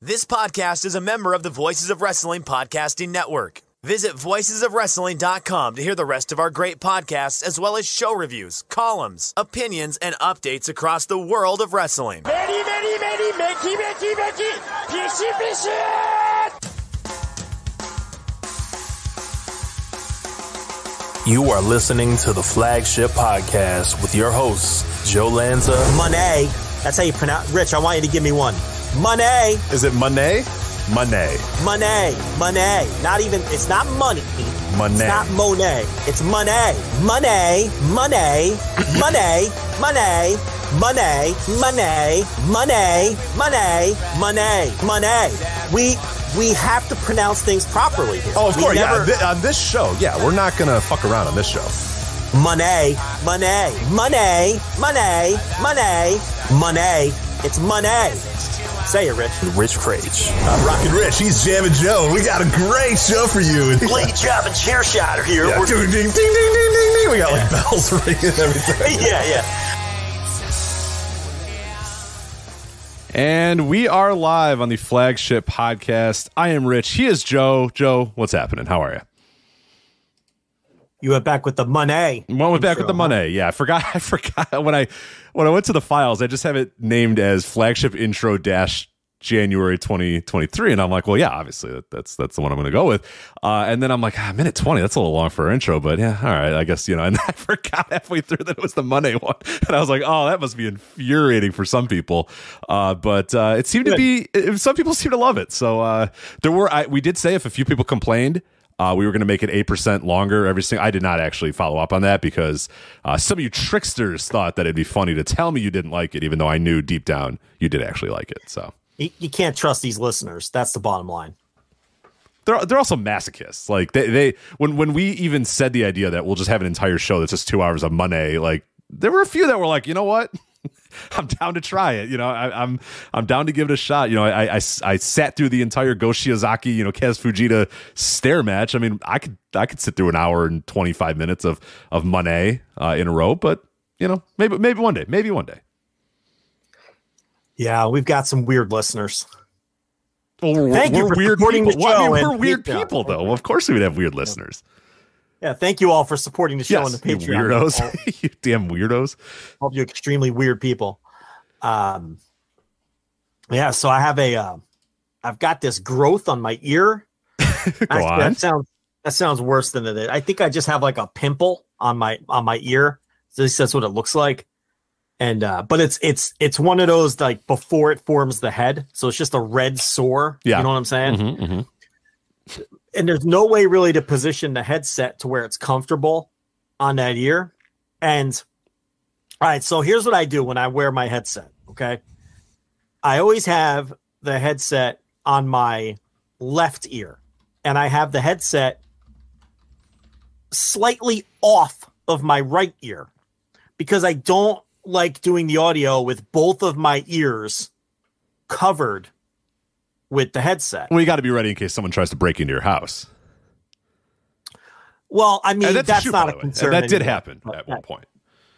This podcast is a member of the Voices of Wrestling Podcasting Network. Visit voicesofwrestling.com to hear the rest of our great podcasts, as well as show reviews, columns, opinions, and updates across the world of wrestling. You are listening to the Flagship Podcast with your hosts, Joe Lanza. Money. That's how you pronounce. Rich, I want you to give me one. Money. Is it Monet? Money. Money. Money. Not even, it's not money. Monet. It's not Monet. It's money. Money. Money. Money. Money. Money. Money. Money. Money. Money. Money. We have to pronounce things properly here. Oh, of course. On this show. Yeah, we're not going to fuck around on this show. Money. Money. Money. Money. Money. Money. It's money. Say it, Rich. Rich Crage. I'm Rockin' Rich. He's Jamming Joe. We got a great show for you. Blade Job and Chair Shotter here. Yeah, ding, ding, ding, ding, ding, ding. We got like bells ringing and everything. Yeah. And we are live on the Flagship Podcast. I am Rich. He is Joe. Joe, what's happening? How are you? You went back with the money. Went back with the money. Yeah, I forgot when I went to the files, I just have it named as Flagship Intro January 2023, and I'm like, well, yeah, obviously that's the one I'm going to go with. And then I'm like, minute 20, that's a little long for our intro, but yeah, all right, I guess, And I forgot halfway through that it was the Monday one, and I was like, oh, that must be infuriating for some people. But it seemed to be. Some people seem to love it. So we did say if a few people complained. We were going to make it 8% longer every single. I did not actually follow up on that because some of you tricksters thought that it'd be funny to tell me you didn't like it, even though I knew deep down you did actually like it. So you can't trust these listeners. That's the bottom line. They're also masochists. Like they when we even said the idea that we'll just have an entire show that's just 2 hours of money, like there were a few that were like, you know what? I'm down to try it. I'm down to give it a shot. I sat through the entire Go Shiozaki, Kaz Fujita stare match. I mean, I could sit through an hour and 25 minutes of money in a row, but maybe one day. Yeah, we've got some weird listeners. Well, Thank you for weird supporting people. the show. We're weird people, though. Of course, we would have weird listeners. Yeah, thank you all for supporting the show on the Patreon. You weirdos. You damn weirdos. All of you extremely weird people. So I have I've got this growth on my ear. That sounds worse than it is. I think I just have like a pimple on my ear. So at least that's what it looks like. And but it's one of those like before it forms the head. So it's just a red sore. Yeah. You know what I'm saying? Mm-hmm, mm-hmm. And there's no way really to position the headset to where it's comfortable on that ear. And all right, so here's what I do when I wear my headset. Okay. I always have the headset on my left ear, and I have the headset slightly off of my right ear because I don't like doing the audio with both of my ears covered with the headset. Well, you got to be ready in case someone tries to break into your house. Well, I mean, that's not a concern. And that did happen at one point.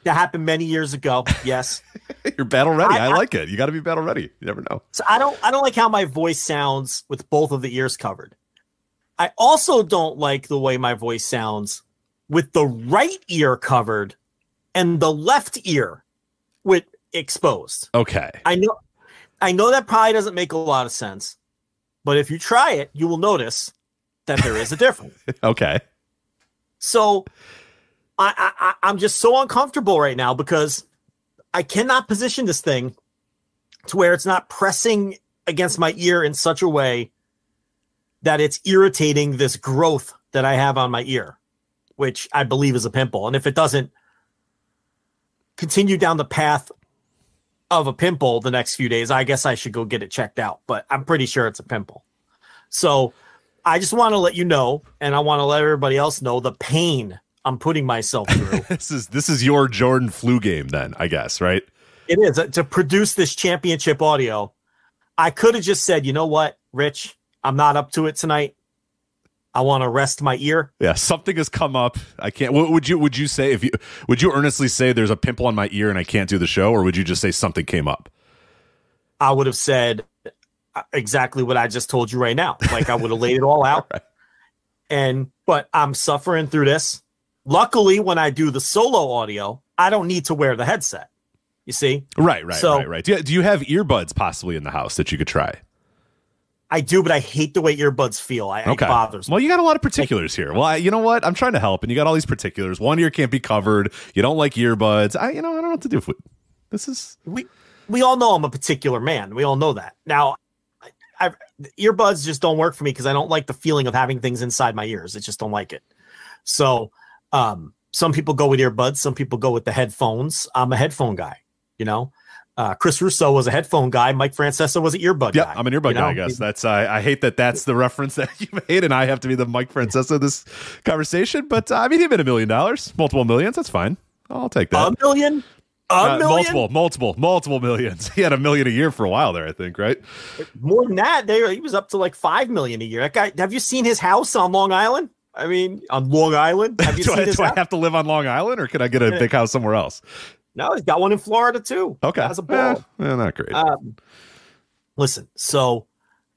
That happened many years ago. Yes. You're battle ready. I like it. You got to be battle ready. You never know. So I don't like how my voice sounds with both of the ears covered. I also don't like the way my voice sounds with the right ear covered and the left ear with exposed. Okay. I know that probably doesn't make a lot of sense, but if you try it, you will notice that there is a difference. Okay. So I'm just so uncomfortable right now because I cannot position this thing to where it's not pressing against my ear in such a way that it's irritating this growth that I have on my ear, which I believe is a pimple. And if it doesn't continue down the path of a pimple the next few days, I guess I should go get it checked out, but I'm pretty sure it's a pimple. So I just want to let you know, and I want to let everybody else know the pain I'm putting myself through. This is your Jordan flu game then, I guess, right? It is. To produce this championship audio, I could have just said, you know what, Rich, I'm not up to it tonight. I want to rest my ear. Yeah, something has come up. I can't. Would you say would you earnestly say there's a pimple on my ear and I can't do the show, or would you just say something came up? I would have said exactly what I just told you right now. Like I would have laid it all out. Right. But I'm suffering through this. Luckily, when I do the solo audio, I don't need to wear the headset. You see? Right. Do you have earbuds possibly in the house that you could try? I do, but I hate the way earbuds feel. It bothers me. Well, you got a lot of particulars here. Well, you know what? I'm trying to help, and you got all these particulars. One ear can't be covered. You don't like earbuds. I don't know what to do. This is we all know I'm a particular man. We all know that. Now, earbuds just don't work for me because I don't like the feeling of having things inside my ears. I just don't like it. So, some people go with earbuds. Some people go with the headphones. I'm a headphone guy. Chris Russo was a headphone guy. Mike Francesa was an earbud guy. Yeah, I'm an earbud guy, I guess. That's I hate that's the reference that you made, and I have to be the Mike Francesa of this conversation. But I mean, he made $1 million, multiple millions. That's fine. I'll take that. $1 million? $1 million? Multiple millions. He had $1 million a year for a while there, I think, right? More than that. He was up to like $5 million a year. That guy. Have you seen his house on Long Island? I mean, on Long Island. Have you seen his house? I have to live on Long Island, or can I get a big house somewhere else? No, he's got one in Florida too. Okay, that's a ball. Not great. Listen, so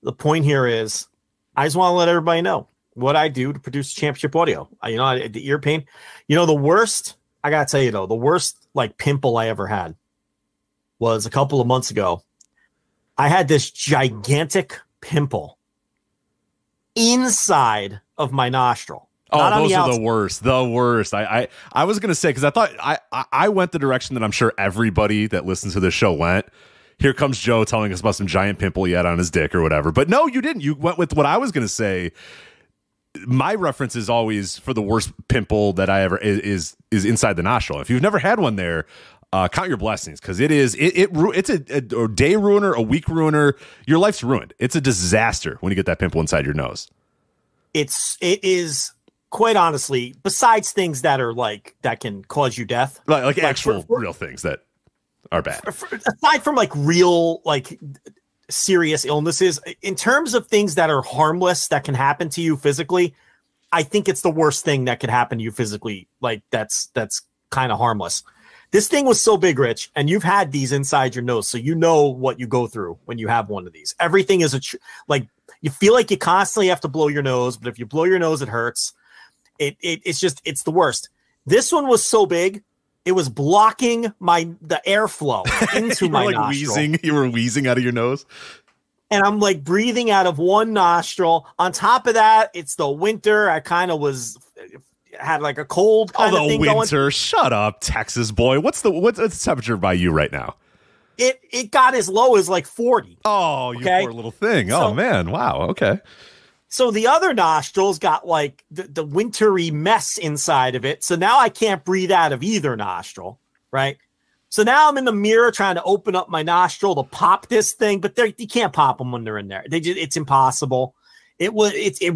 the point here is, I just want to let everybody know what I do to produce championship audio. The ear pain. The worst. I gotta tell you though, the worst like pimple I ever had was a couple of months ago. I had this gigantic pimple inside of my nostril. Oh, those are the worst. The worst. I was gonna say, because I thought I went the direction that I'm sure everybody that listens to this show went. Here comes Joe telling us about some giant pimple he had on his dick or whatever. But no, you didn't. You went with what I was gonna say. My reference is always for the worst pimple that I ever is inside the nostril. If you've never had one there, count your blessings, because it's a day ruiner, a week ruiner. Your life's ruined. It's a disaster when you get that pimple inside your nose. It is. Quite honestly, besides things that are that can cause you death, like actual real things that are bad. Aside from real serious illnesses, in terms of things that are harmless that can happen to you physically, I think it's the worst thing that could happen to you physically. That's kind of harmless. This thing was so big, Rich, and you've had these inside your nose, so you know what you go through when you have one of these. Everything is you feel like you constantly have to blow your nose, but if you blow your nose, it hurts. It's the worst. This one was so big, it was blocking the airflow into my nostril. You were wheezing out of your nose. And I'm breathing out of one nostril. On top of that, it's the winter. I kind of had a cold kind of thing winter. Going. Shut up, Texas boy. What's the temperature by you right now? It got as low as 40. Oh, you poor little thing. Oh man, wow. Okay. So the other nostril's got the wintry mess inside of it. So now I can't breathe out of either nostril, right? So now I'm in the mirror trying to open up my nostril to pop this thing, but you can't pop them when they're in there. It's impossible. It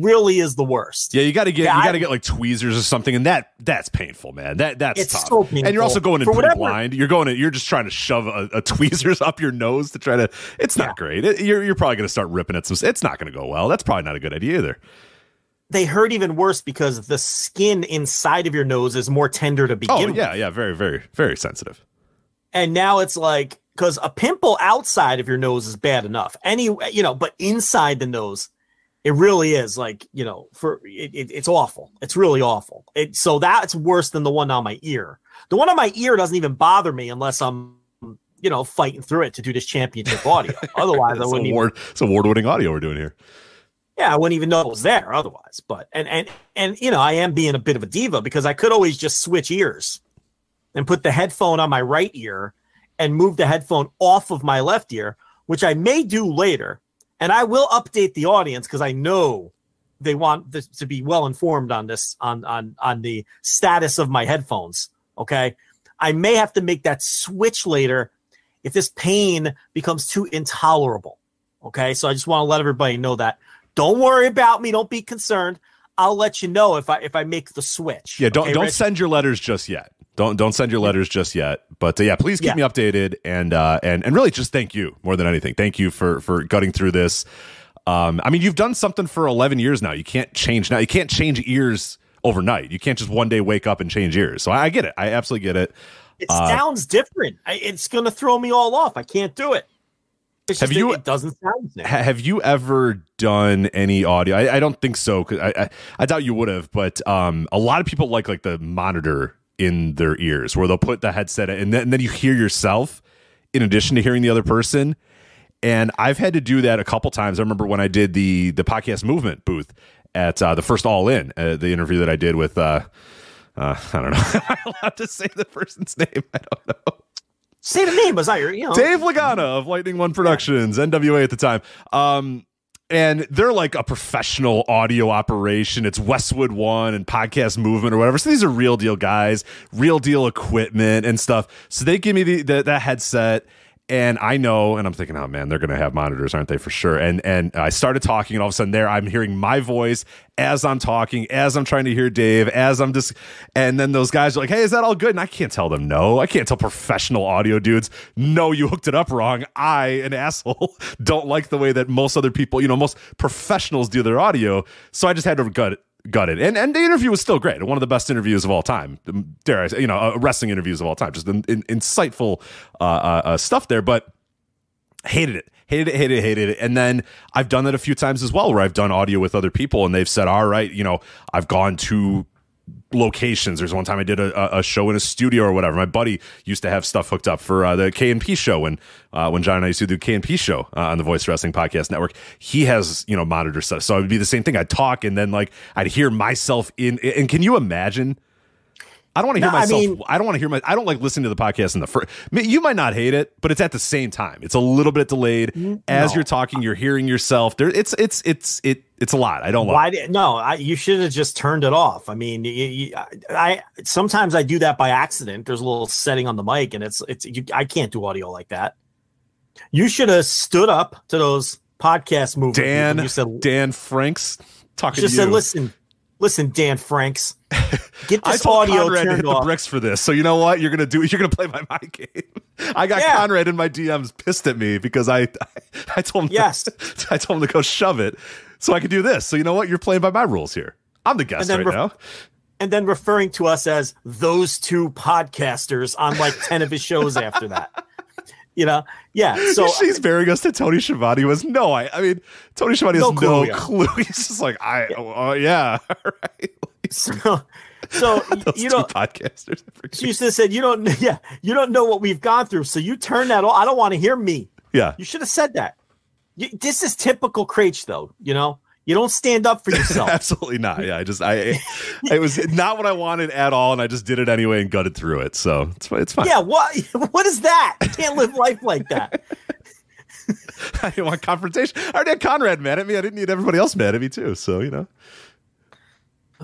really is the worst. Yeah, you got to get tweezers or something, and that's painful, man. That's tough. So painful. And you're also going in pretty blind. You're just trying to shove a tweezers up your nose to try to. It's not great. You're probably going to start ripping at some. It's not going to go well. That's probably not a good idea either. They hurt even worse because the skin inside of your nose is more tender to begin with. Yeah, very, very, very sensitive. And now it's because a pimple outside of your nose is bad enough. But inside the nose, it really is it's awful. It's really awful. So that's worse than the one on my ear. The one on my ear doesn't even bother me unless I'm, fighting through it to do this championship audio. Otherwise, I wouldn't it's award-winning audio we're doing here. Yeah, I wouldn't even know it was there otherwise. But and I am being a bit of a diva because I could always just switch ears and put the headphone on my right ear and move the headphone off of my left ear, which I may do later. And I will update the audience because I know they want this to be well informed on this, on the status of my headphones. Okay. I may have to make that switch later if this pain becomes too intolerable. Okay. So I just want to let everybody know that. Don't worry about me. Don't be concerned. I'll let you know if I make the switch. Yeah. Don't send your letters just yet. Don't send your letters just yet. But please keep me updated and really just thank you more than anything. Thank you for gutting through this. You've done something for 11 years now. You can't change now. You can't change ears overnight. You can't just one day wake up and change ears. So I get it. I absolutely get it. It sounds different. It's going to throw me all off. I can't do it. It's just it doesn't sound the same. Have you ever done any audio? I don't think so, because I doubt you would have, but a lot of people like the monitor in their ears where they'll put the headset in, and then you hear yourself in addition to hearing the other person. And I've had to do that a couple times. I remember when I did the podcast movement booth at the first All In, the interview that I did with I don't know. Am I allowed to say the person's name? I don't know. Say the name, Dave Lagana of Lightning One Productions, NWA at the time. And they're like a professional audio operation. It's Westwood One and Podcast Movement or whatever. So these are real deal guys, real deal equipment and stuff. So they give me the headset. And I know, and I'm thinking, oh man, they're going to have monitors, aren't they, for sure? And I started talking, and all of a sudden I'm hearing my voice as I'm talking, as I'm trying to hear Dave, and then those guys are like, hey, is that all good? And I can't tell them no. I can't tell professional audio dudes, no, you hooked it up wrong. I, an asshole, don't like the way that most other people, most professionals do their audio. So I just had to gut it. And the interview was still great. One of the best interviews of all time. Dare I say, wrestling interviews of all time. Just insightful stuff there, but hated it. And then I've done that a few times as well, where I've done audio with other people and they've said, all right, I've gone to locations. There's one time I did a show in a studio or whatever. My buddy used to have stuff hooked up for the K&P show when John and I used to do K&P show on the Voice Wrestling Podcast Network. He has monitor stuff, so it would be the same thing. I'd talk and then I'd hear myself and can you imagine? I don't want to hear myself. I don't want to hear I don't like listening to the podcast in the first. You might not hate it, but it's at the same time. It's a little bit delayed as you're talking. You're hearing yourself. There, it's a lot. I don't like. You should have just turned it off. I mean, I sometimes I do that by accident. There's a little setting on the mic, and I can't do audio like that. You should have stood up to those podcast movements. Dan Franks talking to you. Said, listen, Dan Franks. Get this I told audio Conrad turned to hit off. the bricks for this. So you know what you're gonna do? You're gonna play by my game. I got Conrad in my DMs pissed at me because I told him I told him to go shove it so I could do this. So you know what? You're playing by my rules here. I'm the guest right now. And then referring to us as those two podcasters on 10 of his shows after that. So she's bearing us to Tony Schiavone was I mean Tony Schiavone has no clue. He's just like yeah. All right. So those two podcasters. She used to said you don't know what we've gone through, so you turn that off. I don't want to hear me. Yeah, you should have said that. This is typical Craich, though. You don't stand up for yourself. Absolutely not. Yeah, it was not what I wanted at all, and I just did it anyway and gutted through it. So it's fine. Yeah, what is that? You can't live life like that. I didn't want confrontation. I already had Conrad mad at me. I didn't need everybody else mad at me too. So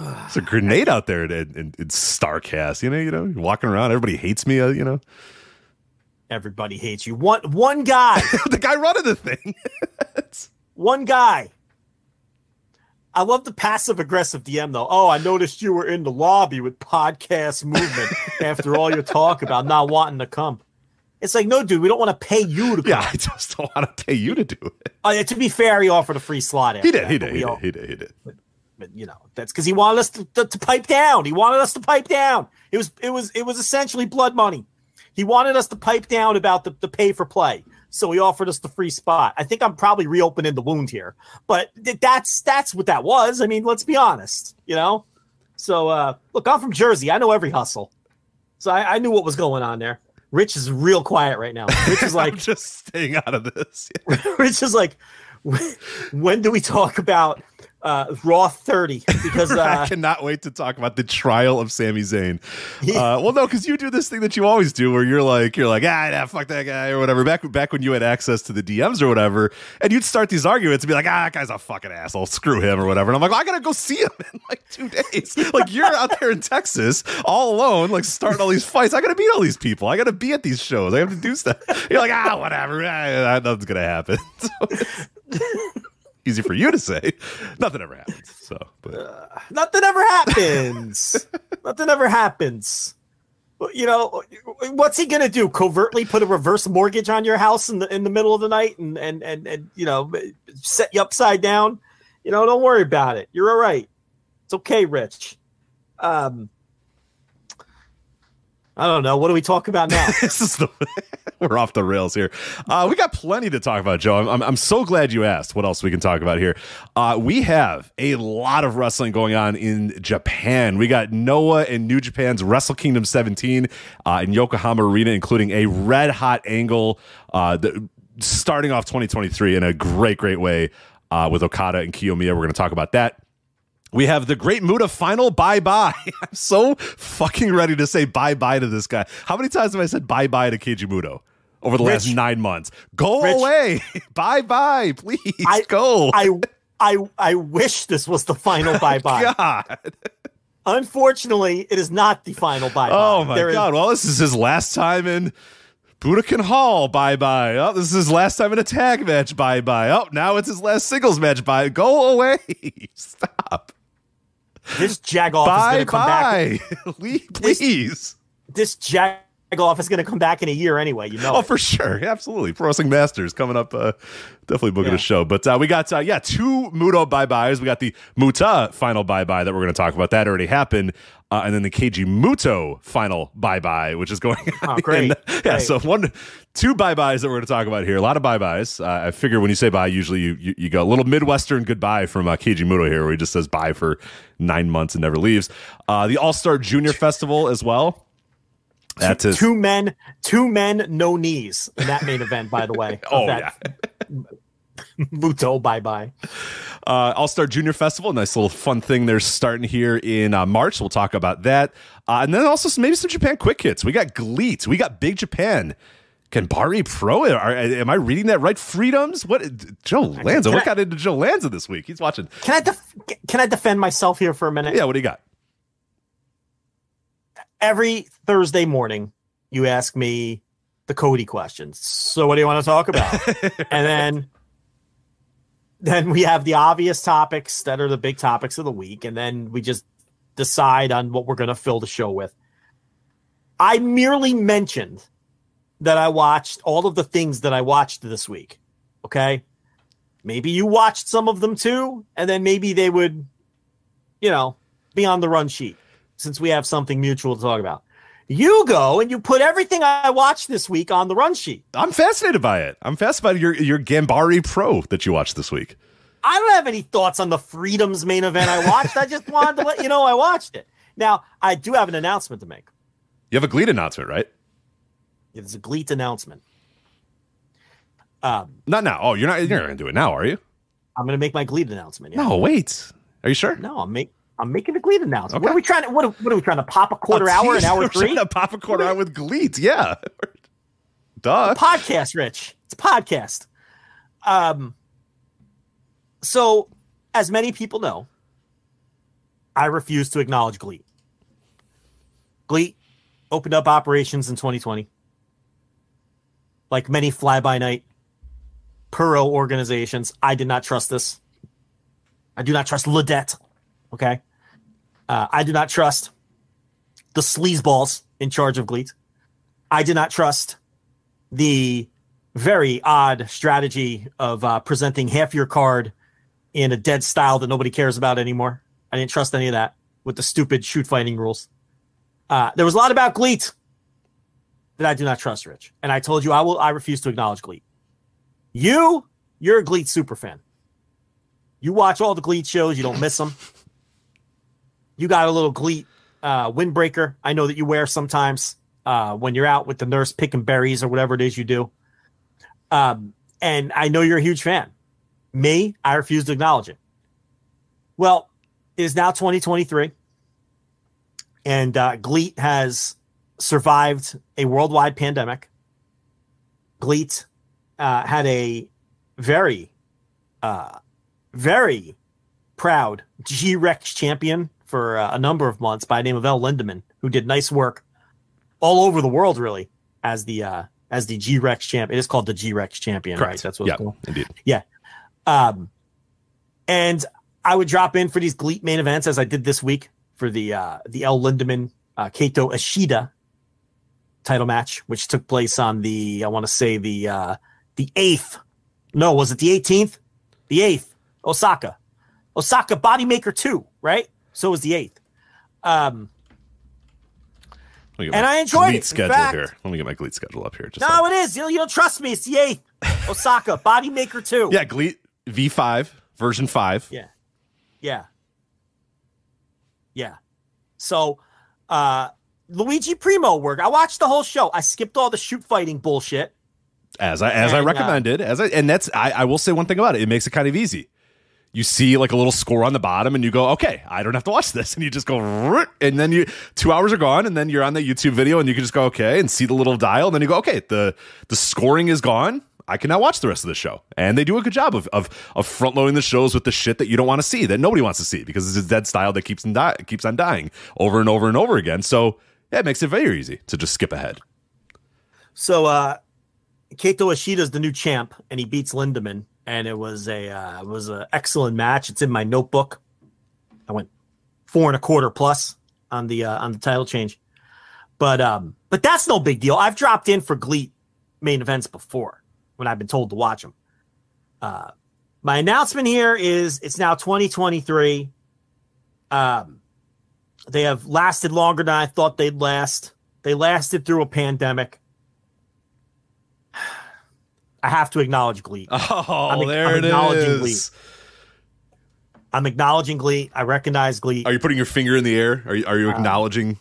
it's a grenade out there in StarCast. You're walking around, everybody hates me. Everybody hates you. One guy, the guy running the thing. One guy. I love the passive aggressive DM though. Oh, I noticed you were in the lobby with Podcast Movement after all your talk about not wanting to come. It's like, no, dude, we don't want to pay you to come. Yeah, I just don't want to pay you to do it. To be fair, he offered a free slot. He did. But that's because he wanted us to pipe down. He wanted us to pipe down. It was essentially blood money. He wanted us to pipe down about the pay for play. So he offered us the free spot. I think I'm probably reopening the wound here, but that's what that was. I mean, let's be honest, So look, I'm from Jersey. I know every hustle, so I knew what was going on there. Rich is real quiet right now. Rich is like, I'm just staying out of this. Rich is like, when do we talk about Raw 30? Because I cannot wait to talk about the trial of Sami Zayn. Well, no, because you do this thing that you always do, where you're like, fuck that guy or whatever. Back when you had access to the DMs or whatever, and you'd start these arguments and be like, that guy's a fucking asshole, screw him or whatever. And I'm like, I gotta go see him in 2 days. You're out there in Texas all alone, starting all these fights. I gotta meet all these people. I gotta be at these shows. I have to do stuff. You're like, whatever. Nothing's gonna happen. Easy for you to say. Nothing ever happens. Nothing ever happens. Nothing ever happens. What's he gonna do? Covertly put a reverse mortgage on your house in the middle of the night and set you upside down? Don't worry about it. You're all right. It's okay, Rich. I don't know. What do we talk about now? We're off the rails here. We got plenty to talk about, Joe. I'm so glad you asked what else we can talk about here. We have a lot of wrestling going on in Japan. We got Noah and New Japan's Wrestle Kingdom 17 in Yokohama Arena, including a red hot angle starting off 2023 in a great way with Okada and Kiyomiya. We're going to talk about that. We have the Great Muta final bye-bye. I'm so fucking ready to say bye-bye to this guy. How many times have I said bye-bye to Keiji Muto over the last 9 months? Go away. Bye-bye. Please go. I wish this was the final bye-bye. God. Unfortunately, it is not the final bye-bye. Oh, my God. Well, this is his last time in Budokan Hall. Bye-bye. Oh, this is his last time in a tag match. Bye-bye. Oh, now it's his last singles match. Bye. Go away. Stop. This Jagoff is going to come back. Please. This Jagoff is going to come back in a year anyway. You know. Oh, for sure. Absolutely. Pro Wrestling Masters coming up. Definitely booking a show. But we got, 2 Muto bye-byes. We got the Muta final bye-bye that we're going to talk about. That already happened. And then the Keiji Muto final bye-bye, which is going on. Oh, great. Yeah, so 2 bye-byes that we're going to talk about here. A lot of bye-byes. I figure when you say bye, usually you go a little Midwestern goodbye from Keiji Muto here, where he just says bye for 9 months and never leaves. The All-Star Junior Festival as well. That's two men, no knees in that main event, by the way. Muto bye-bye. All-Star Junior Festival, nice little fun thing they're starting here in March. We'll talk about that. And then also maybe some Japan quick hits. We got GLEAT. We got Big Japan. Ganbare Pro. Am I reading that right? Freedoms? What? Joe Lanza. What got into Joe Lanza this week? He's watching. Can I defend myself here for a minute? Yeah, what do you got? Every Thursday morning, you ask me the Cody questions. So what do you want to talk about? And then we have the obvious topics that are the big topics of the week, and then we just decide on what we're going to fill the show with. I merely mentioned that I watched all of the things that I watched this week. Okay? Maybe you watched some of them too, and then maybe they would, be on the run sheet since we have something mutual to talk about. You go and you put everything I watched this week on the run sheet. I'm fascinated by it. I'm fascinated by your Ganbare Pro that you watched this week. I don't have any thoughts on the Freedoms main event I watched. I just wanted to let you know I watched it. Now, I do have an announcement to make. You have a GLEAT announcement, right? It is a GLEAT announcement. Not now. Oh, you're going to do it now, are you? I'm going to make my GLEAT announcement. Yeah. No, wait. Are you sure? No, I'm making a GLEAT announcement. Okay. What are we trying to? What are we trying to pop a quarter hour in hour 3? We're trying to pop a quarter hour with GLEAT. Yeah. Duh. It's a podcast, Rich. It's a podcast. So, as many people know, I refuse to acknowledge GLEAT. GLEAT opened up operations in 2020. Like many fly-by-night Puro organizations, I did not trust this. I do not trust Ledette. Okay? I do not trust the sleazeballs in charge of GLEAT. I do not trust the very odd strategy of presenting half your card in a dead style that nobody cares about anymore. I didn't trust any of that with the stupid shoot fighting rules. There was a lot about GLEAT that I do not trust, Rich. And I told you I refuse to acknowledge GLEAT. You're a GLEAT super fan. You watch all the GLEAT shows. You don't miss them. You got a little GLEAT windbreaker. I know that you wear sometimes when you're out with the nurse picking berries or whatever it is you do. And I know you're a huge fan. Me, I refuse to acknowledge it. Well, it is now 2023. And GLEAT has survived a worldwide pandemic. GLEAT had a very, very proud G-Rex champion for a number of months by the name of El Lindemann, who did nice work all over the world, really, as the G-Rex champ. It is called the G-Rex champion, Correct. Right? That's what it's called. Indeed. Yeah. And I would drop in for these GLEAT main events as I did this week for the El Lindemann Kaito Ishida title match, which took place on the 8th. No, was it the 18th? The 8th. Osaka Bodymaker 2, right? So it was the 8th. And I enjoyed it. Schedule here. Let me get my GLEAT schedule up here. No, it is. You don't trust me. It's the 8th. Osaka, Bodymaker 2. Yeah, GLEAT V5, version 5. Yeah. So, Luigi Primo work. I watched the whole show. I skipped all the shoot fighting bullshit. As I recommended. And that's I will say one thing about it. It makes it kind of easy. You see like a little score on the bottom and you go, okay, I don't have to watch this. And you just go, and then 2 hours are gone, and then you're on the YouTube video and you can just go, okay, and see the little dial. And then you go, okay, the scoring is gone. I can now watch the rest of the show. And they do a good job of front loading the shows with the shit that you don't want to see, that nobody wants to see, because it's a dead style that keeps on dying over and over and over again. So yeah, it makes it very easy to just skip ahead. So Kaito Ishida's the new champ, and he beats Lindemann. And it was a excellent match. It's in my notebook. I went 4.25 plus on the title change, but that's no big deal. I've dropped in for GLEAT main events before when I've been told to watch them. My announcement here is it's now 2023. They have lasted longer than I thought they'd last. They lasted through a pandemic. I have to acknowledge GLEAT. I'm acknowledging GLEAT. I'm acknowledging GLEAT. I recognize GLEAT. Are you putting your finger in the air? Are you acknowledging?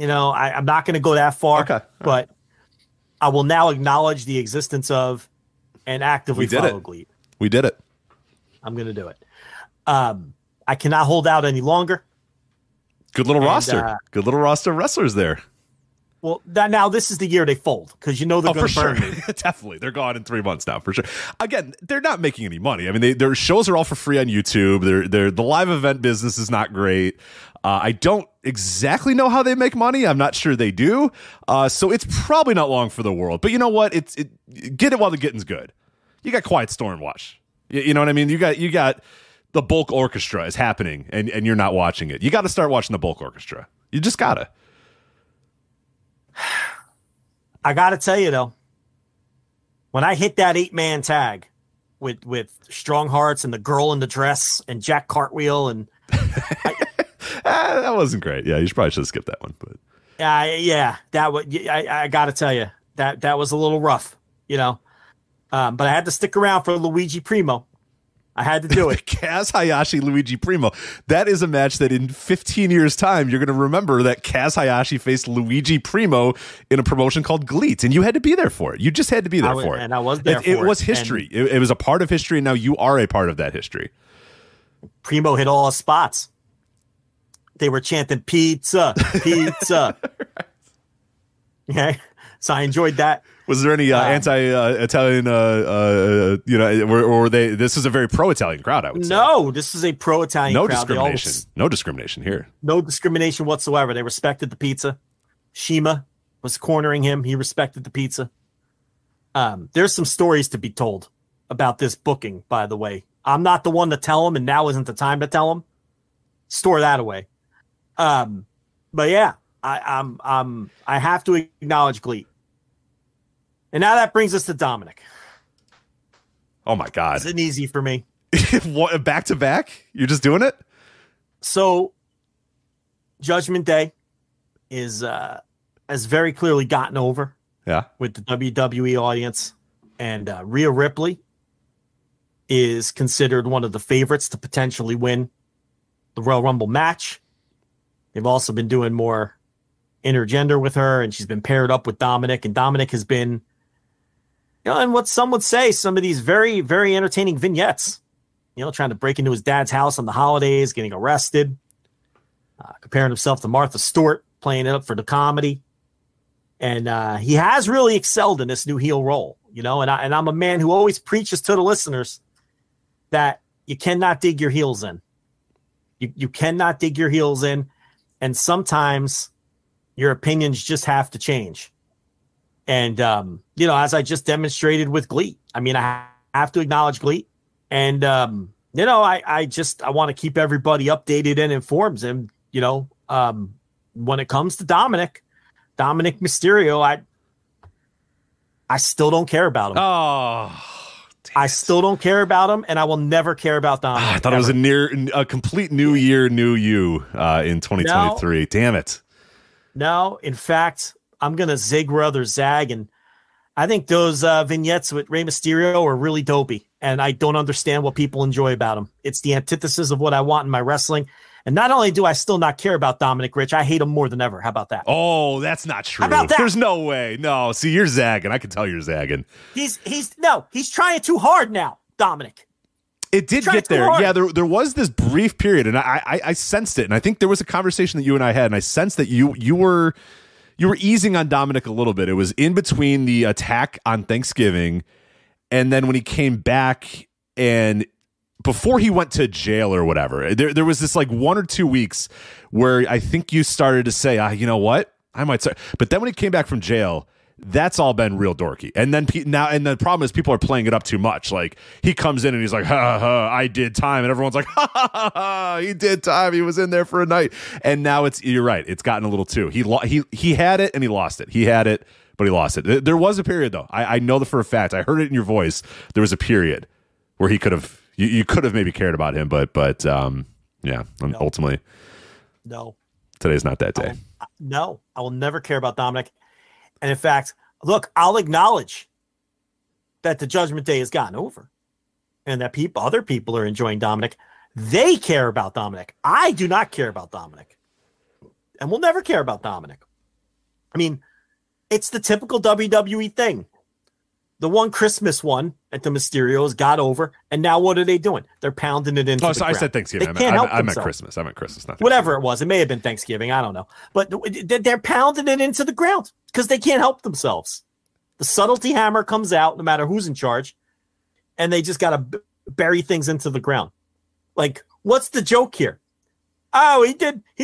I'm not going to go that far. Okay. But I will now acknowledge the existence of and actively follow GLEAT. We did it. I'm going to do it. I cannot hold out any longer. Good little roster. Good little roster of wrestlers there. Well, now this is the year they fold, because they're going to burn me. Definitely. They're gone in 3 months now, for sure. Again, they're not making any money. I mean, their shows are all for free on YouTube. The live event business is not great. I don't exactly know how they make money. I'm not sure they do. So it's probably not long for the world. But you know what? Get it while the getting's good. You got Quiet Storm watch. You know what I mean? You got the Bulk Orchestra is happening, and you're not watching it. You got to start watching the Bulk Orchestra. You just got to. I got to tell you, though, when I hit that 8-man tag with Strong Hearts and the girl in the dress and Jack Cartwheel, and that wasn't great. Yeah, you probably should have skipped that one. But I got to tell you that was a little rough, but I had to stick around for Luigi Primo. I had to do it. Kaz Hayashi, Luigi Primo. That is a match that in 15 years' time, you're going to remember that Kaz Hayashi faced Luigi Primo in a promotion called GLEAT, and you had to be there for it. You just had to be there for it. And I was there for it. It was history. It was a part of history, and now you are a part of that history. Primo hit all his spots. They were chanting pizza, pizza. Okay, so I enjoyed that. Was there any anti-Italian, or were they? This is a very pro-Italian crowd, I would say. No, this is a pro-Italian crowd. Discrimination. No discrimination here. No discrimination whatsoever. They respected the pizza. Shima was cornering him. He respected the pizza. There's some stories to be told about this booking, by the way. I'm not the one to tell them, and now isn't the time to tell them. Store that away. But yeah, I have to acknowledge GLEAT. And now that brings us to Dominic. Oh my God. It's an easy for me. What, back to back? You're just doing it? So Judgment Day has very clearly gotten over with the WWE audience. And Rhea Ripley is considered one of the favorites to potentially win the Royal Rumble match. They've also been doing more intergender with her, and she's been paired up with Dominic, and Dominic has been, and what some would say, some of these very, very entertaining vignettes, trying to break into his dad's house on the holidays, getting arrested, comparing himself to Martha Stewart, playing it up for the comedy. And he has really excelled in this new heel role, and I'm a man who always preaches to the listeners that you cannot dig your heels in. You cannot dig your heels in. And sometimes your opinions just have to change. And, as I just demonstrated with GLEAT, I have to acknowledge GLEAT. And, I want to keep everybody updated and informed. And, when it comes to Dominic Mysterio, I still don't care about him. Oh, I still don't care about him, and I will never care about Dominic. I thought it was a complete new year, new you in 2023. Damn it. No, in fact, I'm going to zig where others zag. And I think those vignettes with Rey Mysterio are really dopey. And I don't understand what people enjoy about them. It's the antithesis of what I want in my wrestling. And not only do I still not care about Dominic Rich, I hate him more than ever. How about that? Oh, that's not true. How about that? There's no way. No, see, you're zagging. I can tell you're zagging. He's trying too hard now, Dominic. It did get there. Yeah, there was this brief period, and I sensed it. And I think there was a conversation that you and I had, and I sensed that you were easing on Dominic a little bit. It was in between the attack on Thanksgiving, and then when he came back and before he went to jail or whatever, there was this like 1 or 2 weeks where I think you started to say, you know what, I might start. But then when he came back from jail, that's all been real dorky. And then the problem is people are playing it up too much. Like he comes in and he's like, ha ha, I did time, and everyone's like, ha ha ha, ha, he did time. He was in there for a night. And now you're right. It's gotten a little too. He had it and he lost it. He had it, but he lost it. There was a period though. I know that for a fact. I heard it in your voice. There was a period where he could have. You could have maybe cared about him, but yeah, no. Ultimately, no. Today's not that day. I will never care about Dominic. And in fact, look, I'll acknowledge that the Judgment Day has gotten over, and that other people are enjoying Dominic. They care about Dominic. I do not care about Dominic, and will never care about Dominic. I mean, it's the typical WWE thing. The one Christmas one at the Mysterios got over, and now what are they doing? They're pounding it into the ground. I said Thanksgiving. I meant Christmas. I meant Christmas. Not whatever it was. It may have been Thanksgiving. I don't know. But they're pounding it into the ground because they can't help themselves. The subtlety hammer comes out no matter who's in charge, and they just got to bury things into the ground. Like, what's the joke here? Oh, he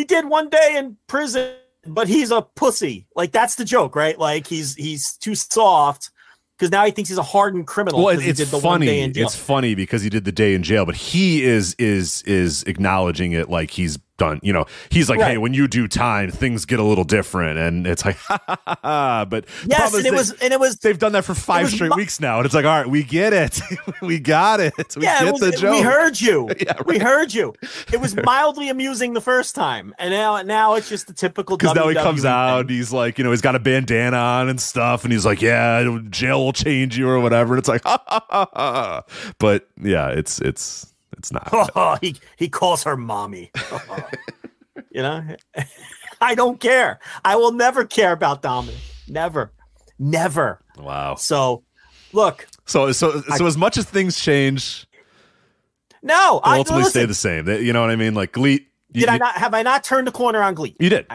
did one day in prison, but he's a pussy. Like, that's the joke, right? Like, he's too soft. Because now he thinks he's a hardened criminal. Well, it's funny. It's funny because he did the day in jail, but he is acknowledging it like he's done. You know, he's like, hey, when you do time, things get a little different, and it's like, ha ha ha ha. But yes, and it was they've done that for 5 straight weeks now, and it's like, all right, we get it, we got it, we get the joke. We heard you. Yeah, right. We heard you. It was mildly amusing the first time, and now it's just the typical. Because now he comes thing. out, and he's like, he's got a bandana on and stuff, and he's like, yeah, jail will change you or whatever. And it's like, ha ha ha ha. But yeah, it's not. He calls her mommy. I don't care. I will never care about Dominic. Never. Wow. So, look. So as much as things change, no, they ultimately stay the same. You know what I mean? Like GLEAT. Have I not turned the corner on GLEAT? You did.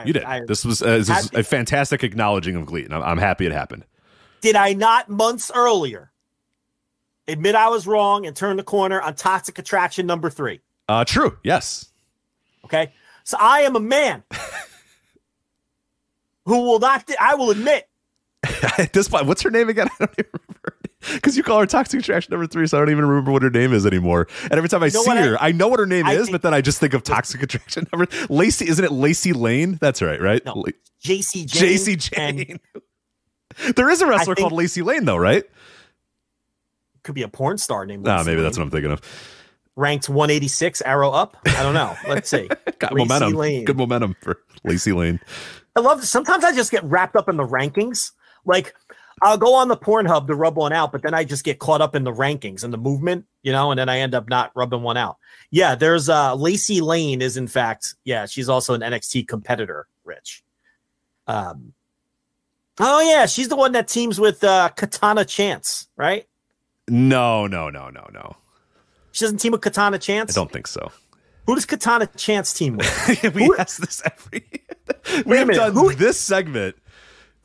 This was a fantastic acknowledging of GLEAT, and I'm happy it happened. Did I not months earlier admit I was wrong and turn the corner on Toxic Attraction number 3? True. Yes. Okay. So I am a man who will not. I will admit. At this point, what's her name again? I don't even remember. Because you call her Toxic Attraction number 3, so I don't even remember what her name is anymore. And every time I see her, I know what her name is, but then I just think of Toxic Attraction number. Lacey, isn't it Lacey Lane? That's right? No, JC Jane. JC Jane. There is a wrestler called Lacey Lane, though, right? Could be a porn star named Lacey Lane. That's what I'm thinking of. Ranked 186, arrow up. I don't know. Let's see. Got momentum. Lane. Good momentum for Lacey Lane. I love. Sometimes I just get wrapped up in the rankings. Like, I'll go on the Pornhub to rub one out, but then I just get caught up in the rankings and the movement, and then I end up not rubbing one out. Yeah, there's Lacey Lane is in fact, she's also an NXT competitor, Rich. Oh yeah, she's the one that teams with Katana Chance, right? No. She doesn't team with Katana Chance? I don't think so. Who does Katana Chance team with? We ask this we have done this segment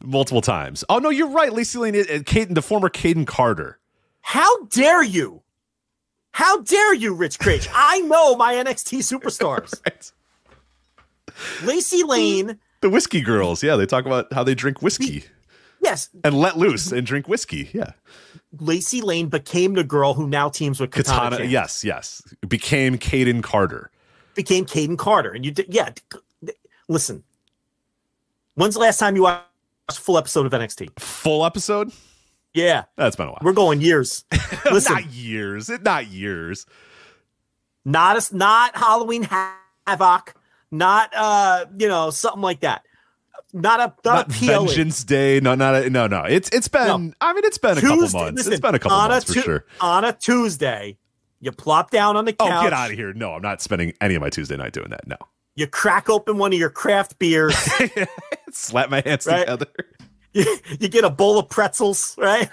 multiple times. Oh no, you're right. Lacey Lane and the former Caden Carter. How dare you? How dare you, Rich Craig? I know my NXT superstars. Right. Lacey Lane. The Whiskey Girls. Yeah, they talk about how they drink whiskey. Yes. And let loose and drink whiskey. Yeah. Lacey Lane became the girl who now teams with Katana Chance. Yes. Became Caden Carter. And you did, listen. When's the last time you watched a full episode of NXT? Full episode? Yeah. That's been a while. We're going years. Listen. Not years. Not years. Not Halloween Havoc. Not, something like that. not a PLE. Vengeance Day. No. It's been. No. I mean, it's been a couple months. Listen, it's been a couple months for sure. On a Tuesday, you plop down on the couch. Oh, get out of here! No, I'm not spending any of my Tuesday night doing that. No. You crack open one of your craft beers. Slap my hands together. You get a bowl of pretzels, right?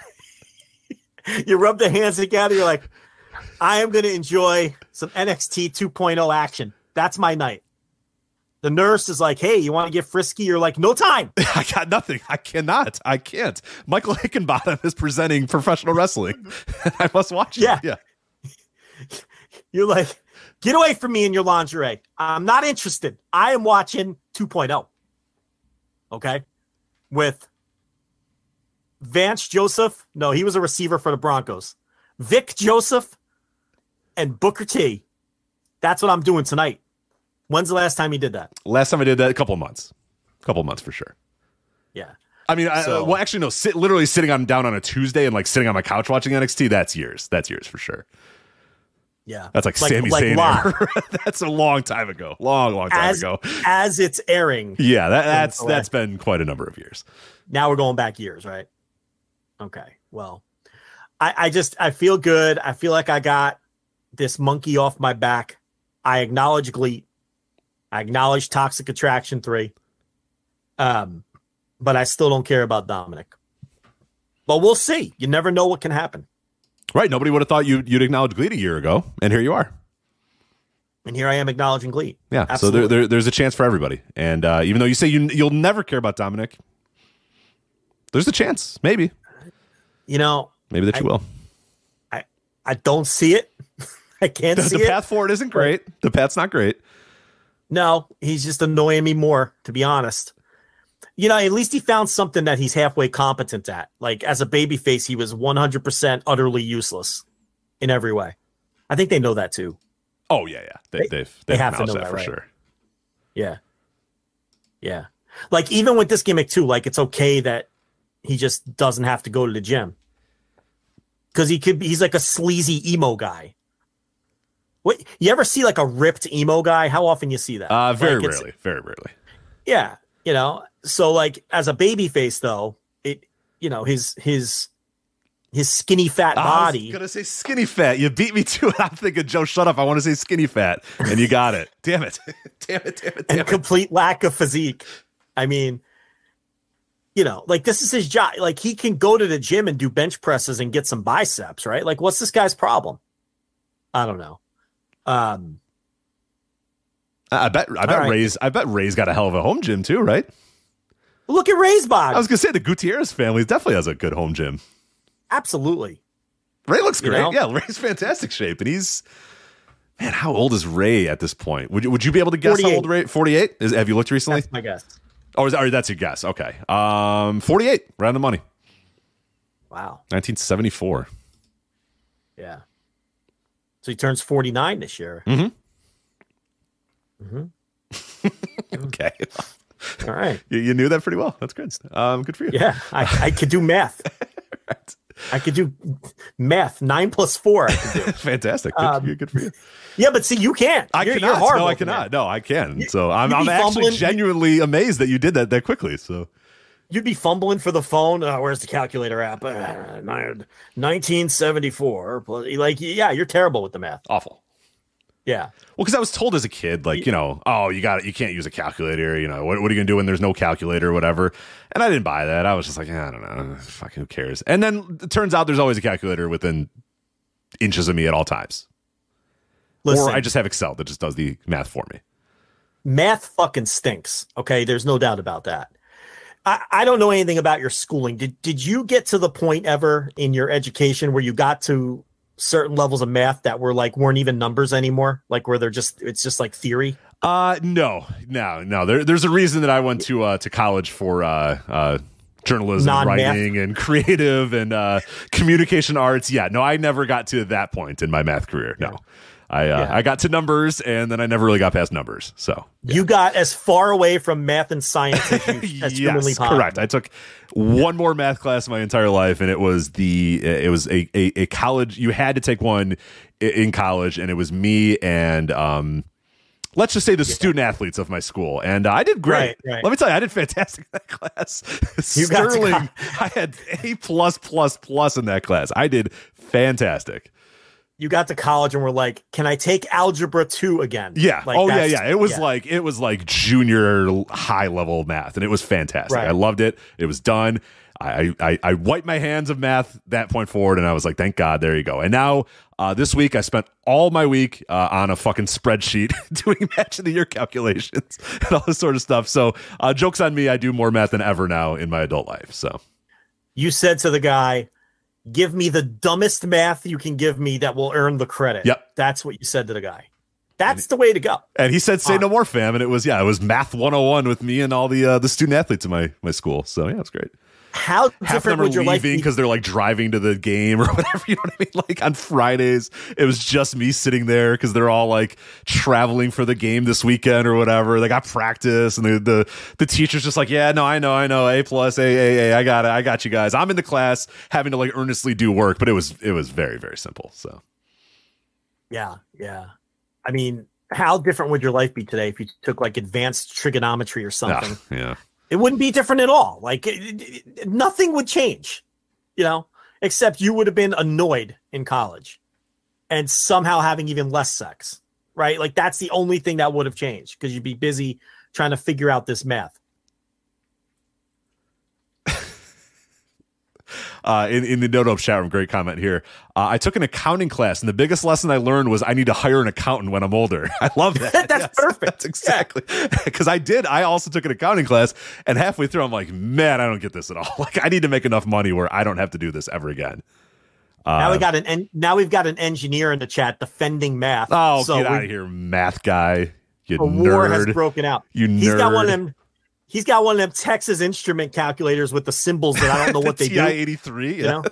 You rub the hands together. You're like, I am going to enjoy some NXT 2.0 action. That's my night. The nurse is like, hey, you want to get frisky? You're like, no time. I got nothing. I can't. Michael Hickenbottom is presenting professional wrestling. I must watch it. Yeah. You're like, get away from me in your lingerie. I'm not interested. I am watching 2.0. Okay? With Vance Joseph. No, he was a receiver for the Broncos. Vic Joseph and Booker T. That's what I'm doing tonight. When's the last time you did that? Last time I did that, a couple of months. For sure. Yeah. I mean, actually, no. Literally sitting down on a Tuesday and like sitting on my couch watching NXT. That's years. That's years for sure. Yeah. That's like Sami Zayn. That's a long time ago. Long time ago. As it's airing. Yeah, that's been quite a number of years. Now we're going back years, right? Okay. Well, I feel good. I feel like I got this monkey off my back. I acknowledge GLEAT. I acknowledge Toxic Attraction 3. But I still don't care about Dominic. But we'll see. You never know what can happen. Right. Nobody would have thought you'd acknowledge GLEAT a year ago. And here you are. And here I am acknowledging GLEAT. Yeah. Absolutely. So there's a chance for everybody. And even though you say you'll never care about Dominic, there's a chance. Maybe. Maybe that you will. I don't see it. I can't see it. The path forward isn't great. The path's not great. No, he's just annoying me more, to be honest. At least he found something that he's halfway competent at. Like, as a babyface, he was 100% utterly useless in every way. I think they know that, too. Oh, yeah. They have to know that for right? Sure. Yeah. Yeah. Like, even with this gimmick, too, like, it's okay that he just doesn't have to go to the gym. Because he's like a sleazy emo guy. What, you ever see like a ripped emo guy? How often you see that? Very rarely. Yeah, So like as a baby face though, his skinny fat body. I was gonna say skinny fat. You beat me to it. I'm thinking, Joe, shut up. I want to say skinny fat, and you got it. Damn it. And complete lack of physique. I mean, like this is his job. Like he can go to the gym and do bench presses and get some biceps, right? Like what's this guy's problem? I don't know. I bet right. Ray's got a hell of a home gym too, right? Look at Ray's body. I was gonna say the Gutierrez family definitely has a good home gym. Absolutely. Ray looks great. Yeah, Ray's fantastic shape, and how old is Ray at this point? Would you be able to guess 48. How old Ray? 48? Have you looked recently? That's my guess. Oh, that's your guess. Okay. 48, right on the money. Wow. 1974. Yeah. So he turns 49 this year. Okay. All right. You knew that pretty well. That's good. Good for you. Yeah. I could do math. Right. I could do math. 9 + 4. I could do. Fantastic. Good for you. Yeah, but see, you can't. You're horrible. No, I cannot. No, I can. So I'm actually genuinely amazed that you did that quickly. So you'd be fumbling for the phone. Where's the calculator app? 1974. Like, yeah, you're terrible with the math. Awful. Yeah. Well, because I was told as a kid, like, you can't use a calculator. What are you gonna do when there's no calculator or whatever? And I didn't buy that. I was just like, I don't know, fucking who cares? And then it turns out there's always a calculator within inches of me at all times. Listen, or I just have Excel that just does the math for me. Math fucking stinks. Okay, there's no doubt about that. I don't know anything about your schooling. Did you get to the point ever in your education where you got to certain levels of math that weren't even numbers anymore? Like where it's just like theory? No. There's a reason that I went to college for journalism, writing, and creative and communication arts. Yeah, no, I never got to that point in my math career. No. I got to numbers, and then I never really got past numbers. So you got as far away from math and science as humanly possible. Correct. I took one more math class my entire life, and it was a college. You had to take one in college, and it was me and let's just say the student athletes of my school. And I did great. Right. Let me tell you, I did fantastic in that class. Sterling, I had A+++ in that class. I did fantastic. You got to college and were like, can I take algebra 2 again? Yeah. Like, yeah. It was like junior high level math, and it was fantastic. Right. I loved it. It was done. I wiped my hands of math that point forward, and I was like, thank God, there you go. And now this week, I spent all my week on a fucking spreadsheet doing match of the year calculations and all this sort of stuff. So joke's on me. I do more math than ever now in my adult life. So you said to the guy, give me the dumbest math you can give me that will earn the credit. Yep. That's what you said to the guy. That's the way to go. And he said, say no more, fam. And it was math 101 with me and all the student athletes in my school. So yeah, it was great. How different would your life be? Because they're like driving to the game or whatever, you know what I mean? Like on Fridays, it was just me sitting there because they're all like traveling for the game this weekend or whatever. They got practice, and the teacher's just like, yeah, no, I know, A+, A, I got it, I got you guys. I'm in the class having to like earnestly do work, but it was very, very simple. So yeah. I mean, how different would your life be today if you took like advanced trigonometry or something? Yeah. It wouldn't be different at all. Like nothing would change, except you would have been annoyed in college and somehow having even less sex, right? Like that's the only thing that would have changed because you'd be busy trying to figure out this math. In the No Dope chat room, great comment here. I took an accounting class, and the biggest lesson I learned was I need to hire an accountant when I'm older. I love that. That's perfect. That's exactly. Because I also took an accounting class, and halfway through, I'm like, man, I don't get this at all. Like, I need to make enough money where I don't have to do this ever again. Now we've got an engineer in the chat defending math. Oh, so get out of here, math guy! You nerd. War has broken out. You nerd. He's got one of them Texas Instrument calculators with the symbols that I don't know what they do. TI-83, yeah.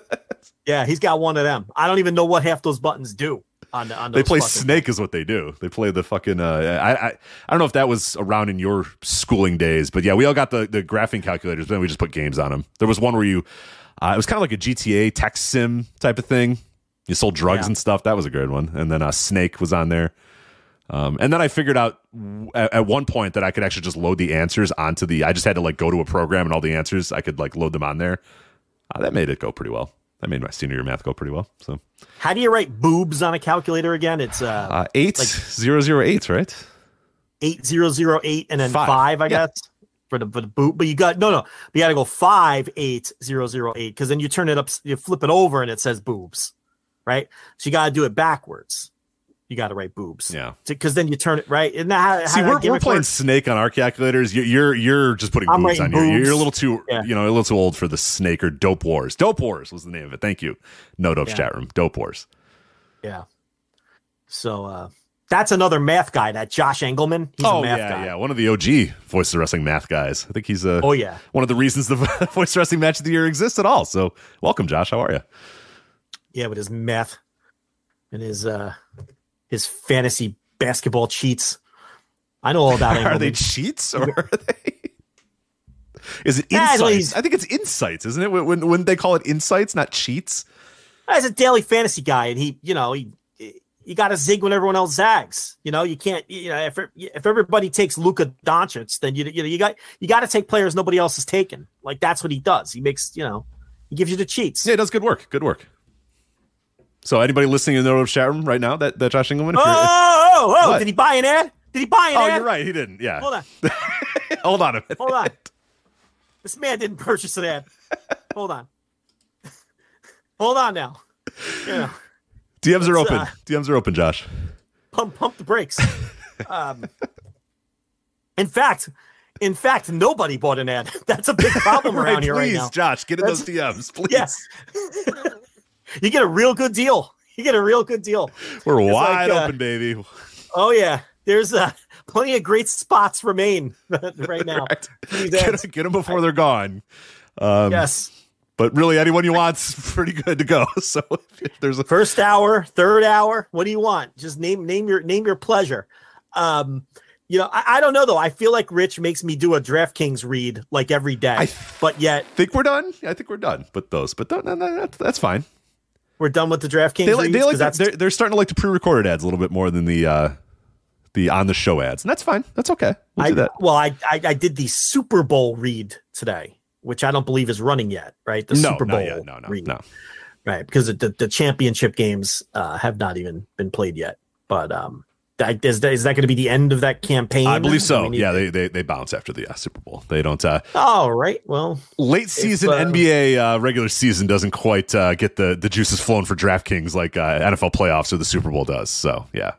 Yeah, he's got one of them. I don't even know what half those buttons do. On they play Snake is what they do. They play the fucking. I don't know if that was around in your schooling days, but yeah, we all got the graphing calculators. But then we just put games on them. There was one where you, it was kind of like a GTA text sim type of thing. You sold drugs and stuff. That was a good one. And then Snake was on there. And then I figured out at one point that I could actually just load the answers onto I just had to like go to a program and all the answers, I could like load them on there. That made it go pretty well. That made my senior year math go pretty well. So how do you write boobs on a calculator again? It's 8008, right? 8008 and then 5, I guess. For the boob. But you got you got to go 58008 because then you turn it up, you flip it over and it says boobs. Right? So you got to do it backwards. You got to write boobs. Yeah. Because then you turn it right. And see, we're playing Snake on our calculators. You're just putting boobs on here. You're a little too, a little too old for the Snake or Dope Wars. Dope Wars was the name of it. Thank you. No Dope's chat room. Dope Wars. Yeah. So that's another math guy, that Josh Engelman. He's a math guy. Yeah. One of the OG Voice of Wrestling math guys. I think he's one of the reasons the Voice of Wrestling Match of the Year exists at all. So welcome, Josh. How are you? Yeah, with his math and his fantasy basketball cheats. I know all about it. Are they cheats or are they? Is it insights? I think it's insights, isn't it? When they call it insights, not cheats. As a daily fantasy guy, and he you got to zig when everyone else zags. You can't. If everybody takes Luka Doncic, then you got to take players nobody else is taking. Like that's what he does. He makes he gives you the cheats. Yeah, he does good work. Good work. So anybody listening in the chat room right now, that Josh Engelman? Oh! Did he buy an ad? Ad? Oh, you're right. He didn't. Yeah. Hold on. Hold on a minute. Hold on. This man didn't purchase an ad. Hold on. Hold on now. DMs are open. DMs are open, Josh. Pump the brakes. In fact, nobody bought an ad. That's a big problem around here right now. Please, Josh, get in those DMs, please. Yes. You get a real good deal. We're wide open, baby. Oh, yeah. There's plenty of great spots remain right now. Right. Get them before they're gone. Yes. But really, anyone you want's pretty good to go. So if there's a first hour, third hour, what do you want? Just name your pleasure. I don't know though. I feel like Rich makes me do a DraftKings read like every day. But yet, think we're done. I think we're done. But that's fine. We're done with the DraftKings. They're starting to like the pre-recorded ads a little bit more than the the on the show ads, and that's fine. That's okay. We'll do that. Well, I did the Super Bowl read today, which I don't believe is running yet, right? The Super Bowl read. No. Right, because the championship games have not even been played yet. But is that going to be the end of that campaign? I believe so. They bounce after the Super Bowl. They don't. Oh, right. Well, late season NBA regular season doesn't quite get the juices flowing for DraftKings like NFL playoffs or the Super Bowl does. So yeah.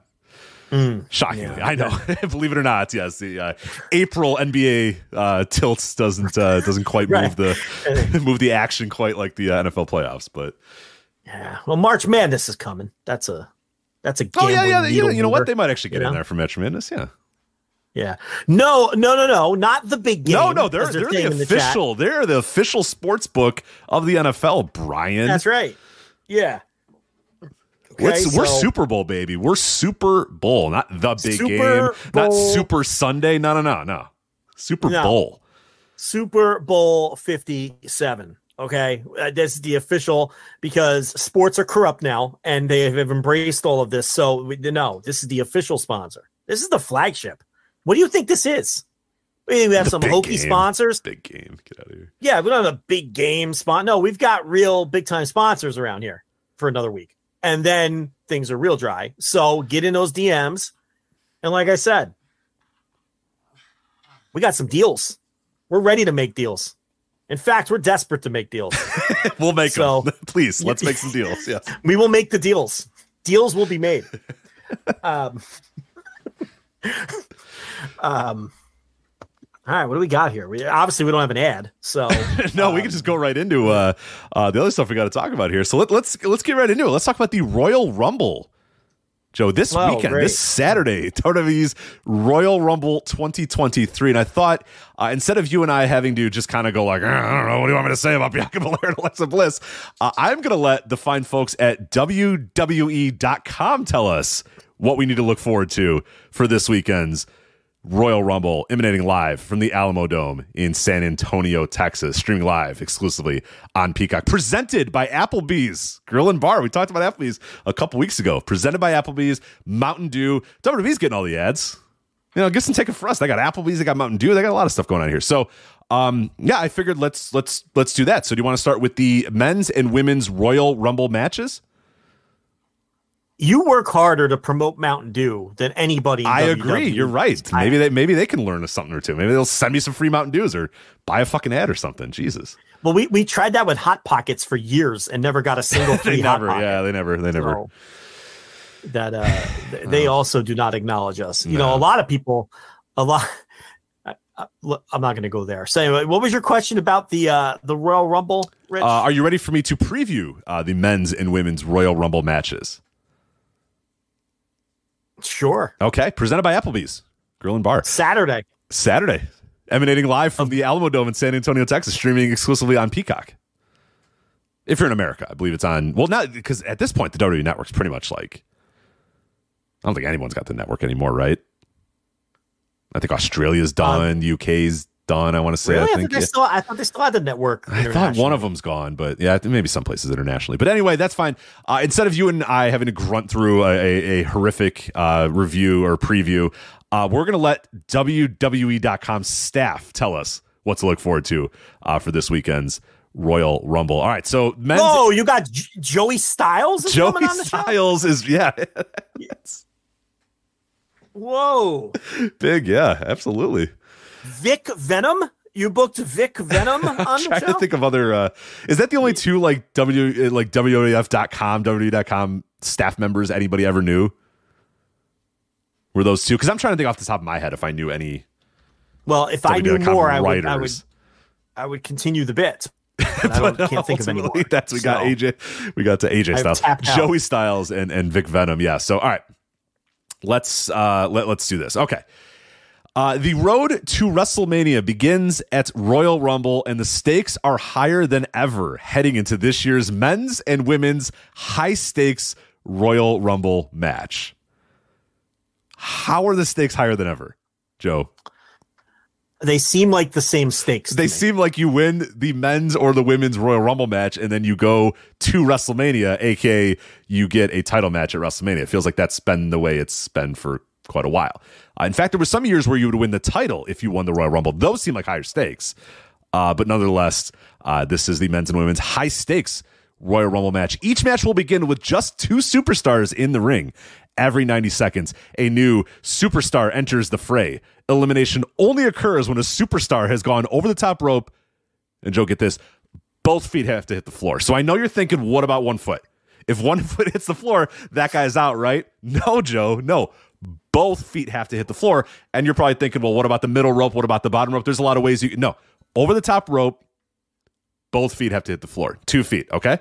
Shockingly, yeah, I know. Believe it or not, yes, the April NBA tilts doesn't quite move the action quite like the NFL playoffs, but yeah. Well, March Madness is coming. That's a game. Oh yeah. You know what? They might actually get in there for March Madness. Yeah. Yeah. No, not the big game. No, they're the official. They're the official sports book of the NFL, Brian. That's right. Yeah. Okay, we're Super Bowl, baby. We're Super Bowl, not the big game, not Super Sunday. No. Super Bowl. Super Bowl 57. Okay, this is the official, because sports are corrupt now, and they have embraced all of this. So no, this is the official sponsor. This is the flagship. What do you think this is? We have some hokey sponsors. Big game. Get out of here. Yeah, we don't have a big game spot. No, we've got real big time sponsors around here for another week. And then things are real dry. So get in those DMs. And like I said, we got some deals. We're ready to make deals. In fact, we're desperate to make deals. We'll make them. Please, let's make some deals. Yes. We will make the deals. Deals will be made. All right, what do we got here? Obviously, we don't have an ad, so no, we can just go right into the other stuff we got to talk about here. So let's get right into it. Let's talk about the Royal Rumble, Joe. This weekend, this Saturday, WWE's Royal Rumble 2023. And I thought instead of you and I having to just kind of go like, I don't know, what do you want me to say about Bianca Belair and Alexa Bliss? I'm going to let the fine folks at WWE.com tell us what we need to look forward to for this weekend's Royal Rumble, emanating live from the Alamo Dome in San Antonio, Texas, streaming live exclusively on Peacock, presented by Applebee's Grill and Bar. We talked about Applebee's a couple weeks ago. Presented by Applebee's, Mountain Dew. WWE's getting all the ads. You know, get some ticket for us. They got Applebee's, they got Mountain Dew, they got a lot of stuff going on here. So, yeah, I figured let's do that. So, do you want to start with the men's and women's Royal Rumble matches? You work harder to promote Mountain Dew than anybody. I agree. You're right. Maybe they can learn something or two. Maybe they'll send me some free Mountain Dews or buy a fucking ad or something. Jesus. Well, we tried that with Hot Pockets for years and never got a single free Hot Pocket. Yeah, they never. So they also do not acknowledge us. You know, a lot of people. I'm not going to go there. So anyway, what was your question about the Royal Rumble, Rich? Are you ready for me to preview the men's and women's Royal Rumble matches? Sure. Okay. Presented by Applebee's Grill and Bar. Saturday. Emanating live from the Alamo Dome in San Antonio, Texas, streaming exclusively on Peacock. If you're in America, I believe it's on. Well, not because at this point, the WWE Network's pretty much like, I don't think anyone's got the network anymore, right? I think Australia's done. UK's done, I want to say. Really? I thought they still had the network. I thought one of them's gone, but yeah, maybe some places internationally. But anyway, that's fine. Instead of you and I having to grunt through a horrific review or preview, we're going to let WWE.com staff tell us what to look forward to for this weekend's Royal Rumble. All right, so men's. Oh, you got Joey Styles coming on the show? Styles is, yeah. Yes. Whoa. Big, yeah, absolutely. Vic Venom? You booked Vic Venom on the show? I'm trying to think of other. Is that the only two like WWF.com, WWE.com staff members anybody ever knew? Were those two? Because I'm trying to think off the top of my head if I knew any. Well, if I knew more, I would continue the bit. But I can't think of any more. We got AJ. We got to AJ Styles, Joey Styles, and Vic Venom. Yeah. So all right, let's do this. Okay. The road to WrestleMania begins at Royal Rumble, and the stakes are higher than ever heading into this year's men's and women's high-stakes Royal Rumble match. How are the stakes higher than ever, Joe? They seem like the same stakes. They seem like you win the men's or the women's Royal Rumble match, and then you go to WrestleMania, aka you get a title match at WrestleMania. It feels like that's been the way it's been for quite a while. In fact, there were some years where you would win the title if you won the Royal Rumble. Those seem like higher stakes. But nonetheless, this is the men's and women's high stakes Royal Rumble match. Each match will begin with just 2 superstars in the ring. Every 90 seconds, a new superstar enters the fray. Elimination only occurs when a superstar has gone over the top rope. And Joe, get this, both feet have to hit the floor. So I know you're thinking, what about one foot? If one foot hits the floor, that guy's out, right? No, Joe, no. Both feet have to hit the floor. And you're probably thinking, well, what about the middle rope? What about the bottom rope? There's a lot of ways you can. No, over the top rope, both feet have to hit the floor. 2 feet, okay?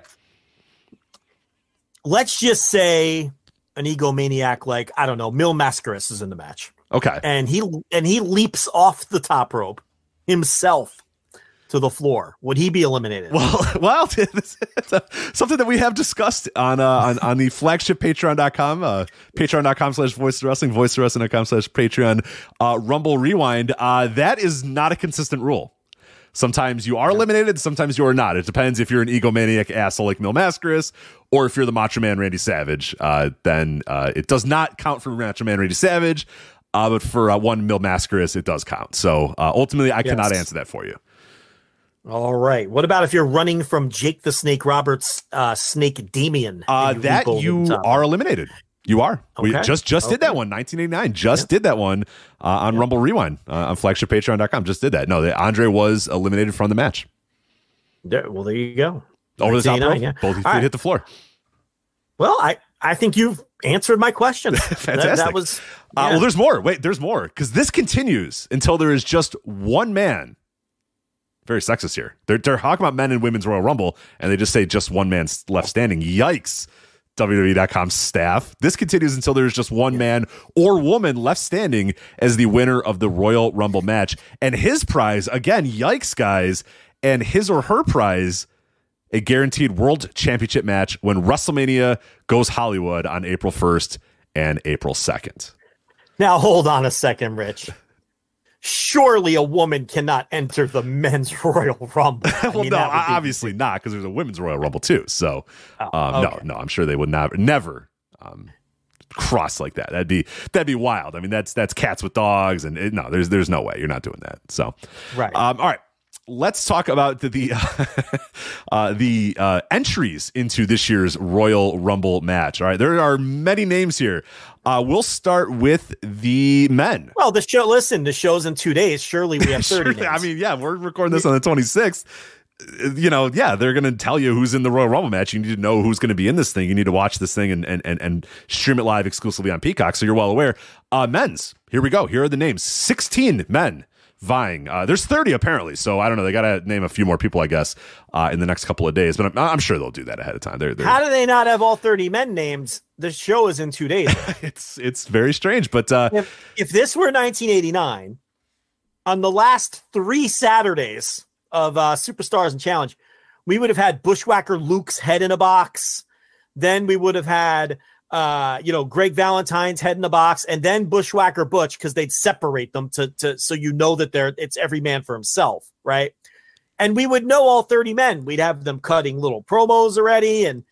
Let's just say an egomaniac like, I don't know, Mil Mascaras is in the match. Okay. And he leaps off the top rope himself to the floor. Would he be eliminated? Well, it's something that we have discussed on the flagship patreon.com, patreon.com/voiceswrestling, voiceswrestling.com/Patreon, Rumble Rewind. That is not a consistent rule. Sometimes you are eliminated, sometimes you are not. It depends if you're an egomaniac asshole like Mil Mascaras or if you're the Macho Man Randy Savage. Then it does not count for Macho Man Randy Savage, but for one Mil Mascaras, it does count. So ultimately, I cannot answer that for you. All right. What about if you're running from Jake the Snake Roberts, Snake Damien? That you are eliminated. You are. Okay. We just did that one, 1989. Did that one on Rumble Rewind on flagshippatreon.com. Just did that. No, Andre was eliminated from the match. Well, there you go. Over the top rope. Both feet hit the floor. Well, I think you've answered my question. Fantastic. That was. Well, there's more. Wait, there's more because this continues until there is just one man. Very sexist here. They're talking about men and women's Royal Rumble, and they just say just one man left standing. Yikes. WWE.com staff. This continues until there's just one man or woman left standing as the winner of the Royal Rumble match. And his prize, again, yikes, guys, and his or her prize, a guaranteed world championship match when WrestleMania goes Hollywood on April 1st and April 2nd. Now, hold on a second, Rich. Surely a woman cannot enter the men's Royal Rumble. Well, no, obviously not, because there's a women's Royal Rumble too. So, okay. No, I'm sure they would never cross like that. That'd be wild. I mean, that's cats with dogs, and there's no way you're not doing that. So, right. All right. Let's talk about the entries into this year's Royal Rumble match. All right, there are many names here. We'll start with the men. Well, the show's in 2 days. Surely we have 30 names. I mean, yeah, we're recording this on the 26th. They're going to tell you who's in the Royal Rumble match. You need to know who's going to be in this thing. You need to watch this thing and stream it live exclusively on Peacock, so you're well aware. Men's, here we go. Here are the names. 16 men vying. There's 30 apparently, so I don't know. They got to name a few more people, I guess, in the next couple of days. But I'm sure they'll do that ahead of time. They're How do they not have all 30 men names? The show is in 2 days. It's very strange. But if this were 1989, on the last 3 Saturdays of Superstars and Challenge, we would have had Bushwhacker Luke's head in a box. Then we would have had Greg Valentine's head in the box, and then Bushwhacker Butch, because they'd separate them to so that it's every man for himself, right? And we would know all 30 men. We'd have them cutting little promos already, and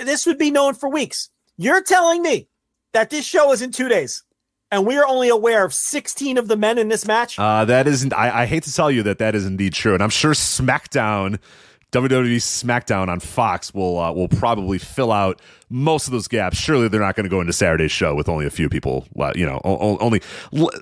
this would be known for weeks. You're telling me that this show is in 2 days, and we are only aware of 16 of the men in this match? That isn't. I hate to tell you that is indeed true, and I'm sure WWE SmackDown on Fox will probably fill out most of those gaps. Surely they're not going to go into Saturday's show with only a few people, only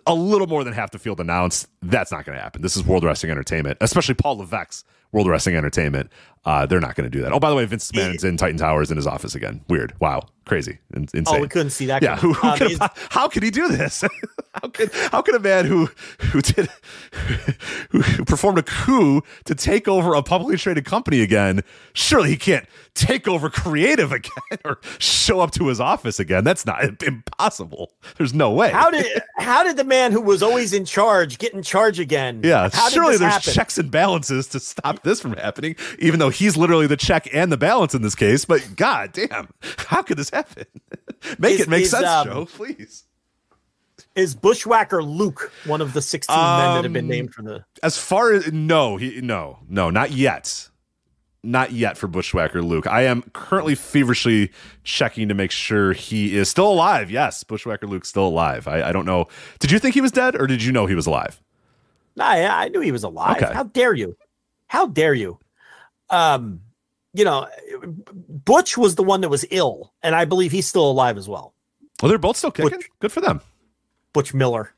a little more than half the field announced. That's not going to happen. This is World Wrestling Entertainment, especially Paul Levesque's World Wrestling Entertainment. They're not going to do that. Oh, by the way, Vince McMahon's in Titan Towers in his office again. Weird. Wow. Crazy. Insane. Oh, we couldn't see that. Yeah. How could he do this? how could a man who performed a coup to take over a publicly traded company again, surely he can't take over creative again or show up to his office again? That's not impossible. There's no way. How did the man who was always in charge get in charge again? Yeah, surely there's checks and balances to stop this from happening, even though he's literally the check and the balance in this case. But god damn, how could this happen? Make sense, Joe, please. Is Bushwhacker Luke one of the 16 men that have been named for the? As far as no, not yet. not yet for Bushwhacker Luke. I am currently feverishly checking to make sure he is still alive. Yes, Bushwhacker Luke's still alive. I don't know. Did you think he was dead, or did you know he was alive? Nah, I knew he was alive. Okay. How dare you? How dare you? Butch was the one that was ill, and I believe he's still alive as well. Well, they're both still kicking. Good for them. Butch Miller,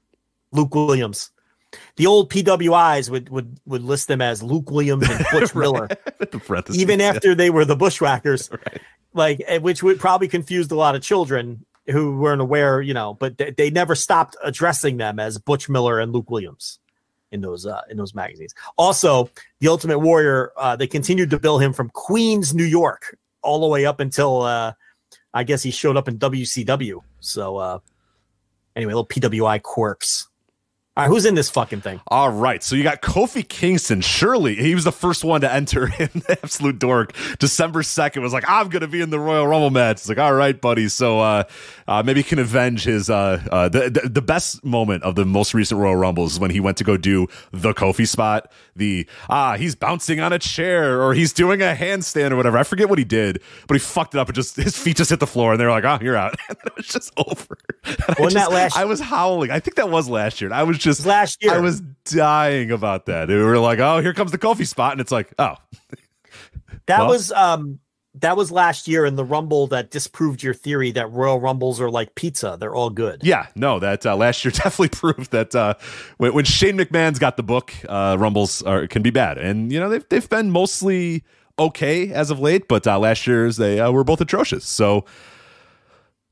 Luke Williams. The old PWIs would list them as Luke Williams and Butch Miller, even after they were the Bushwhackers, like, which would probably confuse a lot of children who weren't aware, but they never stopped addressing them as Butch Miller and Luke Williams in those magazines. Also, the Ultimate Warrior, they continued to bill him from Queens, New York, all the way up until I guess he showed up in WCW. So anyway, little PWI quirks. All right, who's in this fucking thing? All right, so you got Kofi Kingston. Surely he was the first one to enter in the Absolute Dork. December 2nd was like, I'm going to be in the Royal Rumble match. It's like, all right, buddy. So maybe he can avenge his the best moment of the most recent Royal Rumbles is when he went to go do the Kofi spot. He's bouncing on a chair or he's doing a handstand or whatever. I forget what he did, but he fucked it up and just his feet just hit the floor and they're like, oh, you're out. And it was just over. I was howling. I think that was last year. Last year. I was dying about that. We were like, oh, here comes the Kofi spot. And it's like, oh. That was last year in the Rumble that disproved your theory that Royal Rumbles are like pizza. They're all good. Yeah, no, that last year definitely proved that when Shane McMahon's got the book, Rumbles can be bad. And, they've been mostly okay as of late, but last year's they were both atrocious. So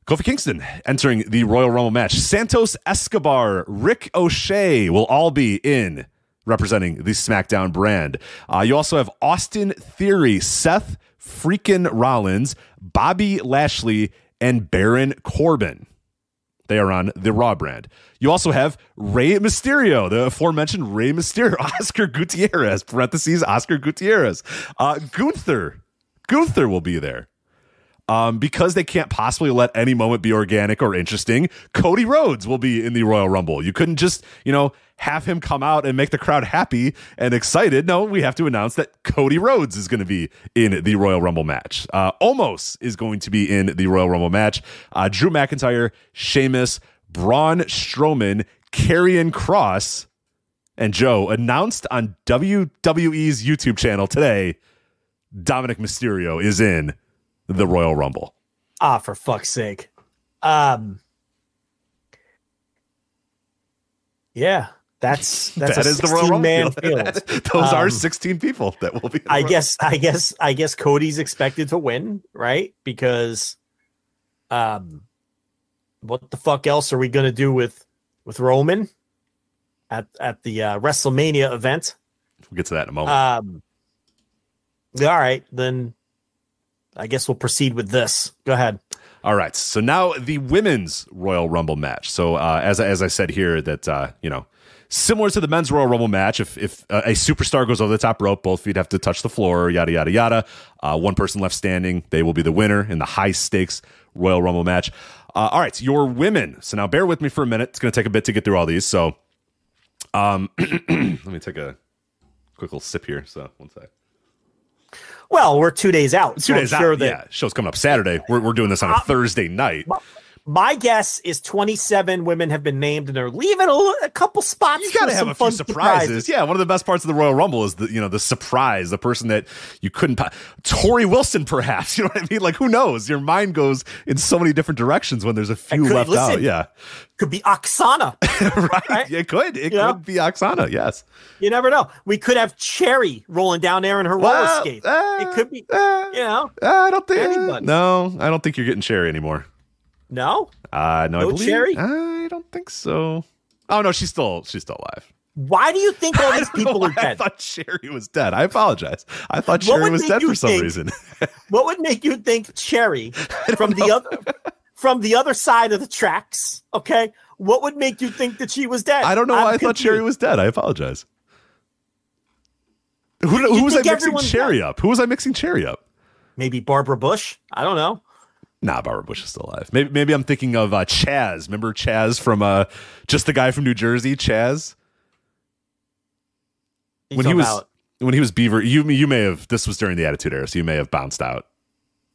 Kofi Kingston entering the Royal Rumble match. Santos Escobar, Rick O'Shea will all be in representing the SmackDown brand. You also have Austin Theory, Seth freaking Rollins, Bobby Lashley, and Baron Corbin. They are on the Raw brand. You also have Rey Mysterio, the aforementioned Rey Mysterio, Oscar Gutierrez, parentheses, Oscar Gutierrez. Gunther will be there. Because they can't possibly let any moment be organic or interesting, Cody Rhodes will be in the Royal Rumble. You couldn't just, have him come out and make the crowd happy and excited. No, we have to announce that Cody Rhodes is going to be in the Royal Rumble match. Omos is going to be in the Royal Rumble match. Drew McIntyre, Sheamus, Braun Strowman, Karrion Kross, and Joe announced on WWE's YouTube channel today, Dominic Mysterio is in the Royal Rumble. For fuck's sake. Yeah, that is the Royal Rumble field. Those are 16 people that will be. I guess Cody's expected to win, right? Because, what the fuck else are we gonna do with Roman at the WrestleMania event? We'll get to that in a moment. All right, then. I guess we'll proceed with this. Go ahead. All right. So now the women's Royal Rumble match. So as I said here, that similar to the men's Royal Rumble match, if a superstar goes over the top rope, both feet have to touch the floor, yada yada yada. One person left standing, they will be the winner in the high stakes Royal Rumble match. All right, your women. So now bear with me for a minute. It's going to take a bit to get through all these. So let me take a quick little sip here. So one sec. Well, we're 2 days out. So I'm sure that show's coming up Saturday. We're doing this on a Thursday night. My guess is 27 women have been named, and they're leaving a couple spots. You got to have a few surprises. Yeah, one of the best parts of the Royal Rumble is the surprise, the person that you couldn't. Tori Wilson, perhaps. You know what I mean? Like, who knows? Your mind goes in so many different directions when there's a few left out. Yeah, could be Oksana. right? It could. It could be Oksana. Yes. You never know. We could have Cherry rolling down there in her roller skates. It could be. I don't think anybody. No, I don't think you're getting Cherry anymore. No? No, I believe Cherry? I don't think so. Oh no, she's still alive. Why do you think all these people are dead? I thought Cherry was dead. I apologize. I thought Cherry was dead for some reason. What would make you think Cherry from the other side of the tracks? Okay, what would make you think that she was dead? I don't know why I thought Cherry was dead. I apologize. Who was I mixing Cherry up? Who was I mixing Cherry up? Maybe Barbara Bush. I don't know. Nah, Barbara Bush is still alive. Maybe I'm thinking of Chaz. Remember Chaz from just the guy from New Jersey, Chaz? When he was when he was Beaver, you may have, this was during the Attitude Era, so you may have bounced out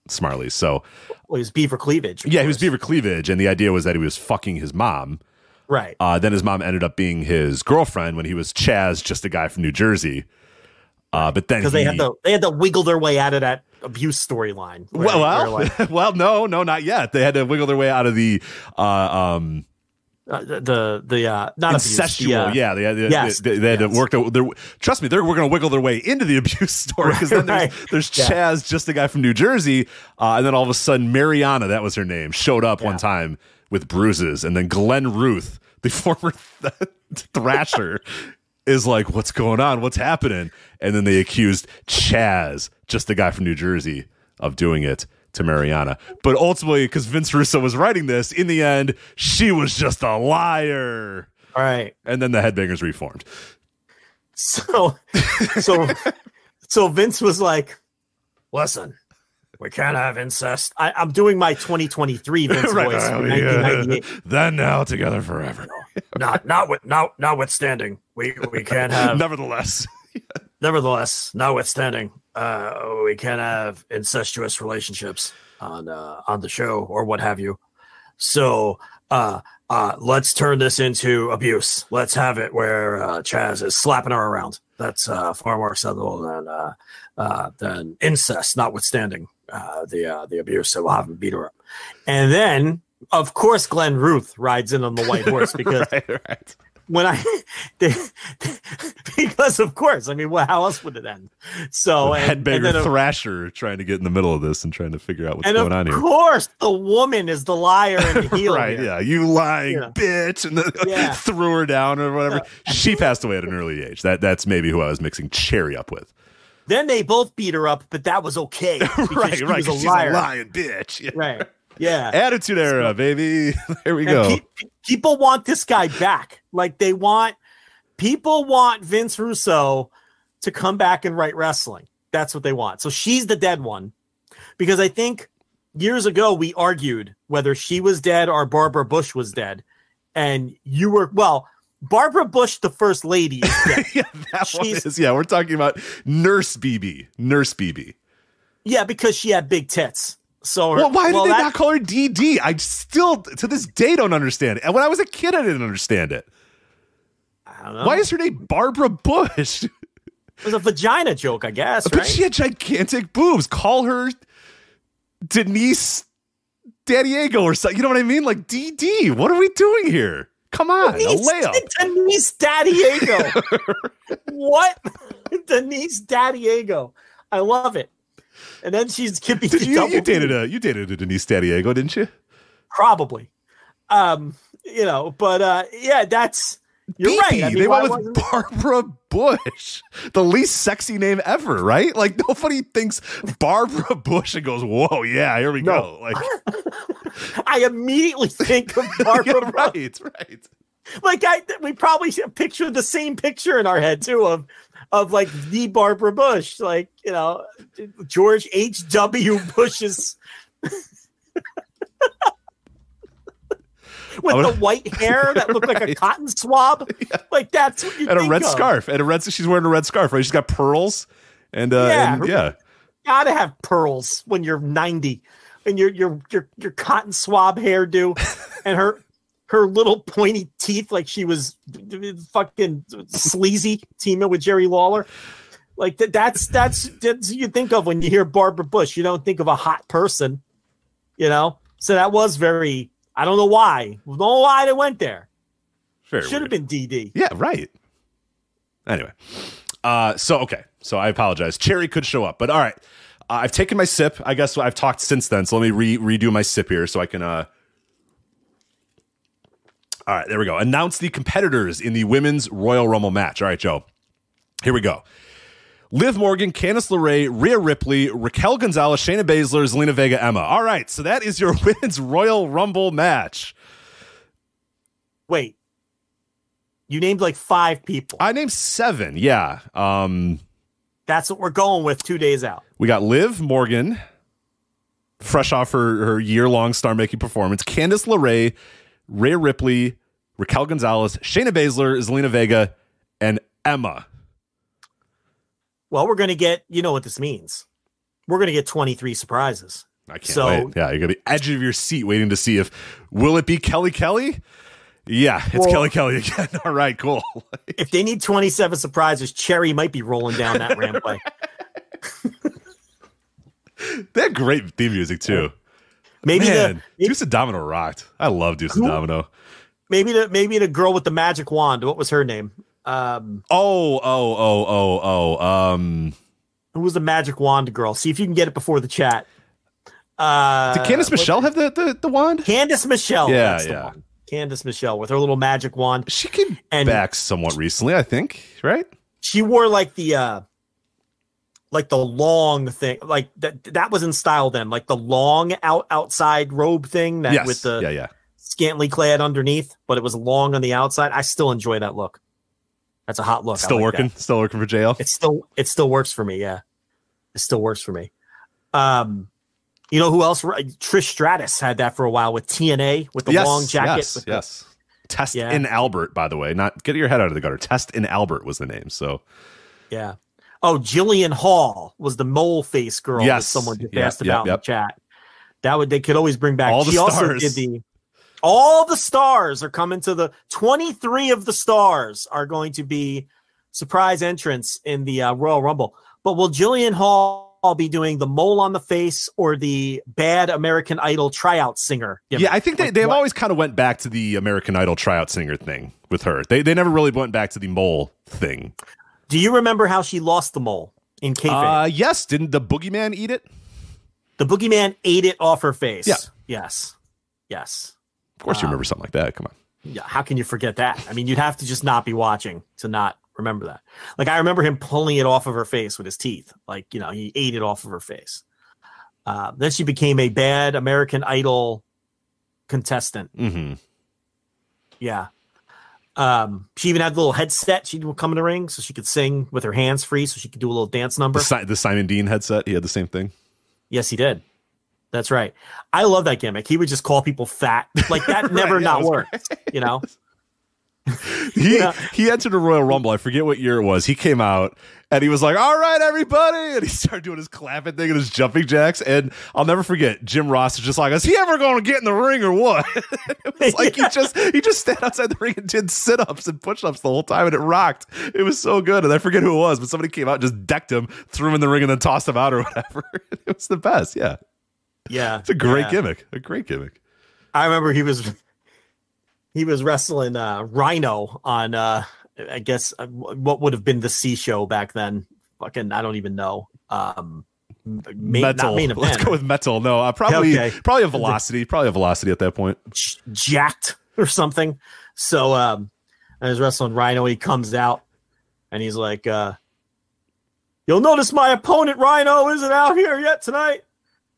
smartly. So, well, he was Beaver Cleavage. Yeah, he was Beaver Cleavage, and the idea was that he was fucking his mom. Right. Then his mom ended up being his girlfriend when he was Chaz, just a guy from New Jersey. But then because they had to wiggle their way out of that abuse storyline. Well, no, not yet. They had to wiggle their way out of the not incestual. They had to work. Trust me, they're going to wiggle their way into the abuse story because then there's Chaz, just a guy from New Jersey, and then all of a sudden Mariana, that was her name, showed up one time with bruises, and then Glenn Ruth, the former Thrasher, is like, "What's going on? What's happening?" And then they accused Chaz, just the guy from New Jersey, of doing it to Mariana. But ultimately, because Vince Russo was writing this, in the end, she was just a liar. All right. And then the Headbangers reformed. So Vince was like, "Listen, we can't have incest." I'm doing my 2023 Vince voice. From 1998. Then now together forever. Notwithstanding, we can't have. Nevertheless, notwithstanding, we can't have incestuous relationships on the show or what have you. So let's turn this into abuse. Let's have it where Chaz is slapping her around. That's far more acceptable than incest. Notwithstanding the abuse, so we'll have him beat her up. And then, of course, Glenn Ruth rides in on the white horse because. right. Because of course, I mean, well, how else would it end? So Headbanger Thrasher trying to get in the middle of this and trying to figure out what's going on here. Of course, the woman is the liar and the heel. Right? Here. Yeah, you lying bitch, and then threw her down or whatever. She passed away at an early age. That's maybe who I was mixing Cherry up with. Then they both beat her up, but that was okay. right. She's a lying bitch. Yeah. Right. Yeah. Attitude Era, baby. There we go. People want this guy back. Like people want Vince Russo to come back and write wrestling. That's what they want. So she's the dead one. Because I think years ago we argued whether she was dead or Barbara Bush was dead. And you were, Barbara Bush, the first lady, is dead. We're talking about Nurse BB. Yeah, because she had big tits. So why did they not call her DD? I still, to this day, don't understand it. And when I was a kid, I didn't understand it. I don't know. Why is her name Barbara Bush? It was a vagina joke, I guess. But she had gigantic boobs. Call her Denise Dadiego or something. You know what I mean? Like DD. What are we doing here? Come on, a layup. Denise Dadiego. What? Denise Dadiego. I love it. And then she's Kippy. You dated a Denise Dadiego, didn't you? Probably. That's you're right. I mean, they went with Barbara Bush, the least sexy name ever, right? Like nobody thinks Barbara Bush and goes, "Whoa, yeah, here we go." Like I immediately think of Barbara Bush. Right. Like we probably pictured the same picture in our head too of like the Barbara Bush, like, George H.W. Bush's with the white hair that looked like a cotton swab. Yeah. Like that's what you and think a red of. Scarf. And she's wearing a red scarf, right? She's got pearls and gotta have pearls when you're 90 and your cotton swab hairdo and her little pointy teeth, like she was fucking sleazy teaming with Jerry Lawler. Like that's you think of when you hear Barbara Bush. You don't think of a hot person, So that was very. I don't know why. I don't know why they went there. Should have been DD. Yeah, right. Anyway, so I apologize. Cherry could show up, but all right. I've taken my sip. I guess I've talked since then. So let me redo my sip here so I can. All right, there we go. Announce the competitors in the Women's Royal Rumble match. All right, Joe. Here we go. Liv Morgan, Candice LeRae, Rhea Ripley, Raquel Gonzalez, Shayna Baszler, Zelina Vega, Emma. All right, so that is your Women's Royal Rumble match. Wait. You named like 5 people. I named 7, yeah. That's what we're going with 2 days out. We got Liv Morgan, fresh off her year-long star-making performance. Candice LeRae, Rhea Ripley, Raquel Gonzalez, Shayna Baszler, Zelina Vega, and Emma. Well, we're going to get, you know what this means. We're going to get 23 surprises. I can't wait. Yeah, you're going to be edge of your seat waiting to see will it be Kelly Kelly? Yeah, it's Kelly Kelly again. All right, cool. If they need 27 surprises, Cherry might be rolling down that rampway. They had great theme music, too. Maybe Deuce and Domino rocked. I love Deuce and Domino. Maybe the girl with the magic wand. What was her name? Who was the magic wand girl? See if you can get it before the chat. Did Candice Michelle have the wand? Candice Michelle. Yeah, that's the one. Candice Michelle with her little magic wand. She came back somewhat recently, I think, right? She wore like the long thing, like that was in style then, like the long outside robe thing that with the scantily clad underneath, but it was long on the outside. I still enjoy that look. That's a hot look. Still working for JL. It still works for me. Yeah, it still works for me. You know who else? Trish Stratus had that for a while with TNA with the long jacket. Yes. Test in Albert, by the way. Not get your head out of the gutter. Test in Albert was the name. So, yeah. Oh, Jillian Hall was the mole face girl that someone just asked about in the chat. They could always bring back. All the stars. Also did all the stars are coming to 23 of the stars are going to be surprise entrants in the Royal Rumble. But will Jillian Hall be doing the mole on the face or the bad American Idol tryout singer? Yeah, I think they've always kind of went back to the American Idol tryout singer thing with her. They never really went back to the mole thing. Do you remember how she lost the mole in kayfabe? Yes. Didn't the boogeyman eat it? The boogeyman ate it off her face. Yeah. Yes. Of course you remember something like that. Come on. Yeah. How can you forget that? I mean, you'd have to just not be watching to not remember that. Like, I remember him pulling it off of her face with his teeth. Like, you know, he ate it off of her face. Then she became a bad American Idol contestant. Mm-hmm. Yeah. She even had the little headset. She would come in the ring so she could sing with her hands free, so she could do a little dance number. The Simon Dean headset. He had the same thing. Yes, he did. That's right. I love that gimmick. He would just call people fat. Like, that never not worked. You know. He entered a Royal Rumble. I forget what year it was. He came out and he was like, "All right, everybody," and he started doing his clapping thing and his jumping jacks. And I'll never forget, Jim Ross was just like, "Is he ever going to get in the ring or what?" It was like he just stayed outside the ring and did sit-ups and push-ups the whole time, and it rocked. It was so good. And I forget who it was, but somebody came out and just decked him, threw him in the ring, and then tossed him out or whatever. It was the best. Yeah, it's a great gimmick. A great gimmick. I remember he was wrestling Rhino on I guess what would have been the C show back then. Fucking, I don't even know. Metal. Let's go with Metal. No, probably a Velocity. Probably a Velocity at that point. Jacked or something. So I was wrestling Rhino. He comes out and he's like, "You'll notice my opponent Rhino isn't out here yet tonight.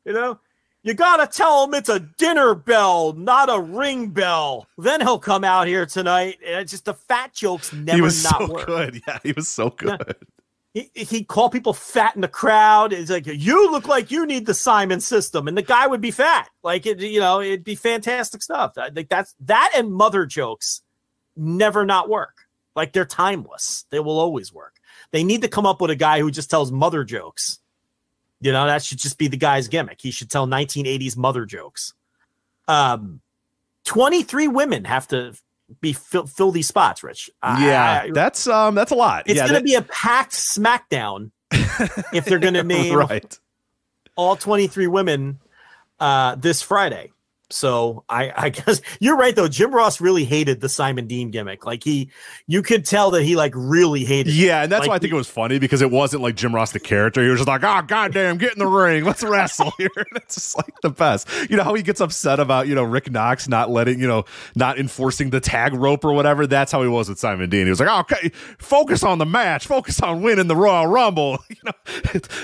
You know, you gotta tell him it's a dinner bell, not a ring bell. Then he'll come out here tonight." And it's just the fat jokes never. He was not so work. good. Yeah, he was so good. He'd call people fat in the crowd. It's like, "You look like you need the Simon system," and the guy would be fat. Like, it'd be fantastic stuff. I think that and mother jokes never not work. Like, they're timeless. They will always work. They need to come up with a guy who just tells mother jokes. You know, that should just be the guy's gimmick. He should tell 1980s mother jokes. 23 women have to fill these spots, Rich. That's a lot. It's going to be a packed SmackDown if they're going to name all 23 women this Friday. So I guess you're right, though. Jim Ross really hated the Simon Dean gimmick. Like, you could tell that he like really hated it. Yeah, and that's why I think it was funny, because it wasn't like Jim Ross the character. He was just like, "Oh, goddamn, get in the ring. Let's wrestle here." It's just like the best. You know how he gets upset about, Rick Knox not enforcing the tag rope or whatever? That's how he was with Simon Dean. He was like, "Oh, okay, focus on the match. Focus on winning the Royal Rumble.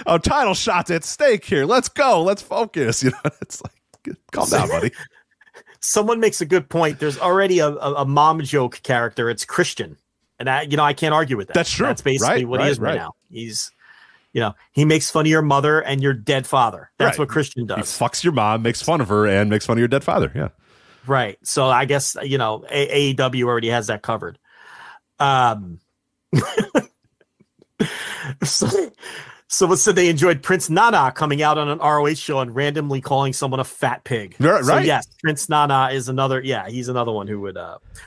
A title shot's at stake here. Let's go. Let's focus." It's like, calm down, buddy. Someone makes a good point. There's already a mom joke character. It's Christian. And I can't argue with that. That's true. That's basically what he is right now. He's, he makes fun of your mother and your dead father. That's what Christian does. He fucks your mom, makes fun of her, and makes fun of your dead father. Yeah. Right. So I guess, AEW already has that covered. So they enjoyed Prince Nana coming out on an ROH show and randomly calling someone a fat pig. Right. So yes, Prince Nana is another. Yeah, he's another one who would.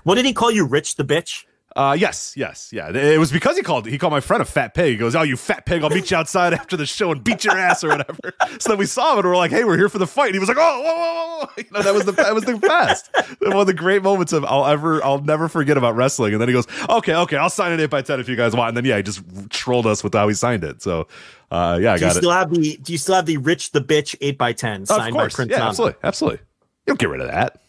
What did he call you, Rich the bitch? Yes. Yeah. It was because he called my friend a fat pig. He goes, "Oh, you fat pig! I'll meet you outside after the show and beat your ass or whatever." So then we saw him and we're like, "Hey, we're here for the fight." And he was like, "Oh, whoa. That was the best. One of the great moments of I'll never forget about wrestling." And then he goes, "Okay, I'll sign it 8x10 if you guys want." And then he just trolled us with how he signed it. So I got it. Do you still have the Rich the Bitch 8x10 signed by Prince Nana? Absolutely. You don't get rid of that.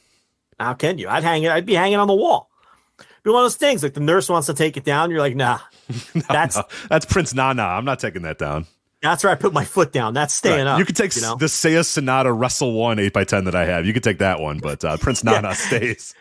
How can you? I'd be hanging on the wall. Be one of those things like the nurse wants to take it down. You're like, nah, that's Prince Nana. I'm not taking that down. That's where I put my foot down. That's staying up. You could take the Seiya Sonata Wrestle 1 8x10 that I have. You could take that one, but Prince Nana stays.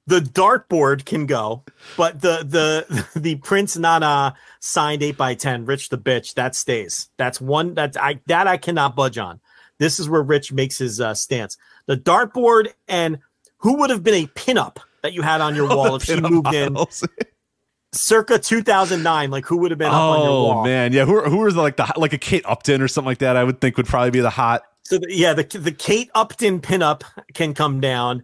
The dartboard can go, but the Prince Nana signed 8x10 Rich the Bitch that stays. That's one that I cannot budge on. This is where Rich makes his stance. The dartboard and who would have been a pinup that you had on your wall if she moved models. In circa 2009, like who would have been up on your wall? Oh man, yeah, who was like a Kate Upton or something like that? I would think would probably be the hot. So the Kate Upton pinup can come down.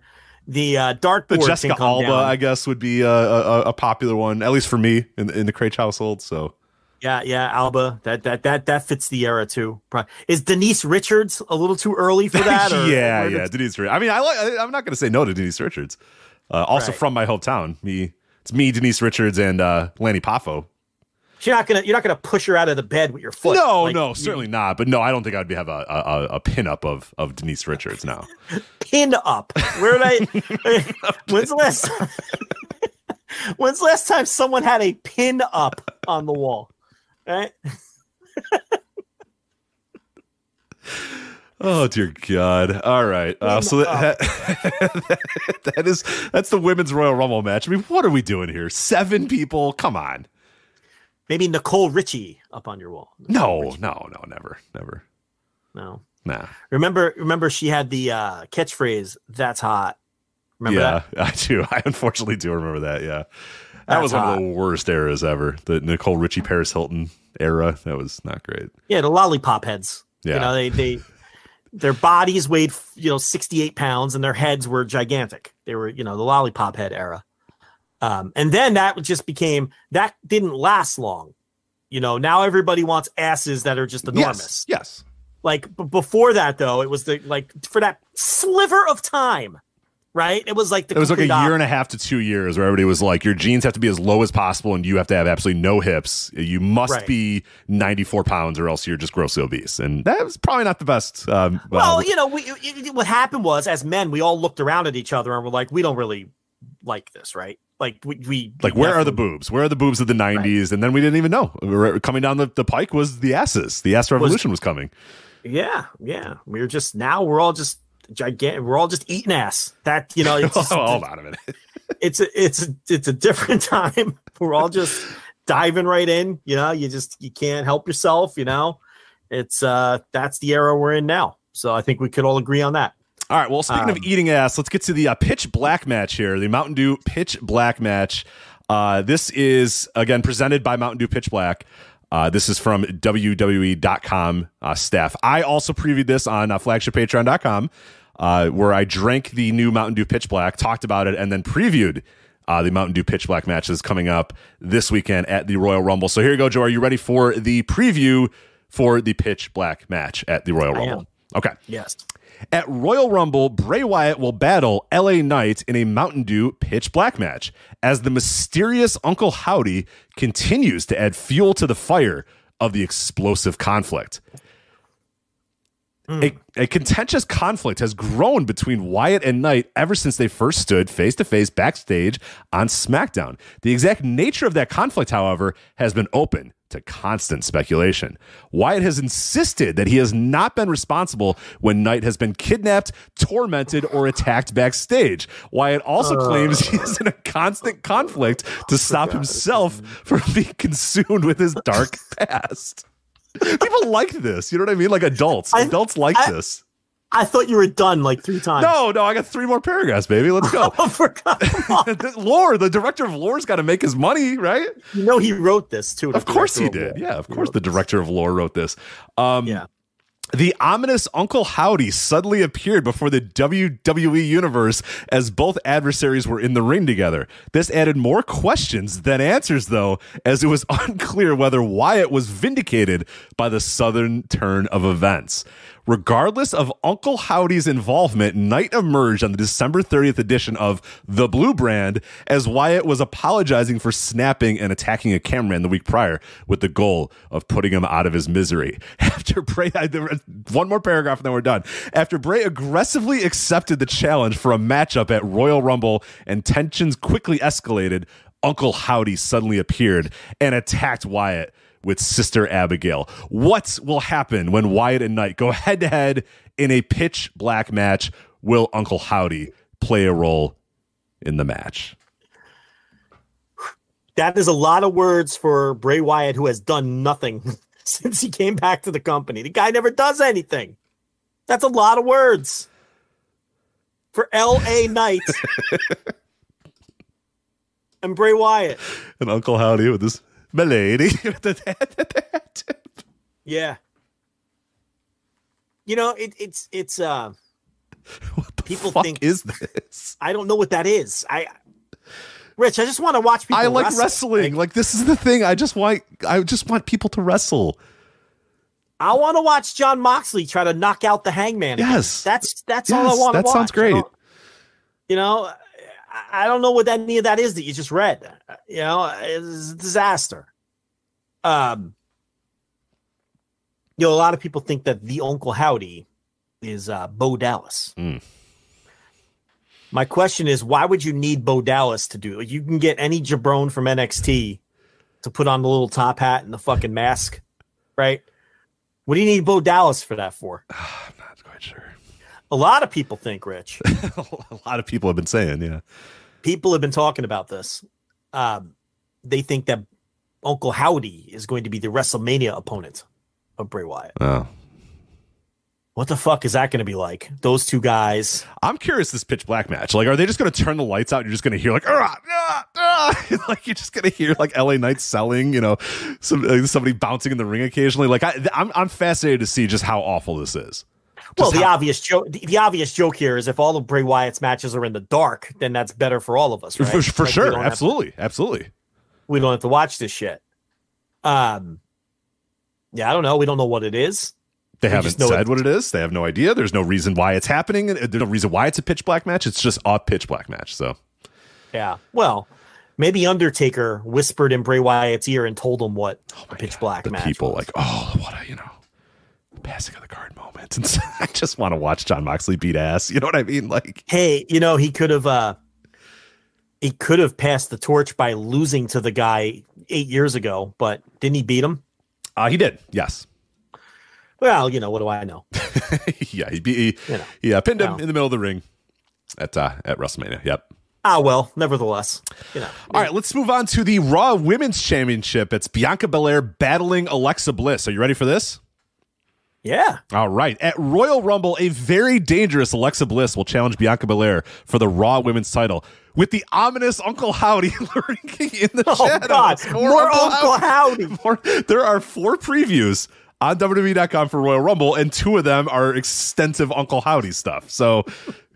The dartboard, the Jessica can come Alba, down. I guess, would be a popular one, at least for me in the Craich household. So yeah, Alba, that fits the era too. Is Denise Richards a little too early for that? Or yeah, Denise Richards. I mean, I'm not going to say no to Denise Richards. Also from my hometown, it's me, Denise Richards, and Lanny Poffo. You're not gonna push her out of the bed with your foot. No, certainly not. But no, I don't think I'd have a pin up of Denise Richards now. Pin up? Where did I? When's the last time someone had a pin up on the wall? Right. Oh dear God! All right, so that's the women's Royal Rumble match. I mean, what are we doing here? 7 people? Come on. Maybe Nicole Richie up on your wall. No, never. No, nah. Remember, she had the catchphrase "That's hot." Remember that? I do. I unfortunately do remember that. Yeah, that was one of the worst eras ever. The Nicole Richie Paris Hilton era. That was not great. Yeah, the lollipop heads. Yeah, they their bodies weighed 68 pounds and their heads were gigantic. They were the lollipop head era. And then that just became, that didn't last long. Now everybody wants asses that are just enormous. Yes. Like before that though, it was for that sliver of time, right? It was like a year and a half to 2 years where everybody was like, your jeans have to be as low as possible and you have to have absolutely no hips. You must be 94 pounds or else you're just grossly obese. And that was probably not the best. What happened was, as men, we all looked around at each other and were like, we don't really like this, right? Like where are the boobs? Where are the boobs of the 90s? Right. And then we didn't even know. Coming down the pike was the asses. The ass revolution was coming. Yeah. We're all just gigantic. We're all just eating ass. That it's just, hold on a minute. it's a different time. We're all just diving right in. You can't help yourself. It's that's the era we're in now. So I think we could all agree on that. All right. Well, speaking of eating ass, let's get to the pitch black match here. The Mountain Dew pitch black match. This is again presented by Mountain Dew Pitch Black. This is from WWE.com staff. I also previewed this on flagshippatreon.com, where I drank the new Mountain Dew Pitch Black, talked about it, and then previewed the Mountain Dew Pitch Black matches coming up this weekend at the Royal Rumble. So here you go, Joe. Are you ready for the preview for the Pitch Black match at the Royal Rumble? Okay. Yes. At Royal Rumble, Bray Wyatt will battle LA Knight in a Mountain Dew Pitch Black match as the mysterious Uncle Howdy continues to add fuel to the fire of the explosive conflict. A contentious conflict has grown between Wyatt and Knight ever since they first stood face-to-face backstage on SmackDown. The exact nature of that conflict, however, has been open to constant speculation. Wyatt has insisted that he has not been responsible when Knight has been kidnapped, tormented, or attacked backstage. Wyatt also claims he is in a constant conflict to stop himself from being consumed with his dark past. People like this. You know what I mean? Like adults. Adults like this. I thought you were done like 3 times. No, I got 3 more paragraphs, baby. Let's go. Lore, the director of Lore's got to make his money, right? You know he wrote this too. Of course he did. Yeah, of course the director of Lore wrote this. Yeah. The ominous Uncle Howdy suddenly appeared before the WWE universe as both adversaries were in the ring together. This added more questions than answers, though, as it was unclear whether Wyatt was vindicated by the southern turn of events. Regardless of Uncle Howdy's involvement, Knight emerged on the December 30th edition of The Blue Brand as Wyatt was apologizing for snapping and attacking a cameraman the week prior with the goal of putting him out of his misery. After Bray, one more paragraph and then we're done. After Bray aggressively accepted the challenge for a matchup at Royal Rumble and tensions quickly escalated, Uncle Howdy suddenly appeared and attacked Wyatt with Sister Abigail. What will happen when Wyatt and Knight go head-to-head in a pitch black match? Will Uncle Howdy play a role in the match? That is a lot of words for Bray Wyatt, who has done nothing since he came back to the company. The guy never does anything. That's a lot of words for L.A. Knight and Bray Wyatt. And Uncle Howdy with this milady. Yeah. You know, it's what the people fuck think is this? I don't know what that is. Rich, I just want to watch people. I like wrestling. Like this is the thing. I just want people to wrestle. I want to watch John Moxley try to knock out the Hangman. Yes. That's all I want to watch. That sounds great. You know, I don't know what any of that is that you just read. You know, it's a disaster. You know, a lot of people think that the Uncle Howdy is Bo Dallas. My question is, why would you need Bo Dallas to do it? You can get any jabron from NXT to put on the little top hat and the fucking mask, right? What do you need Bo Dallas for that for? I'm not quite sure. A lot of people think, Rich. A lot of people have been saying, yeah. People have been talking about this. They think that Uncle Howdy is going to be the WrestleMania opponent of Bray Wyatt. Oh. What the fuck is that going to be like? Those two guys. I'm curious this pitch black match. Like, are they just going to turn the lights out and you're just going to hear like, like you're just going to hear like LA Knight selling, you know, somebody bouncing in the ring occasionally. Like I'm fascinated to see just how awful this is. Well, the obvious joke here is if all of Bray Wyatt's matches are in the dark, then that's better for all of us, right? For sure. Absolutely. We don't have to watch this shit. Yeah, I don't know. We don't know what it is. They haven't said what it is. They have no idea. There's no reason why it's happening. There's no reason why it's a pitch black match. It's just a pitch black match. So, yeah. Well, maybe Undertaker whispered in Bray Wyatt's ear and told him what a pitch black match people was. Like, oh, what a, passing of the card moment. And so I just want to watch John Moxley beat ass. You know what I mean? Like, hey, he could have passed the torch by losing to the guy 8 years ago, but didn't he beat him? He did. Yes. Well, what do I know? Yeah, he pinned him in the middle of the ring at WrestleMania. Yep. Well, nevertheless. All right, let's move on to the Raw Women's Championship. It's Bianca Belair battling Alexa Bliss. Are you ready for this? Yeah. All right. At Royal Rumble, a very dangerous Alexa Bliss will challenge Bianca Belair for the Raw Women's title with the ominous Uncle Howdy lurking in the shadows. God. More Uncle Howdy. There are 4 previews on WWE.com for Royal Rumble, and 2 of them are extensive Uncle Howdy stuff. So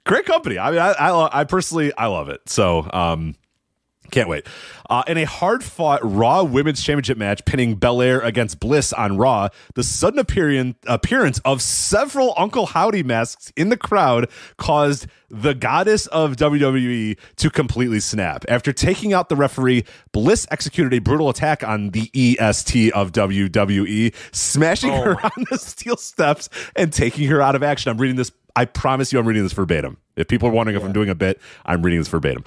great company. I mean, I personally, I love it. So can't wait. In a hard-fought Raw Women's Championship match pinning Belair against Bliss on Raw, the sudden appearance of several Uncle Howdy masks in the crowd caused the goddess of WWE to completely snap. After taking out the referee, Bliss executed a brutal attack on the EST of WWE, smashing her on the steel steps and taking her out of action. I'm reading this. I promise you I'm reading this verbatim. If people are wondering if I'm doing a bit, I'm reading this verbatim.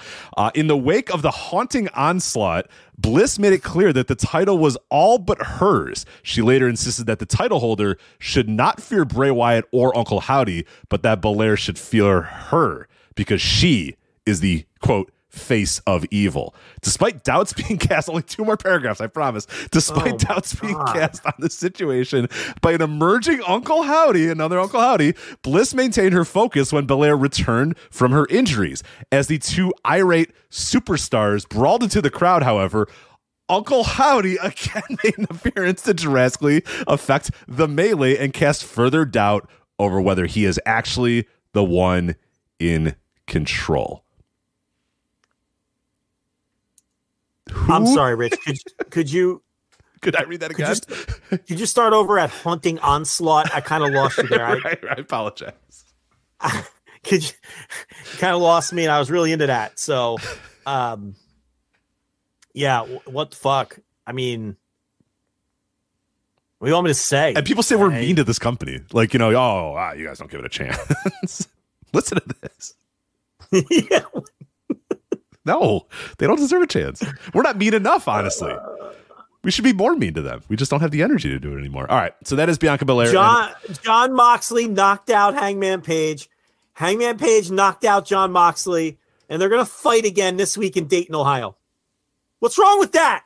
In the wake of the haunting onslaught, Bliss made it clear that the title was all but hers. She later insisted that the title holder should not fear Bray Wyatt or Uncle Howdy, but that Belair should fear her because she is the, quote, face of evil. Despite doubts being cast, only 2 more paragraphs, I promise. Despite doubts being cast on the situation by an emerging Uncle Howdy, another Uncle Howdy, Bliss maintained her focus when Belair returned from her injuries. As the 2 irate superstars brawled into the crowd, however, Uncle Howdy again made an appearance to drastically affect the melee and cast further doubt over whether he is actually the one in control. I'm sorry, Rich. Could I read that again? Could you start over at Haunting Onslaught? I kind of lost you there. I apologize. You kind of lost me, and I was really into that. So, yeah, what the fuck? I mean, what do you want me to say? And people say we're mean to this company. Like, you guys don't give it a chance. Listen to this. Yeah. No, they don't deserve a chance. We're not mean enough, honestly. We should be more mean to them. We just don't have the energy to do it anymore. All right, so that is Bianca Belair. John Moxley knocked out Hangman Page. Hangman Page knocked out John Moxley, and they're going to fight again this week in Dayton, Ohio. What's wrong with that?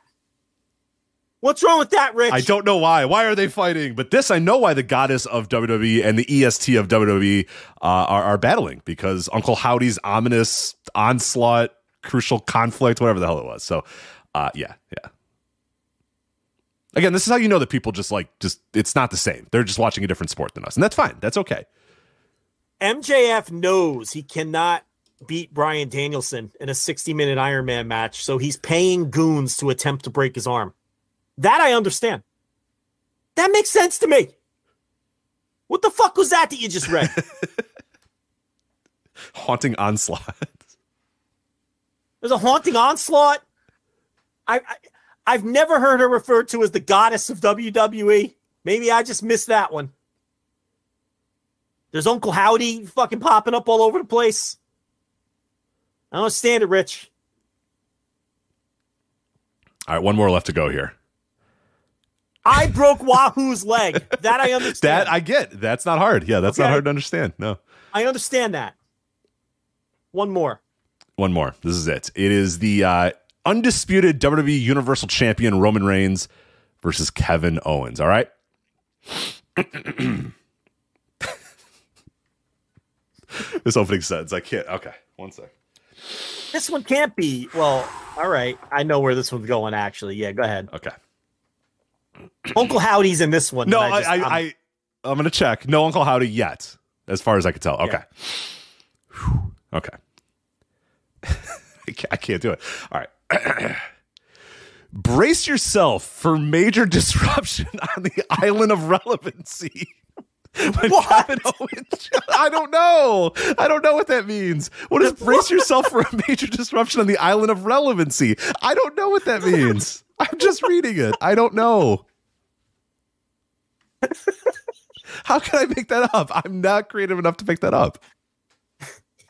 What's wrong with that, Rich? I don't know why. Why are they fighting? But this, I know why the goddess of WWE and the EST of WWE are battling, because Uncle Howdy's ominous onslaught, crucial conflict, whatever the hell it was. So, yeah. Again, this is how you know that people just it's not the same. They're just watching a different sport than us. And that's fine. That's okay. MJF knows he cannot beat Bryan Danielson in a 60-minute Iron Man match, so he's paying goons to attempt to break his arm. That I understand. That makes sense to me. What the fuck was that you just read? Haunting Onslaught. There's a Haunting Onslaught. I've never heard her referred to as the goddess of WWE. Maybe I just missed that one. There's Uncle Howdy fucking popping up all over the place. I don't understand it, Rich. All right, one more left to go here. I broke Wahoo's leg. That I understand. That I get. That's not hard. Yeah, that's not hard to understand. No. I understand that. One more. This is it. It is the undisputed WWE Universal Champion Roman Reigns versus Kevin Owens. All right? This opening sentence. I can't. Okay. One sec. This one can't be. Well, all right. I know where this one's going, actually. Yeah, go ahead. Okay. Uncle Howdy's in this one. No, I'm going to check. No Uncle Howdy yet, as far as I can tell. Okay. Yeah. Okay. I can't do it. All right. Brace yourself for major disruption on the island of relevancy. What? Kevin Owens, I don't know what that means. What is brace yourself for a major disruption on the island of relevancy? I don't know what that means. I'm just reading it. I don't know. How can I make that up? I'm not creative enough to make that up.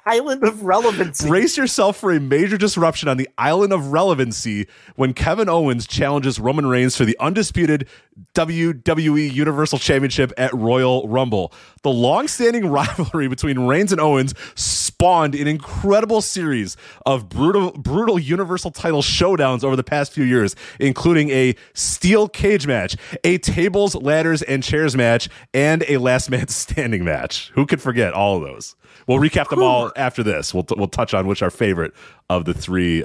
Island of relevancy. Brace yourself for a major disruption on the island of relevancy when Kevin Owens challenges Roman Reigns for the undisputed WWE Universal Championship at Royal Rumble. The long-standing rivalry between Reigns and Owens spawned an incredible series of brutal Universal title showdowns over the past few years, including a steel cage match, a tables, ladders, and chairs match, and a last man standing match. Who could forget all of those? We'll recap them all after this. We'll touch on which our favorite of the three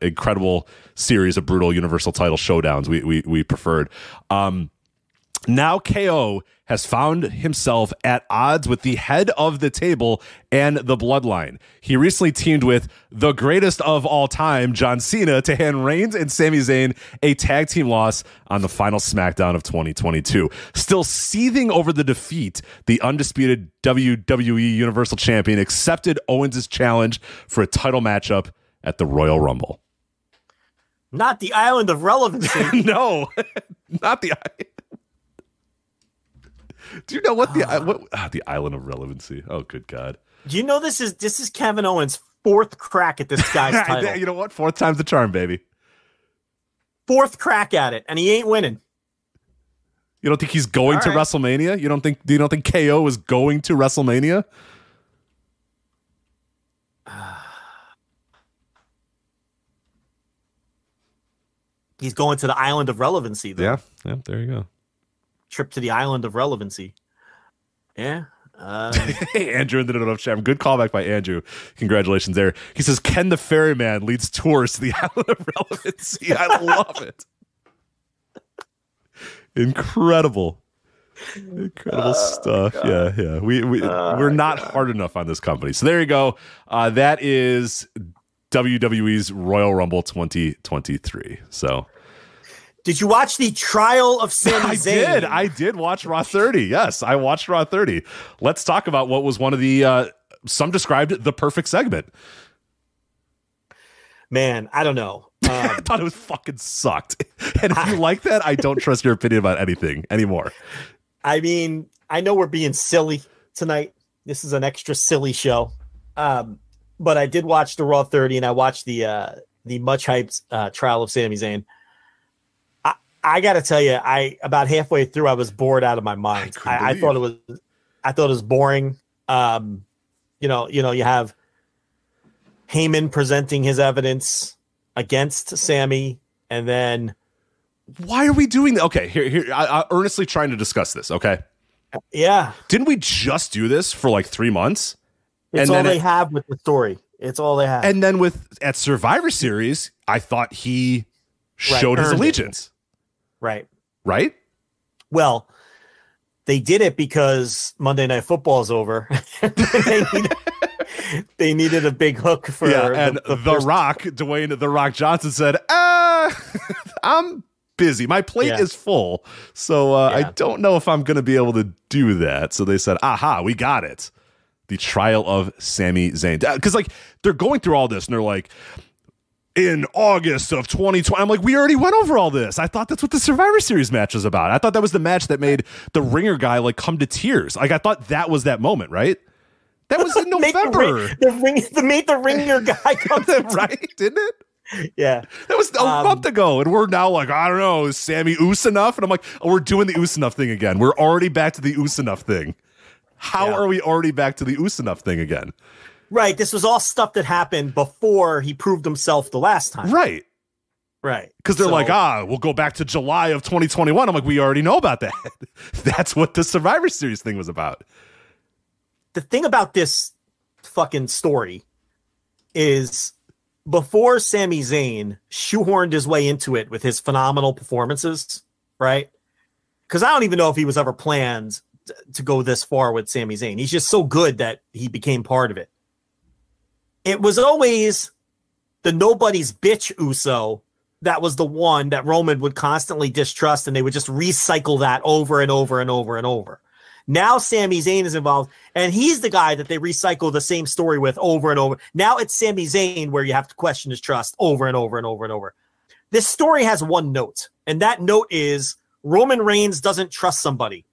incredible series of brutal Universal title showdowns we preferred. Now KO has found himself at odds with the head of the table and the bloodline. He recently teamed with the greatest of all time, John Cena, to hand Reigns and Sami Zayn a tag team loss on the final SmackDown of 2022. Still seething over the defeat, the undisputed WWE Universal Champion accepted Owens' challenge for a title matchup at the Royal Rumble. Not the island of relevancy. No, not the island. Do you know what the island of relevancy? Oh, good God! Do you know this is Kevin Owens' fourth crack at this guy's title? You know what? Fourth time's the charm, baby. Fourth crack at it, and he ain't winning. You don't think he's going to WrestleMania? You don't think KO is going to WrestleMania? He's going to the island of relevancy, though. Yeah, there you go. Trip to the island of relevancy. Yeah. Hey, Andrew in the Note Chat. Good callback by Andrew. Congratulations there. He says, Ken the Ferryman leads tours to the island of relevancy. I love it. Incredible stuff. God. Yeah. We're not hard enough on this company. So there you go. That is WWE's Royal Rumble 2023. So, did you watch the trial of Sami Zayn? I did watch Raw 30. Yes, I watched Raw 30. Let's talk about what was one of the some described the perfect segment. Man, I don't know. I thought it was fucking sucked. And if you like that, I don't trust your opinion about anything anymore. I mean, I know we're being silly tonight. This is an extra silly show. But I did watch the Raw 30 and I watched the much hyped trial of Sami Zayn. I got to tell you, about halfway through, I was bored out of my mind. I thought it was boring. You have Heyman presenting his evidence against Sami, and then why are we doing that? Okay, here, I'm earnestly trying to discuss this. Okay, yeah, didn't we just do this for like 3 months? It's all they have with the story. It's all they have. And then at Survivor Series, I thought he showed his allegiance. Right. Well, they did it because Monday Night Football is over. They needed a big hook for the Rock, Dwayne "The Rock" Johnson said, I'm busy. My plate is full. So I don't know if I'm going to be able to do that. So they said, aha, we got it. The trial of Sami Zayn. Because they're going through all this and they're like, in August of 2020, I'm like, we already went over all this. I thought that's what the Survivor Series match was about. I thought that was the match that made the ringer guy come to tears. I thought that was that moment, right? That was in November. Made the ringer guy come to right, didn't it? Yeah. That was a month ago. And we're now I don't know, is Sammy Oos enough? And I'm like, oh, we're doing the Oos enough thing again. We're already back to the Oos enough thing. How are we already back to the Oos enough thing again? Right. This was all stuff that happened before he proved himself the last time. Right. Because they're we'll go back to July of 2021. I'm like, we already know about that. That's what the Survivor Series thing was about. The thing about this fucking story is before Sami Zayn shoehorned his way into it with his phenomenal performances, right? Because I don't even know if he was ever planned to go this far with Sami Zayn. He's just so good that he became part of it. It was always the nobody's bitch Uso that was the one that Roman would constantly distrust, and they would just recycle that over and over and over and over. Now Sami Zayn is involved, and he's the guy that they recycle the same story with over and over. Now it's Sami Zayn where you have to question his trust over and over and over and over. This story has one note, and that note is Roman Reigns doesn't trust somebody.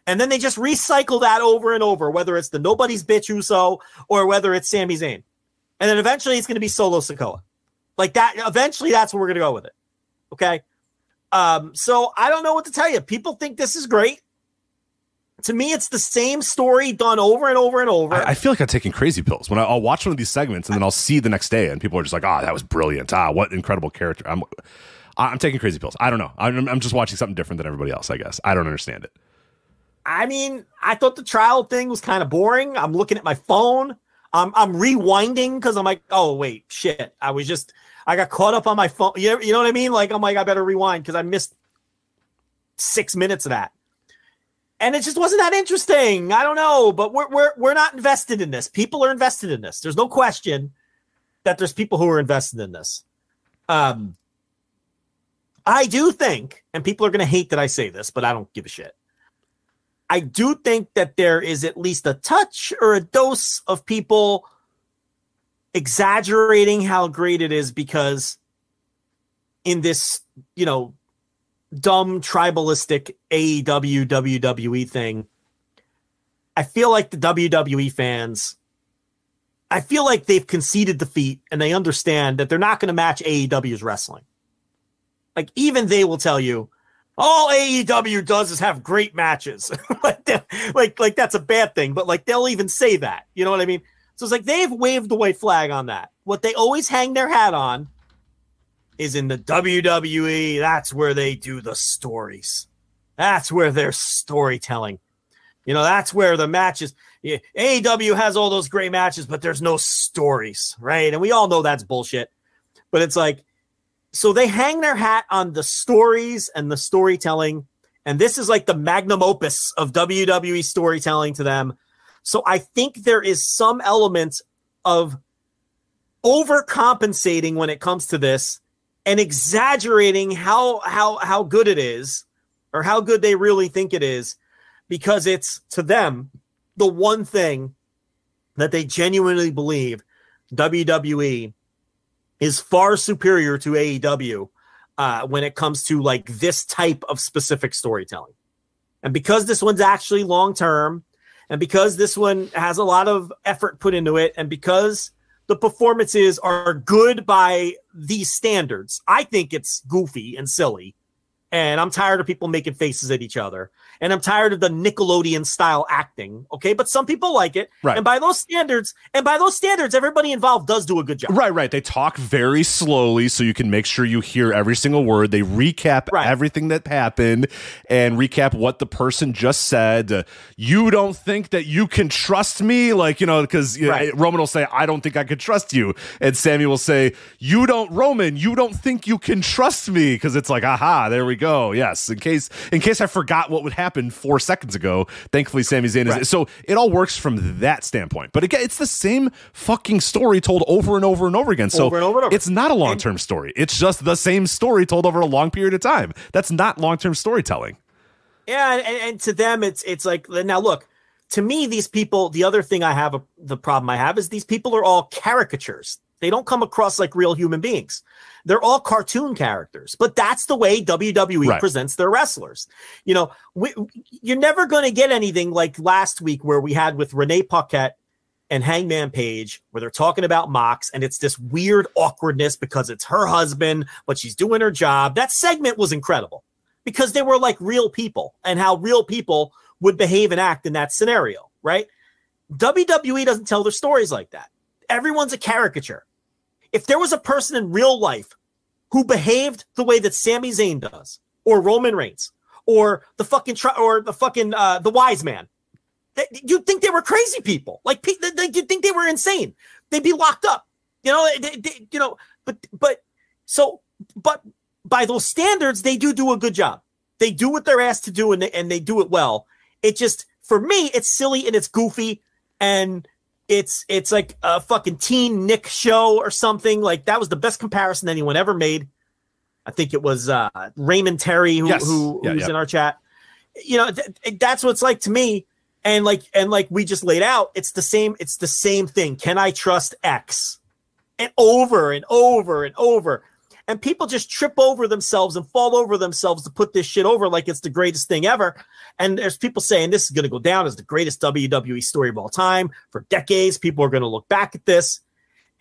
And then they just recycle that over and over, whether it's the nobody's bitch Uso or whether it's Sami Zayn. And then eventually it's going to be Solo Sikoa. That, eventually that's where we're going to go with it. Okay? So I don't know what to tell you. People think this is great. To me, it's the same story done over and over and over. I feel like I'm taking crazy pills. When I'll watch one of these segments and then I'll see the next day and people are just like, that was brilliant. What incredible character. I'm taking crazy pills. I don't know. I'm just watching something different than everybody else, I guess. I don't understand it. I mean, I thought the trial thing was kind of boring. I'm looking at my phone. I'm rewinding because I'm like, oh, wait, shit. I got caught up on my phone. You know what I mean? I'm like, I better rewind because I missed 6 minutes of that. And it just wasn't that interesting. I don't know, but we're not invested in this. People are invested in this. There's no question that there's people who are invested in this. I do think, and people are going to hate that I say this, but I don't give a shit. I do think that there is at least a touch or a dose of people exaggerating how great it is because in this, dumb tribalistic AEW WWE thing, I feel like the WWE fans, I feel like they've conceded defeat and they understand that they're not going to match AEW's wrestling. Even they will tell you, all AEW does is have great matches. like that's a bad thing, but they'll even say that. You know what I mean? So it's they've waved the white flag on that. What they always hang their hat on is in the WWE. That's where they do the stories. That's where there's storytelling. You know, that's where the matches. Yeah, AEW has all those great matches, but there's no stories, right? And we all know that's bullshit. But it's like, so they hang their hat on the stories and the storytelling. And this is like the magnum opus of WWE storytelling to them. So I think there is some element of overcompensating when it comes to this and exaggerating how good it is or how good they really think it is, because it's, to them, the one thing that they genuinely believe WWE is far superior to AEW when it comes to like this type of specific storytelling. And because this one's actually long-term, and because this one has a lot of effort put into it, and because the performances are good by these standards, I think it's goofy and silly. And I'm tired of people making faces at each other. And I'm tired of the Nickelodeon style acting. Okay. But some people like it. Right. And by those standards, everybody involved does do a good job. Right. They talk very slowly so you can make sure you hear every single word. They recap everything that happened and recap what the person just said. You don't think that you can trust me? Like, you know, because Roman will say, I don't think I could trust you. And Sammy will say, Roman, you don't think you can trust me? Because it's like, aha, there we go. Yes. In case I forgot what would happen 4 seconds ago, thankfully Sami Zayn is. So it all works from that standpoint. But again, it's the same fucking story told over and over and over again. So it's not a long-term story. It's just the same story told over a long period of time. That's not long-term storytelling. Yeah, and to them, it's like, now look, to me, these people, the other thing the problem I have is these people are all caricatures. They don't come across like real human beings. They're all cartoon characters, but that's the way WWE presents their wrestlers. You know, you're never going to get anything like last week where we had with Renee Paquette and Hangman Page, where they're talking about Mox, and it's this weird awkwardness because it's her husband, but she's doing her job. That segment was incredible because they were like real people and how real people would behave and act in that scenario, right? WWE doesn't tell their stories like that. Everyone's a caricature. If there was a person in real life who behaved the way that Sami Zayn does, or Roman Reigns, or the wise man, you'd think they were crazy people. Like you'd think they were insane. They'd be locked up. You know, but by those standards, they do a good job. They do what they're asked to do, and they do it well. It just, for me, it's silly and it's goofy, and it's like a fucking teen Nick show or something. Like, that was the best comparison anyone ever made. I think it was Raymond Terry who was in our chat. You know, that's what it's like to me. And like we just laid out, it's the same thing. Can I trust X? And over and over and over. And people just trip over themselves and fall over themselves to put this shit over like it's the greatest thing ever. And there's people saying this is going to go down as the greatest WWE story of all time. For decades, people are going to look back at this.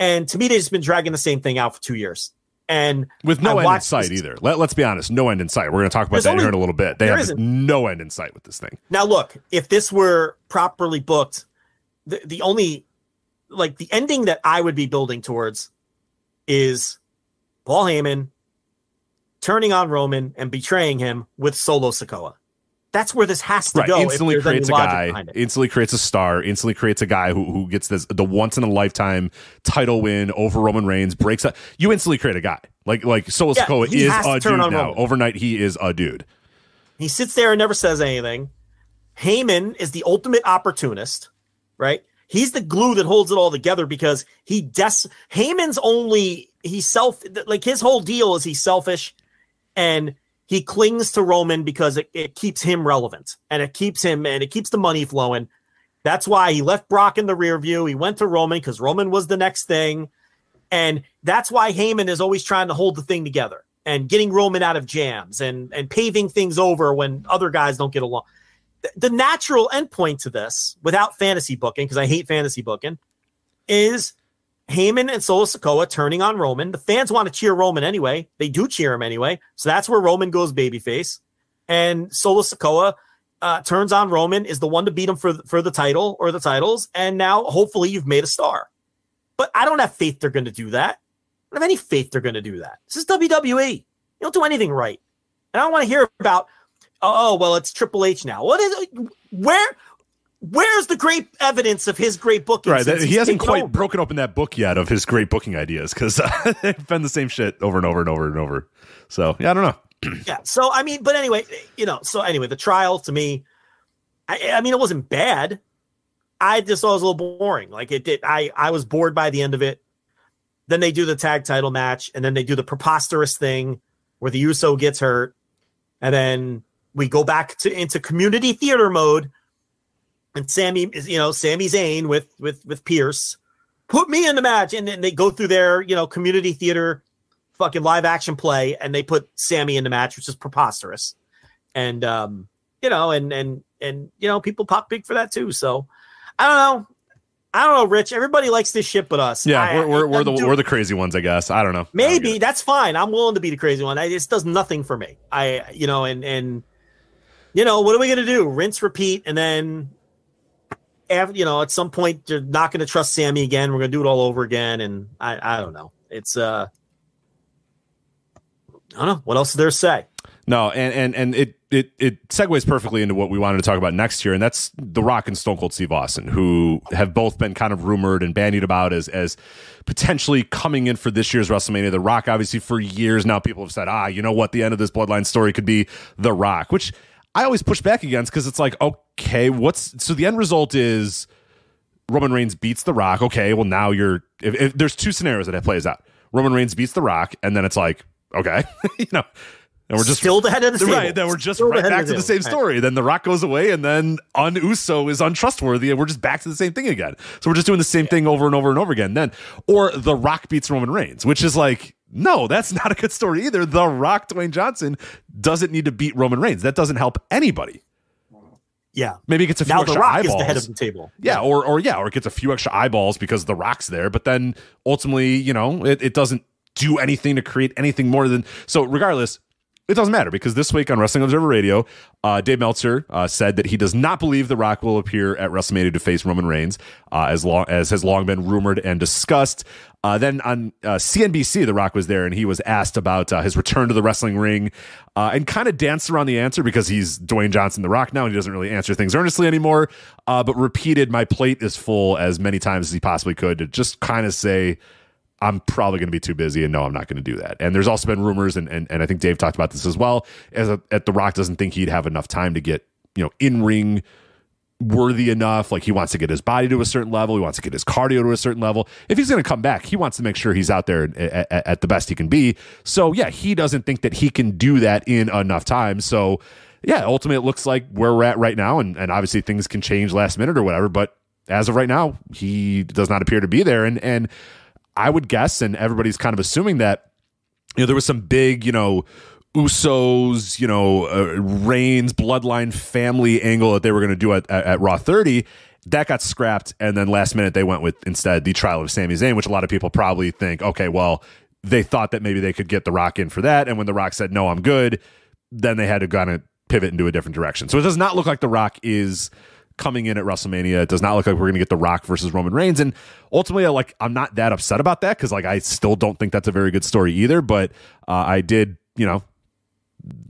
And to me, they've just been dragging the same thing out for 2 years. And with no end in sight either. Let's be honest, no end in sight. We're going to talk about that here in a little bit. They have no end in sight with this thing. Now, look, if this were properly booked, the only, like, the ending that I would be building towards is Paul Heyman turning on Roman and betraying him with Solo Sikoa. That's where this has to go. Instantly creates a guy, instantly creates a star, instantly creates a guy who gets the once in a lifetime title win over Roman Reigns, breaks up. You instantly create a guy. Like Solo Sikoa is a dude now. Roman. Overnight, he is a dude. He sits there and never says anything. Heyman is the ultimate opportunist, right? He's the glue that holds it all together because Heyman's his whole deal is he's selfish and he clings to Roman because it keeps him relevant and it keeps the money flowing. That's why he left Brock in the rear view. He went to Roman because Roman was the next thing. And that's why Heyman is always trying to hold the thing together and getting Roman out of jams and paving things over when other guys don't get along. The natural endpoint to this, without fantasy booking, because I hate fantasy booking, is Heyman and Solo Sikoa turning on Roman. The fans want to cheer Roman anyway. They do cheer him anyway. So that's where Roman goes babyface. And Solo Sikoa turns on Roman, is the one to beat him for the title or the titles. And now, hopefully, you've made a star. But I don't have faith they're going to do that. don't have any faith they're going to do that. This is WWE. You don't do anything right. And I don't want to hear about, oh, well, it's Triple H now. What is it? Where's the great evidence of his great booking? Right, he hasn't quite broken open that book yet of his great booking ideas, because they've been the same shit over and over and over and over. So, yeah, I don't know. Yeah, so, I mean, but anyway, the trial, to me, I mean, it wasn't bad. I just thought it was a little boring. Like, it did. I was bored by the end of it. Then they do the tag title match, and then they do the preposterous thing where the Uso gets hurt, and then we go back into community theater mode. And Sami Zayn with Pierce, put me in the match. And then they go through their, community theater fucking live action play, and they put Sami in the match, which is preposterous. And, people pop big for that too. So I don't know, Rich, everybody likes this shit, but us. Yeah. We're the crazy ones, I guess. I don't know. Maybe that's fine. I'm willing to be the crazy one. It does nothing for me. What are we going to do? Rinse, repeat. And then, at some point you're not going to trust Sami again. We're going to do it all over again. And I don't know. It's I don't know what else is there to say. No. And it segues perfectly into what we wanted to talk about next year. And that's The Rock and Stone Cold Steve Austin, who have both been kind of rumored and bandied about as potentially coming in for this year's WrestleMania. The Rock, obviously for years now, people have said, you know what? The end of this bloodline story could be The Rock, which I always push back against, because it's like, okay, so the end result is Roman Reigns beats The Rock. Okay, well now if there's two scenarios that plays out. Roman Reigns beats The Rock, and then it's like, okay, and we're just still the head of the table. Right, then we're just right back to the same story. Then The Rock goes away, and then Uso is untrustworthy, and we're just back to the same thing again. So we're just doing the same thing over and over and over again. Then, or The Rock beats Roman Reigns, which is like, no, that's not a good story either. The Rock, Dwayne Johnson, doesn't need to beat Roman Reigns. That doesn't help anybody. Yeah. Maybe it gets a few extra The Rock eyeballs. is the head of the table. Yeah, or it gets a few extra eyeballs because The Rock's there, but then ultimately, it doesn't do anything to create anything more than... So regardless, it doesn't matter, because this week on Wrestling Observer Radio, Dave Meltzer said that he does not believe The Rock will appear at WrestleMania to face Roman Reigns, as has long been rumored and discussed. Then on CNBC, The Rock was there, and he was asked about his return to the wrestling ring, and kind of danced around the answer, because he's Dwayne Johnson, The Rock now, and he doesn't really answer things earnestly anymore, but repeated, "My plate is full," as many times as he possibly could, to just kind of say, I'm probably going to be too busy, and no, I'm not going to do that. And there's also been rumors, and I think Dave talked about this as well, that The Rock doesn't think he'd have enough time to get, in-ring worthy enough. Like, he wants to get his body to a certain level. He wants to get his cardio to a certain level. If he's going to come back, he wants to make sure he's out there at the best he can be. So, yeah, he doesn't think that he can do that in enough time. So, yeah, ultimately, it looks like where we're at right now, and obviously things can change last minute or whatever, but as of right now, he does not appear to be there. And I would guess, and everybody's kind of assuming that, there was some big, Usos, Reigns, bloodline family angle that they were going to do at Raw 30. That got scrapped, and then last minute they went with instead the trial of Sami Zayn, which a lot of people probably think, okay, well, they thought that maybe they could get The Rock in for that, and when The Rock said, no, I'm good, then they had to kind of pivot into a different direction. So it does not look like The Rock is coming in at WrestleMania. It does not look like we're going to get The Rock versus Roman Reigns, and ultimately, I'm not that upset about that, because I still don't think that's a very good story either. But I did,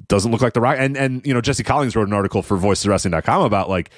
doesn't look like The Rock, and Jesse Collins wrote an article for VoicesWrestling.com about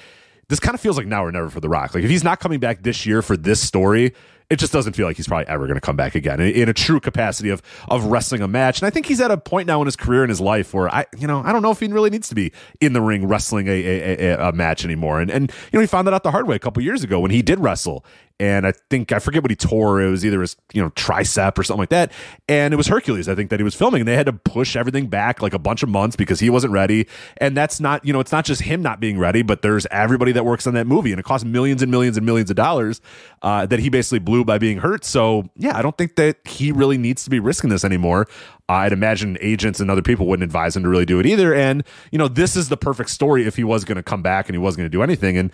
this kind of feels like now or never for The Rock. Like, if he's not coming back this year for this story, it just doesn't feel like he's probably ever going to come back again in a true capacity of wrestling a match. And I think he's at a point now in his career, in his life, where I don't know if he really needs to be in the ring wrestling a match anymore. And he found that out the hard way a couple years ago when he did wrestle. And I forget what he tore. It was either his tricep or something like that. And it was Hercules, I think, that he was filming. And they had to push everything back like a bunch of months because he wasn't ready. And that's not, it's not just him not being ready, but there's everybody that works on that movie. And it costs millions and millions and millions of dollars that he basically blew by being hurt. So, yeah, I don't think that he really needs to be risking this anymore. I'd imagine agents and other people wouldn't advise him to really do it either. And, this is the perfect story if he was going to come back and he wasn't going to do anything. And,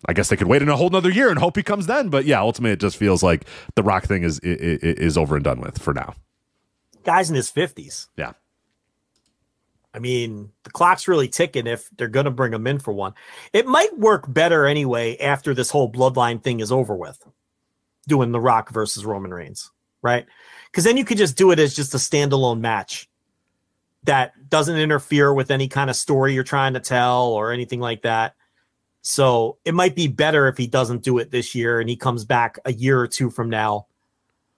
I guess they could wait in a whole nother year and hope he comes then. But yeah, ultimately it just feels like the Rock thing is over and done with for now. Guy's in his 50s. Yeah. I mean, the clock's really ticking if they're going to bring him in for one. It might work better anyway after this whole bloodline thing is over with, doing The Rock versus Roman Reigns, right? Because then you could just do it as just a standalone match that doesn't interfere with any kind of story you're trying to tell or anything like that. So it might be better if he doesn't do it this year and he comes back a year or two from now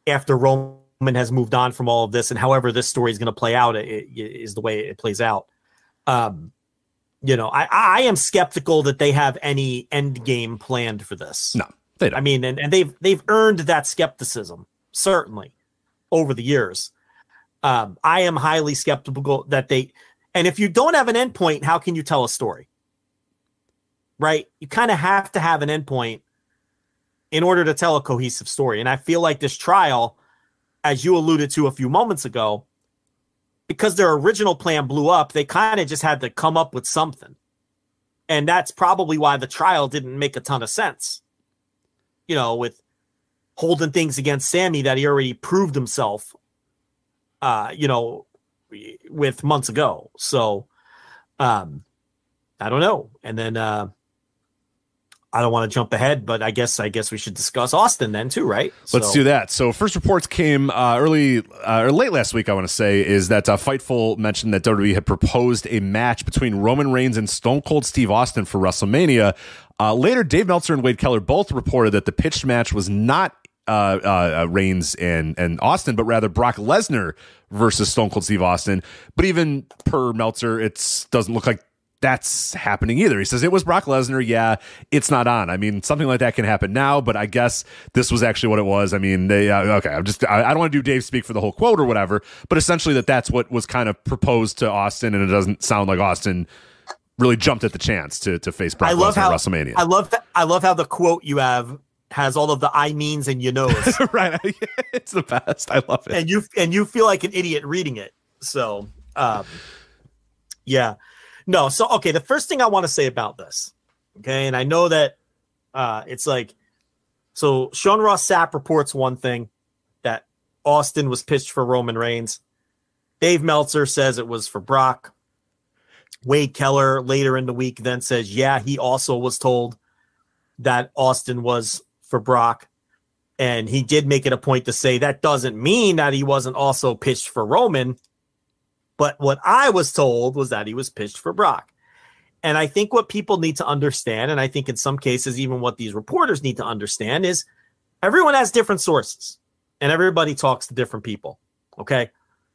after Roman has moved on from all of this, and however this story is going to play out is the way it plays out. You know, I am skeptical that they have any end game planned for this. No, they don't. I mean, and they've earned that skepticism, certainly, over the years. I am highly skeptical that and if you don't have an endpoint, how can you tell a story? Right? You kind of have to have an endpoint in order to tell a cohesive story. And I feel like this trial, as you alluded to a few moments ago, because their original plan blew up, they kind of just had to come up with something. And that's probably why the trial didn't make a ton of sense. You know, with holding things against Sammy that he already proved himself, you know, with months ago. So, I don't know. And then, I don't want to jump ahead, but I guess we should discuss Austin then too, right? Let's do that. So first reports came early or late last week, I want to say, is that Fightful mentioned that WWE had proposed a match between Roman Reigns and Stone Cold Steve Austin for WrestleMania. Later, Dave Meltzer and Wade Keller both reported that the pitched match was not Reigns and Austin, but rather Brock Lesnar versus Stone Cold Steve Austin. But even per Meltzer, it doesn't look like that's happening either. He says it was Brock Lesnar. Yeah, it's not on. I mean, something like that can happen now, but I guess this was actually what it was. I mean, they okay. I don't want to do Dave speak for the whole quote or whatever, but essentially that's what was kind of proposed to Austin, and it doesn't sound like Austin really jumped at the chance to face Brock Lesnar at WrestleMania. I love how the quote you have has all of the I means and you knows. Right, it's the best. I love it. And you feel like an idiot reading it. So, yeah. No, so, okay, the first thing I want to say about this, okay, and I know that it's like, so Sean Ross Sapp reports one thing, that Austin was pitched for Roman Reigns. Dave Meltzer says it was for Brock. Wade Keller later in the week then says, yeah, he also was told that Austin was for Brock. And he did make it a point to say that doesn't mean that he wasn't also pitched for Roman. But what I was told was that he was pitched for Brock. And I think what people need to understand, and I think in some cases, even what these reporters need to understand, is everyone has different sources and everybody talks to different people. Okay.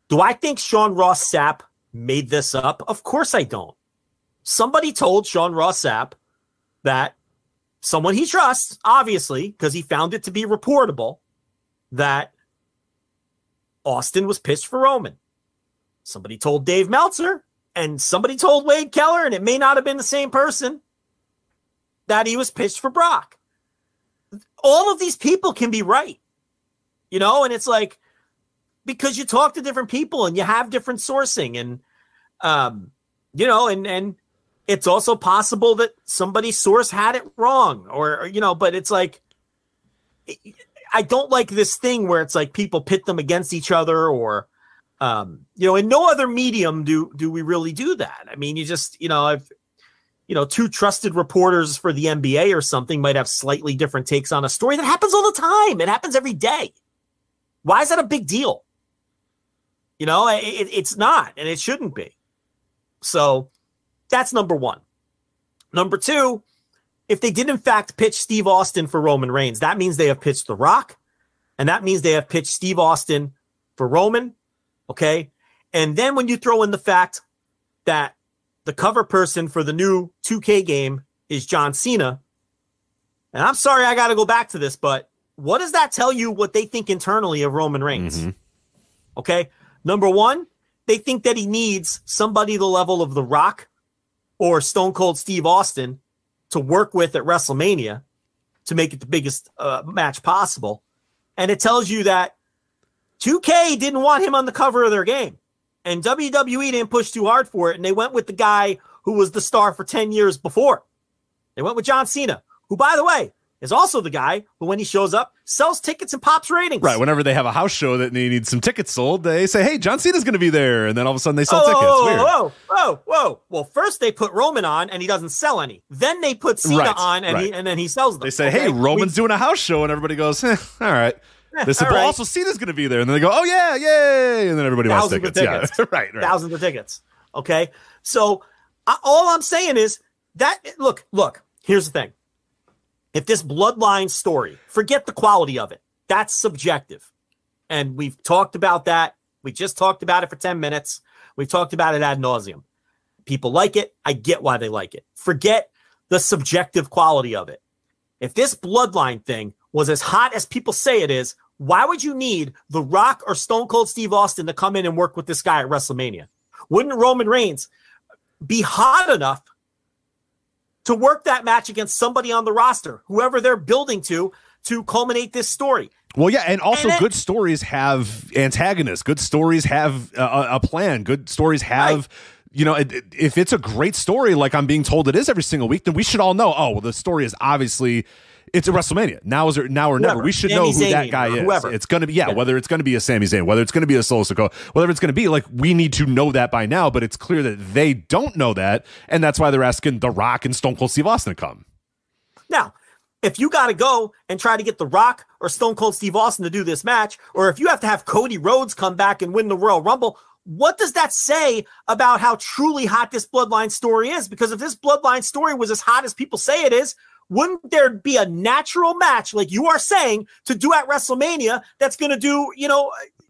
Do I think Sean Ross Sapp made this up? Of course I don't. Somebody told Sean Ross Sapp that someone he trusts, obviously, because he found it to be reportable, that Austin was pitched for Roman. Somebody told Dave Meltzer, and somebody told Wade Keller, and it may not have been the same person, that he was pitched for Brock. All of these people can be right, you know, and it's like, because you talk to different people and you have different sourcing, and, you know, and it's also possible that somebody's source had it wrong, or you know, but it's like, I don't like this thing where it's like people pit them against each other, or, you know, in no other medium do we really do that. I mean, you just, you know, two trusted reporters for the NBA or something might have slightly different takes on a story. That happens all the time. It happens every day. Why is that a big deal? You know, it's not, and it shouldn't be. So that's number one. Number two, if they did in fact pitch Steve Austin for Roman Reigns, that means they have pitched The Rock, and that means they have pitched Steve Austin for Roman. Okay. And then when you throw in the fact that the cover person for the new 2K game is John Cena, and I'm sorry, I got to go back to this, but what does that tell you what they think internally of Roman Reigns? Mm-hmm. Okay. Number one, they think that he needs somebody the level of The Rock or Stone Cold Steve Austin to work with at WrestleMania to make it the biggest match possible. And it tells you that 2K didn't want him on the cover of their game, and WWE didn't push too hard for it. And they went with the guy who was the star for 10 years before. They went with John Cena, who, by the way, is also the guy who, when he shows up, sells tickets and pops ratings. Right. Whenever they have a house show that they need some tickets sold, they say, hey, John Cena's going to be there. And then all of a sudden they sell tickets. Whoa. Well, first they put Roman on and he doesn't sell any. Then they put Cena on and then he sells them. They say, hey, Roman's doing a house show. And everybody goes, all right. They said, well, also Cena's going to be there. And then they go, oh, yeah, yay. And then everybody buys tickets. Yeah, right. Thousands of tickets. Okay. So all I'm saying is that, look, here's the thing. If this bloodline story, forget the quality of it. That's subjective. And we've talked about that. We just talked about it for 10 minutes. We've talked about it ad nauseum. People like it. I get why they like it. Forget the subjective quality of it. If this bloodline thing was as hot as people say it is, why would you need The Rock or Stone Cold Steve Austin to come in and work with this guy at WrestleMania? Wouldn't Roman Reigns be hot enough to work that match against somebody on the roster, whoever they're building to culminate this story? Well, yeah, and also good stories have antagonists. Good stories have a plan. Good stories have... You know, if it's a great story, like I'm being told it is every single week, then we should all know, oh, well, the story is obviously, it's a WrestleMania. Now or never. We should know who that guy is. Whoever. It's going to be, whether it's going to be a Sami Zayn, whether it's going to be a Solo Sikoa, whatever it's going to be, like, we need to know that by now, but it's clear that they don't know that, and that's why they're asking The Rock and Stone Cold Steve Austin to come. Now, if you got to go and try to get The Rock or Stone Cold Steve Austin to do this match, or if you have to have Cody Rhodes come back and win the Royal Rumble, what does that say about how truly hot this bloodline story is? Because if this bloodline story was as hot as people say it is, wouldn't there be a natural match, like you are saying, to do at WrestleMania that's going to do,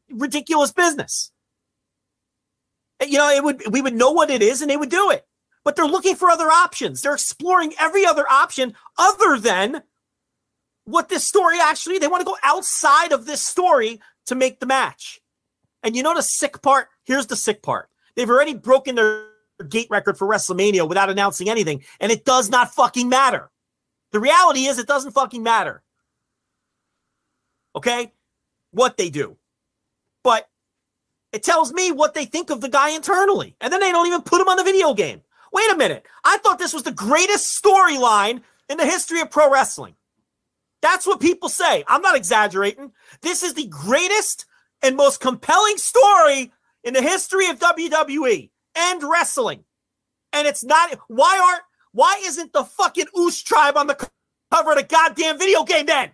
ridiculous business? We would know what it is and they would do it. But they're looking for other options. They're exploring every other option other than what this story actually, they want to go outside of this story to make the match. And you know the sick part? Here's the sick part. They've already broken their gate record for WrestleMania without announcing anything, and it does not fucking matter. The reality is it doesn't fucking matter. Okay? What they do. But it tells me what they think of the guy internally. And then they don't even put him on the video game. Wait a minute. I thought this was the greatest storyline in the history of pro wrestling. That's what people say. I'm not exaggerating. This is the greatest and most compelling story in the history of WWE and wrestling. And it's not, why isn't the fucking Oos tribe on the cover of the goddamn video game then?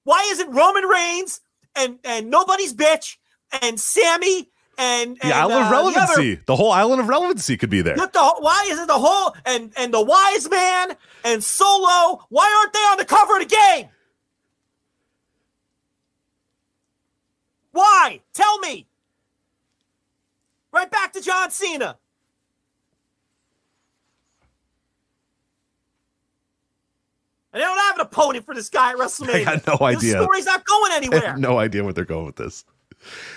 Why isn't Roman Reigns and Nobody's Bitch and Sammy and the Island of Relevancy? The whole Island of Relevancy could be there. Why isn't the whole, and the Wise Man and Solo, why aren't they on the cover of the game? Why? Tell me. Right back to John Cena. And they don't have an opponent for this guy at WrestleMania. I got no idea. The story's not going anywhere. I have no idea where they're going with this.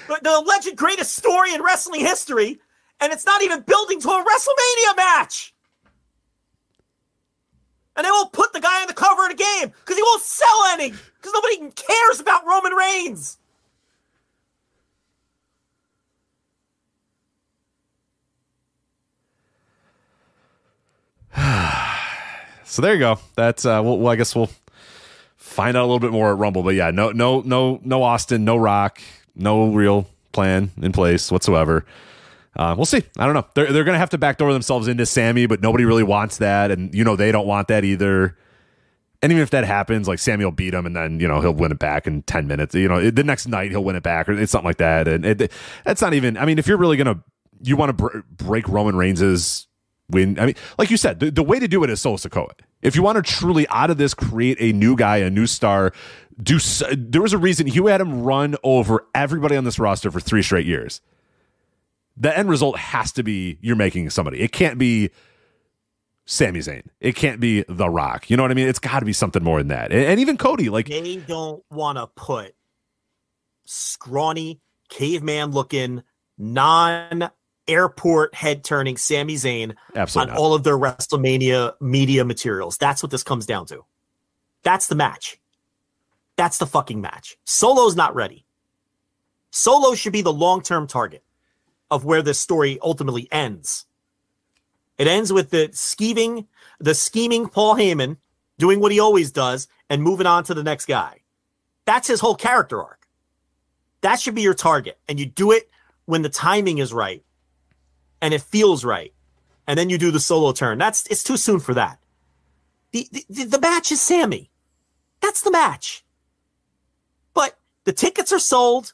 But the alleged greatest story in wrestling history, and it's not even building to a WrestleMania match. And they won't put the guy on the cover of the game because he won't sell any, because nobody cares about Roman Reigns. So there you go. That's well, I guess we'll find out a little bit more at Rumble. But yeah, no Austin, no Rock, no real plan in place whatsoever. We'll see. I don't know. They're gonna have to backdoor themselves into Sammy, but nobody really wants that, and they don't want that either. And even if that happens, like Sammy will beat him, and then he'll win it back in 10 minutes. The next night he'll win it back, or it's something like that. And that's not even. I mean, if you're really you want to break Roman Reigns's win. I mean, like you said, the way to do it is Solo Sikoa. If you want to truly out of this create a new guy, a new star, there was a reason you had him run over everybody on this roster for 3 straight years. The end result has to be you're making somebody. It can't be Sami Zayn. It can't be The Rock. You know what I mean? It's got to be something more than that. And even Cody, like, they don't want to put scrawny, caveman-looking, non-airport head-turning Sami Zayn on all of their WrestleMania media materials. That's what this comes down to. That's the match. That's the fucking match. Solo's not ready. Solo should be the long-term target of where this story ultimately ends. It ends with the scheming Paul Heyman doing what he always does and moving on to the next guy. That's his whole character arc. That should be your target. And you do it when the timing is right and it feels right. And then you do the Solo turn. It's too soon for that. The match is Sammy. That's the match. But The tickets are sold.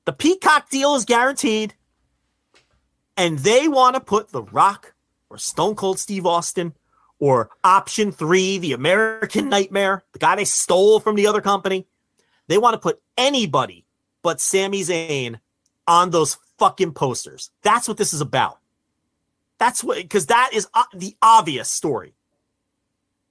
The Peacock deal is guaranteed. And they want to put The Rock or Stone Cold Steve Austin or Option 3, the American Nightmare, the guy they stole from the other company. They want to put anybody but Sami Zayn on those fucking posters. That's what this is about. That's what, because that is the obvious story.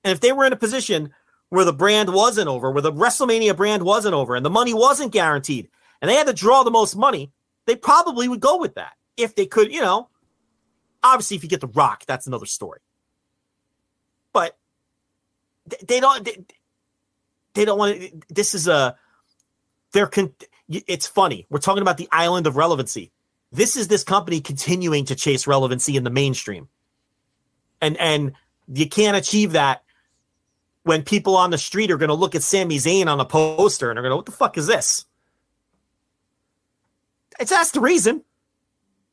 And if they were in a position where the brand wasn't over, where the WrestleMania brand wasn't over, and the money wasn't guaranteed, and they had to draw the most money, they probably would go with that. If they could, you know, obviously if you get The Rock, that's another story. But they don't want to, this is it's funny. We're talking about the island of relevancy. This is this company continuing to chase relevancy in the mainstream. And you can't achieve that when people on the street are going to look at Sami Zayn on a poster and are going to, what the fuck is this? That's the reason.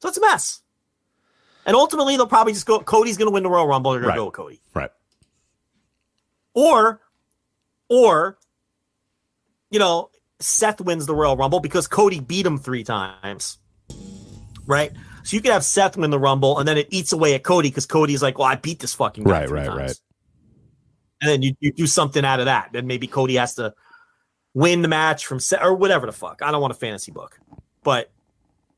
So it's a mess. And ultimately, they'll probably just go, Cody's going to win the Royal Rumble. They're going to go with Cody. Right. Or, you know, Seth wins the Royal Rumble because Cody beat him 3 times. Right? So you could have Seth win the Rumble, and then it eats away at Cody because Cody's like, well, I beat this fucking guy 3 times. Right. And then you do something out of that. Then maybe Cody has to win the match from Seth or whatever the fuck. I don't want a fantasy book. But,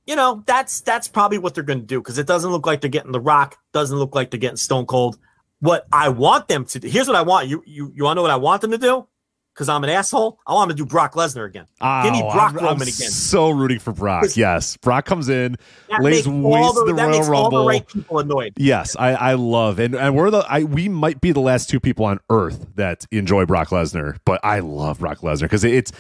you know, that's probably what they're going to do because it doesn't look like they're getting The Rock. Doesn't look like they're getting Stone Cold. What I want them to do, here's what I want. You want to know what I want them to do? Because I'm an asshole. I want him to do Brock Lesnar again. Give me Brock Roman again. So rooting for Brock. Yes. Brock comes in, lays waste the Royal Rumble. All the right people annoyed. Yes, I love and we might be the last 2 people on earth that enjoy Brock Lesnar, but I love Brock Lesnar because it's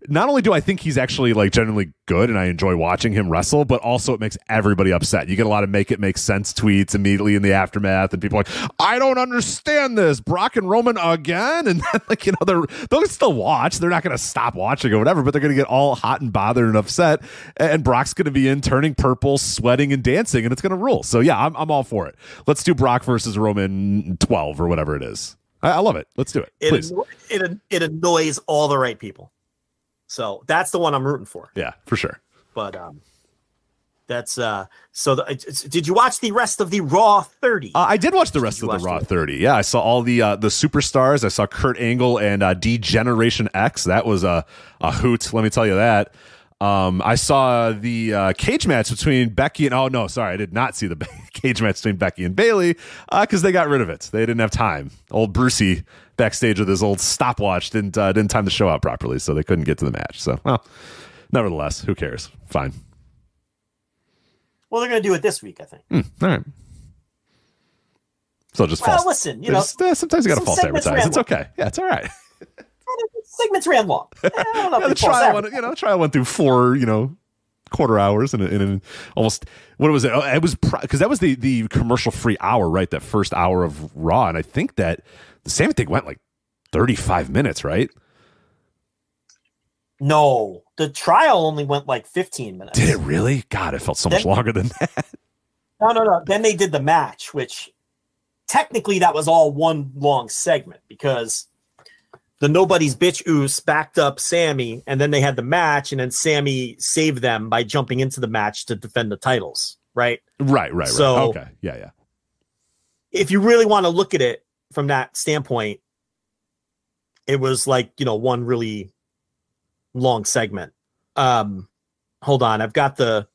not only do I think he's actually like genuinely good and I enjoy watching him wrestle, but also it makes everybody upset. You get a lot of make it make sense tweets immediately in the aftermath, and people are like, I don't understand this. Brock and Roman again, and then, like, you know, they'll still watch. They're not going to stop watching or whatever, but they're going to get all hot and bothered and upset. And Brock's going to be in turning purple, sweating and dancing, and it's going to rule. So yeah, I'm all for it. Let's do Brock versus Roman 12 or whatever it is. I love it. Let's do it. Please. It annoys all the right people. So that's the one I'm rooting for. Yeah, for sure. But that's did you watch the rest of the Raw 30? I did watch the rest of the Raw 30. Yeah, I saw all the superstars. I saw Kurt Angle and D-Generation X. That was a hoot, let me tell you that. I saw the cage match between Becky and I did not see the cage match between Becky and Bayley because they got rid of it. They didn't have time. Old Brucey backstage with his old stopwatch didn't time the show out properly, so they couldn't get to the match. So, well, nevertheless, who cares? Fine. Well, they're going to do it this week, I think. All right. So just listen, you know, sometimes you got to false advertise. It's okay. Yeah, it's all right. Segments ran long. The trial went through 4, quarter hours and almost, what was it? It was because that was the commercial free hour, right? That first hour of Raw, and I think that the same thing went like 35 minutes, right? No, the trial only went like 15 minutes. Did it really? God, it felt so much longer than that. No. Then they did the match, which technically that was all one long segment because the Nobody's Bitch Oos backed up Sammy, and then they had the match, and then Sammy saved them by jumping into the match to defend the titles, right? Right. So, okay. Yeah. If you really want to look at it from that standpoint, it was like, one really long segment. Hold on. I've got the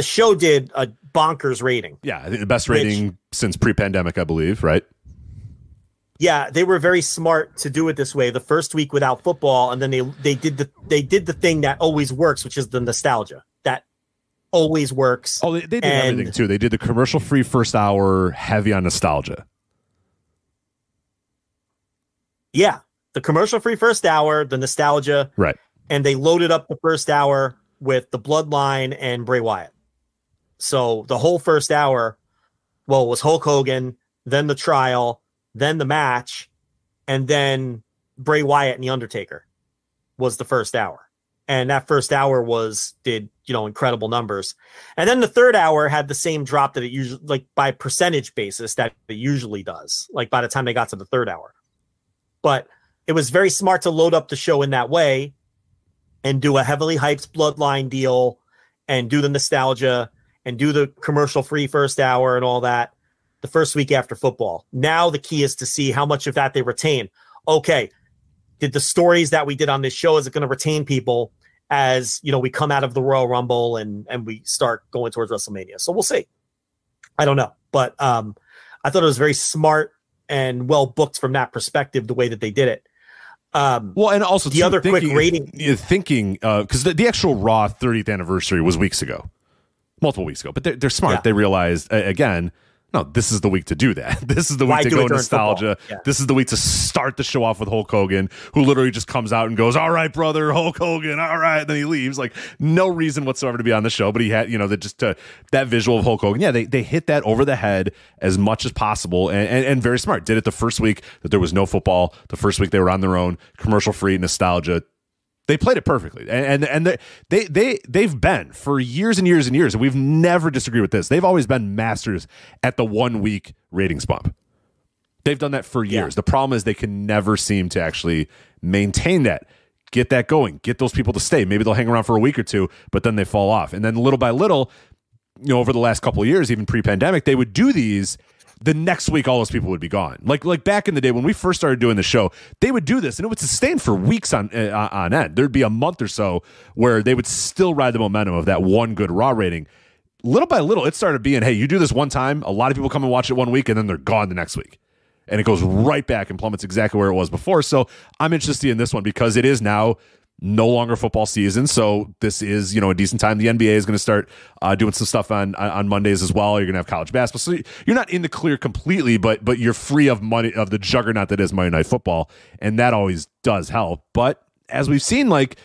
show did a bonkers rating. Yeah. I think the best rating since pre-pandemic, I believe, right? Yeah, they were very smart to do it this way. The first week without football, and then they did the thing that always works, which is the nostalgia. That always works. Oh, they did everything too. They did the commercial-free first hour, heavy on nostalgia. Yeah, the commercial-free first hour, the nostalgia, right? And they loaded up the first hour with the Bloodline and Bray Wyatt. So the whole first hour, it was Hulk Hogan, then the trial, then the match, and then Bray Wyatt and The Undertaker was the first hour. And that first hour did incredible numbers. And then the third hour had the same drop that it usually, like by percentage basis, that it usually does, like by the time they got to the third hour. But it was very smart to load up the show in that way and do a heavily hyped Bloodline deal and do the nostalgia and do the commercial-free first hour and all that the first week after football. Now the key is to see how much of that they retain. Okay, did the stories that we did on this show, is it going to retain people as, you know, we come out of the Royal Rumble and we start going towards WrestleMania? So we'll see. I don't know. But I thought it was very smart and well booked from that perspective, the way that they did it. Well, and also the other quick rating, because the actual Raw 30th anniversary was weeks ago, multiple weeks ago, but they're smart. Yeah. They realized, again, no, this is the week to do that. This is the week to go nostalgia. Yeah. This is the week to start the show off with Hulk Hogan, who literally just comes out and goes, "All right, brother, Hulk Hogan, all right." And then he leaves. Like, no reason whatsoever to be on the show, but he had, you know, that visual of Hulk Hogan. Yeah, they hit that over the head as much as possible, and very smart. Did it the first week that there was no football. The first week they were on their own, commercial free, nostalgia. They played it perfectly, and they've been for years and years and years, and we've never disagreed with this. They've always been masters at the 1 week ratings bump. They've done that for years. Yeah. The problem is they can never seem to actually maintain that, get that going, get those people to stay. Maybe they'll hang around for a week or two, but then they fall off. And then little by little, you know, over the last couple of years, even pre-pandemic, they would do these. The next week, all those people would be gone. Like back in the day when we first started doing the show, they would do this, and it would sustain for weeks on end. There'd be a month or so where they would still ride the momentum of that one good Raw rating. Little by little, it started being, hey, you do this one time, a lot of people come and watch it 1 week, and then they're gone the next week. And it goes right back and plummets exactly where it was before. So I'm interested in this one because it is now no longer football season, so this is, you know, a decent time. The NBA is going to start doing some stuff on Mondays as well. You're going to have college basketball, so you're not in the clear completely, but you're free of money, of the juggernaut that is Monday Night Football, and that always does help. But as we've seen, like,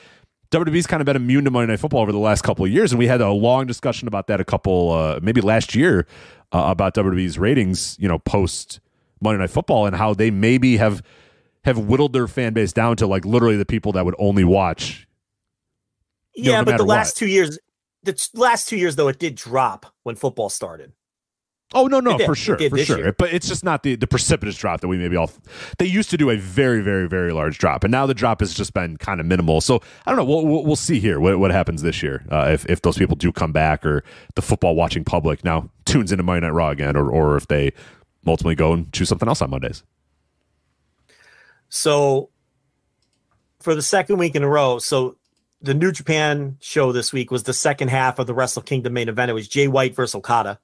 WWE's kind of been immune to Monday Night Football over the last couple of years, and we had a long discussion about that maybe last year about WWE's ratings, you know, post Monday Night Football, and how they maybe have whittled their fan base down to like literally the people that would only watch. Yeah, but the last 2 years though, it did drop when football started. Oh no, for sure. But it's just not the precipitous drop that we maybe all. They used to do a very, very, very large drop, and now the drop has just been kind of minimal. So I don't know. We'll see here what happens this year if those people do come back, or the football watching public now tunes into Monday Night Raw again, or if they ultimately go and choose something else on Mondays. So for the second week in a row, so the New Japan show this week was the second half of the Wrestle Kingdom main event. It was Jay White versus Okada.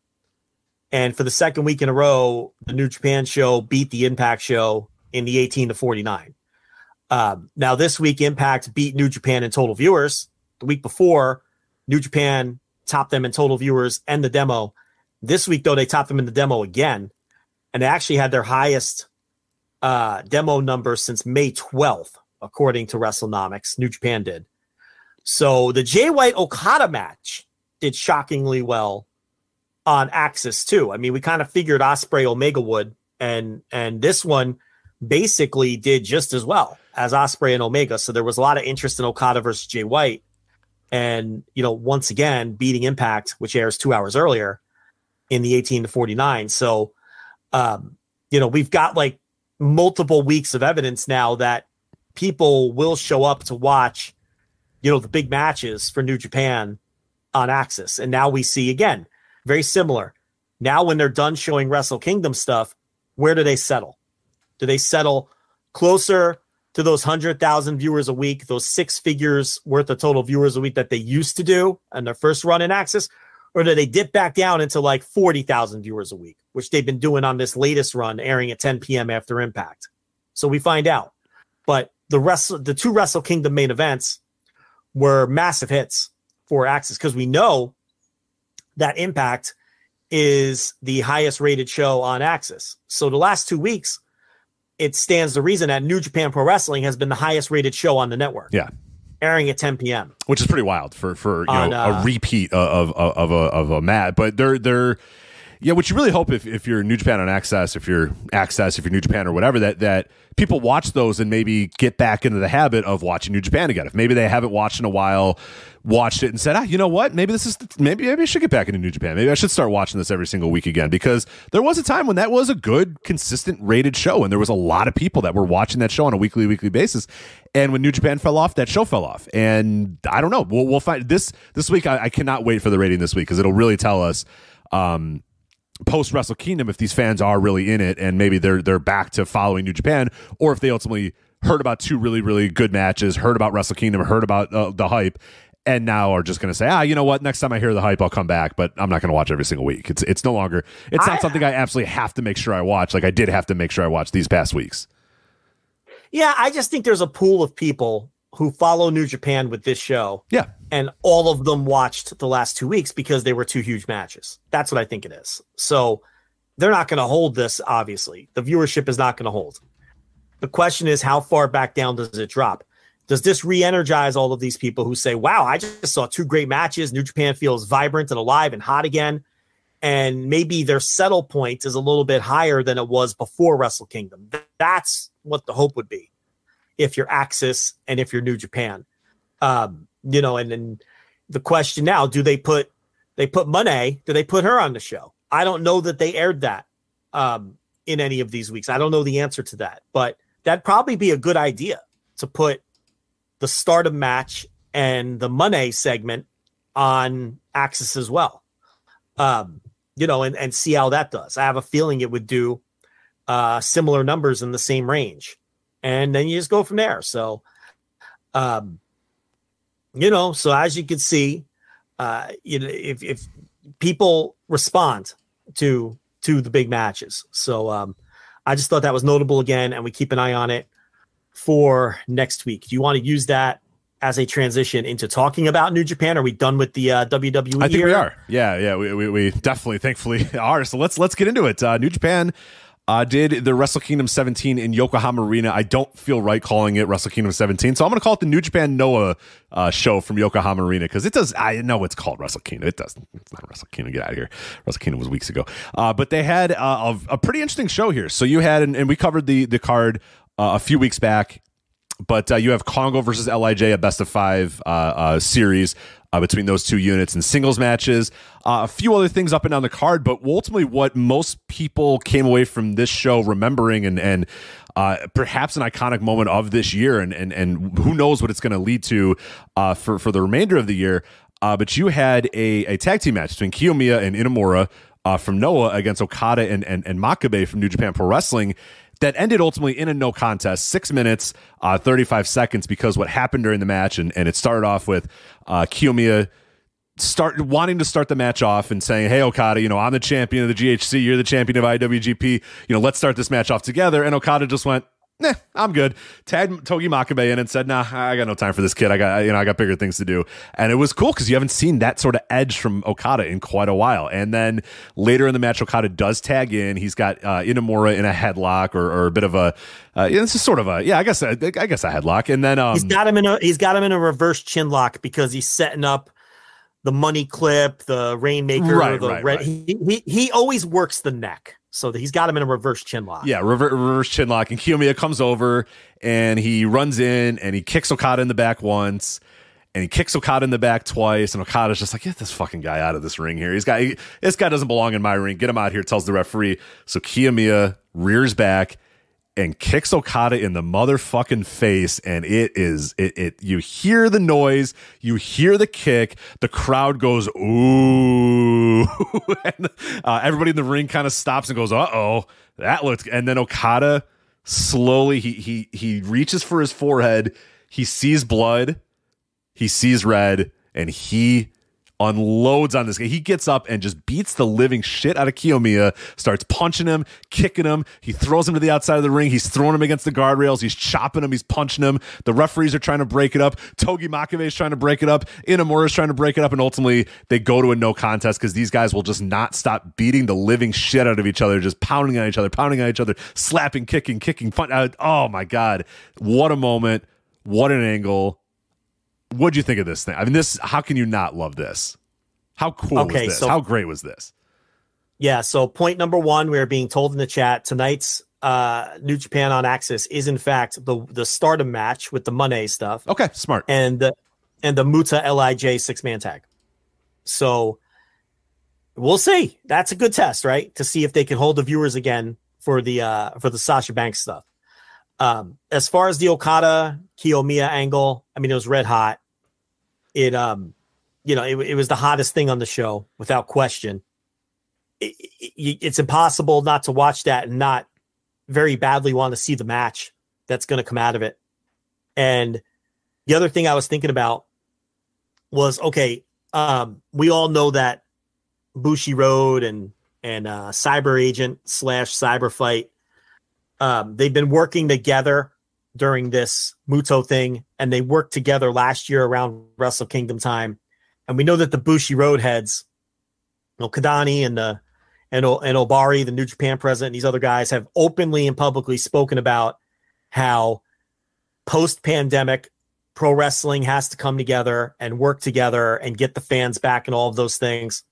And for the second week in a row, the New Japan show beat the Impact show in the 18-49. Now this week, Impact beat New Japan in total viewers. The week before, New Japan topped them in total viewers and the demo. This week, though, they topped them in the demo again. And they actually had their highest demo number since May 12th, according to WrestleNomics. New Japan did. So the Jay White Okada match did shockingly well on Axis too. I mean, we kind of figured Ospreay Omega would, and this one basically did just as well as Ospreay and Omega. So there was a lot of interest in Okada versus Jay White, and you know, once again beating Impact, which airs 2 hours earlier in the 18-49. So you know, we've got like multiple weeks of evidence now that people will show up to watch, you know, the big matches for New Japan on Axis. And now we see, again, very similar. Now when they're done showing Wrestle Kingdom stuff, where do they settle? Do they settle closer to those 100,000 viewers a week, those 6 figures worth of total viewers a week that they used to do on their first run in Axis? Or do they dip back down into like 40,000 viewers a week, which they've been doing on this latest run, airing at 10 p.m. after Impact? So we find out. But the two Wrestle Kingdom main events were massive hits for Axis, because we know that Impact is the highest rated show on Axis. So the last 2 weeks, it stands to reason that New Japan Pro Wrestling has been the highest rated show on the network. Yeah. Airing at 10 p.m., which is pretty wild for you know, a repeat of a mat. But they're Yeah, what you really hope if you're New Japan on Access, if you're New Japan or whatever, that people watch those and maybe get back into the habit of watching New Japan again. If maybe they haven't watched in a while, watched it and said, you know what, maybe I should get back into New Japan. Maybe I should start watching this every single week again, because there was a time when that was a good, consistent rated show, and there was a lot of people that were watching that show on a weekly basis. And when New Japan fell off, that show fell off. And I don't know. We'll find this week. I cannot wait for the rating this week, because it'll really tell us post Wrestle Kingdom if these fans are really in it, and maybe they're back to following New Japan, or if they ultimately heard about two really, really good matches, heard about Wrestle Kingdom, heard about the hype, and now are just going to say, you know what, next time I hear the hype, I'll come back, but I'm not going to watch every single week. It's no longer, it's not something I absolutely have to make sure I watch, like I did have to make sure I watch these past weeks. Yeah, I just think there's a pool of people who follow New Japan with this show. Yeah. And all of them watched the last 2 weeks because they were two huge matches. That's what I think it is. So they're not going to hold this, obviously. The viewership is not going to hold. The question is, how far back down does it drop? Does this re-energize all of these people who say, wow, I just saw two great matches. New Japan feels vibrant and alive and hot again. And maybe their settle point is a little bit higher than it was before Wrestle Kingdom. That's what the hope would be if you're Axis and if you're New Japan. And then the question now, do they put Monet, do they put her on the show? I don't know that they aired that in any of these weeks. I don't know the answer to that, but that'd probably be a good idea to put the Stardom match and the Monet segment on Axis as well. And see how that does. I have a feeling it would do similar numbers in the same range, and then you just go from there. So, so as you can see, if people respond to the big matches. So I just thought that was notable again, and we keep an eye on it for next week. Do you want to use that as a transition into talking about New Japan? Are we done with the WWE? I think we are. Yeah. We definitely, thankfully, are. So let's get into it. New Japan did the Wrestle Kingdom 17 in Yokohama Arena. I don't feel right calling it Wrestle Kingdom 17, so I'm going to call it the New Japan Noah show from Yokohama Arena, because it does. I know it's called Wrestle Kingdom. It doesn't. It's not Wrestle Kingdom. Get out of here. Wrestle Kingdom was weeks ago. But they had a pretty interesting show here. So you had, and we covered the card a few weeks back. But you have Congo versus LIJ, a best of 5 series between those two units and singles matches. A few other things up and down the card, but ultimately what most people came away from this show remembering and perhaps an iconic moment of this year, and who knows what it's going to lead to for the remainder of the year. But you had a tag team match between Kiyomiya and Inamura from Noah against Okada and Makabe from New Japan Pro Wrestling, that ended ultimately in a no contest, 6 minutes, 35 seconds, because what happened during the match, and it started off with Kiyomiya wanting to start the match off and saying, hey, Okada, I'm the champion of the GHC, you're the champion of IWGP, let's start this match off together. And Okada just went, nah, I'm good. Tagged Togi Makabe in and said, nah, I got no time for this kid. I got bigger things to do. And it was cool because you haven't seen that sort of edge from Okada in quite a while. And then later in the match, Okada does tag in. He's got Inamura in a headlock or a bit of a, this is sort of a, I guess a headlock. And then he's got him in a reverse chin lock because he's setting up the money clip, the Rainmaker, right. He always works the neck. So he's got him in a reverse chin lock. Yeah, reverse chin lock. And Kiyomiya comes over and he runs in and he kicks Okada in the back once and he kicks Okada in the back twice. And Okada's just like, get this fucking guy out of this ring here. This guy doesn't belong in my ring. Get him out here, tells the referee. So Kiyomiya rears back and kicks Okada in the motherfucking face, and it you hear the noise, you hear the kick, the crowd goes ooh, and everybody in the ring kind of stops and goes, uh-oh, that looked, and then Okada slowly he reaches for his forehead, he sees blood, he sees red, and he unloads on this guy. He gets up and just beats the living shit out of Kiyomiya, starts punching him, kicking him. He throws him to the outside of the ring. He's throwing him against the guardrails. He's chopping him. He's punching him. The referees are trying to break it up. Togi Makabe is trying to break it up. Inamura is trying to break it up. And ultimately, they go to a no contest because these guys will just not stop beating the living shit out of each other, just pounding on each other, slapping, kicking, oh my God. What a moment. What an angle. What'd you think of this thing? I mean, how can you not love this? How cool was this? So, how great was this? Yeah. So point number one, we are being told in the chat tonight's New Japan on Axis is in fact the Stardom match with the Money stuff. Okay, smart. And the Muta LIJ 6-man tag. So we'll see. That's a good test, right? To see if they can hold the viewers again for the Sasha Banks stuff. As far as the Okada Kiyomiya angle, I mean, it was red hot. It was the hottest thing on the show without question. It's impossible not to watch that and not very badly want to see the match that's going to come out of it. And the other thing I was thinking about was, okay, we all know that Bushi Road and Cyber Agent / Cyber Fight, they've been working together during this Muto thing, and they worked together last year around Wrestle Kingdom time. And we know that the Bushi Road heads, Kadani and Obari, the New Japan president, and these other guys have openly and publicly spoken about how post-pandemic pro wrestling has to come together and work together and get the fans back and all of those things.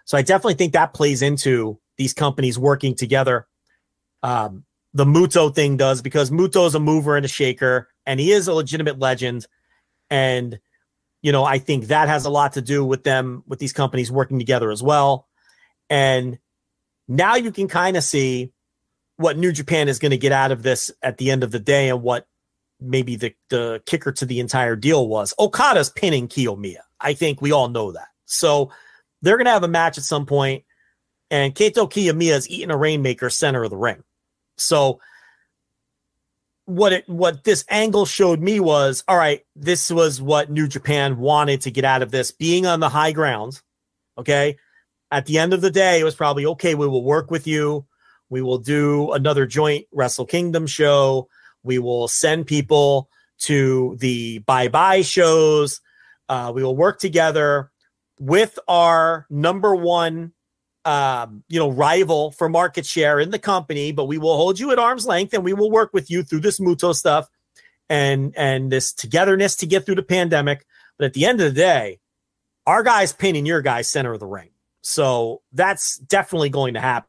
So I definitely think that plays into these companies working together. The Muto thing does, because Muto is a mover and a shaker, and he is a legitimate legend. And, I think that has a lot to do with these companies working together as well. And now you can kind of see what New Japan is going to get out of this at the end of the day, and what maybe the kicker to the entire deal was. Okada's pinning Kiyomiya. I think we all know that. So they're going to have a match at some point, and Kaito Kiyomiya is eating a rainmaker center of the ring. So what this angle showed me was, all right, this was what New Japan wanted to get out of this, being on the high ground. Okay. At the end of the day, it was probably, okay, we will work with you. We will do another joint Wrestle Kingdom show. We will send people to the bye-bye shows. We will work together with our number one, rival for market share in the company, but we will hold you at arm's length, and we will work with you through this Muto stuff and this togetherness to get through the pandemic. But at the end of the day, our guy's pinning your guy's center of the ring. So that's definitely going to happen.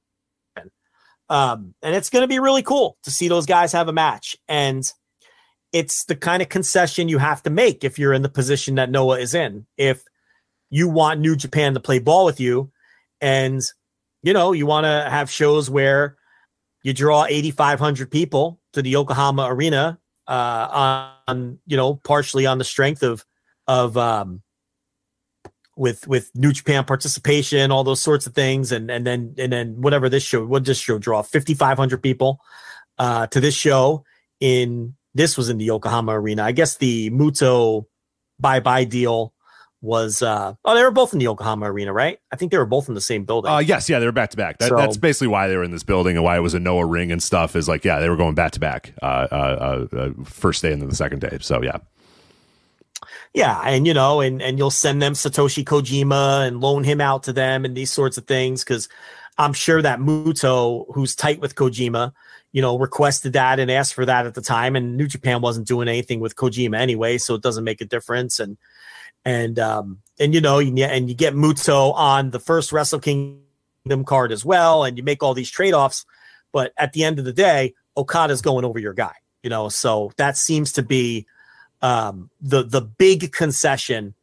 And it's going to be really cool to see those guys have a match. And it's the kind of concession you have to make if you're in the position that Noah is in. If you want New Japan to play ball with you, and, you want to have shows where you draw 8,500 people to the Yokohama Arena, partially on the strength of with New Japan participation, all those sorts of things. And then whatever this show draw 5,500 people to this show this was in the Yokohama Arena. I guess the Muto bye-bye deal was, they were both in the Yokohama Arena, right? I think they were both in the same building. Yes. Yeah. They were back to back. That's basically why they were in this building, and why it was a Noah ring and stuff is like, yeah, they were going back to back, first day and then the second day. So yeah. Yeah, and and you'll send them Satoshi Kojima and loan him out to them and these sorts of things, because I'm sure that Muto, who's tight with Kojima, requested that and asked for that at the time, and New Japan wasn't doing anything with Kojima anyway, so it doesn't make a difference. And you get Muto on the first Wrestle Kingdom card as well, and you make all these trade-offs, but at the end of the day, Okada's going over your guy, so that seems to be the big concession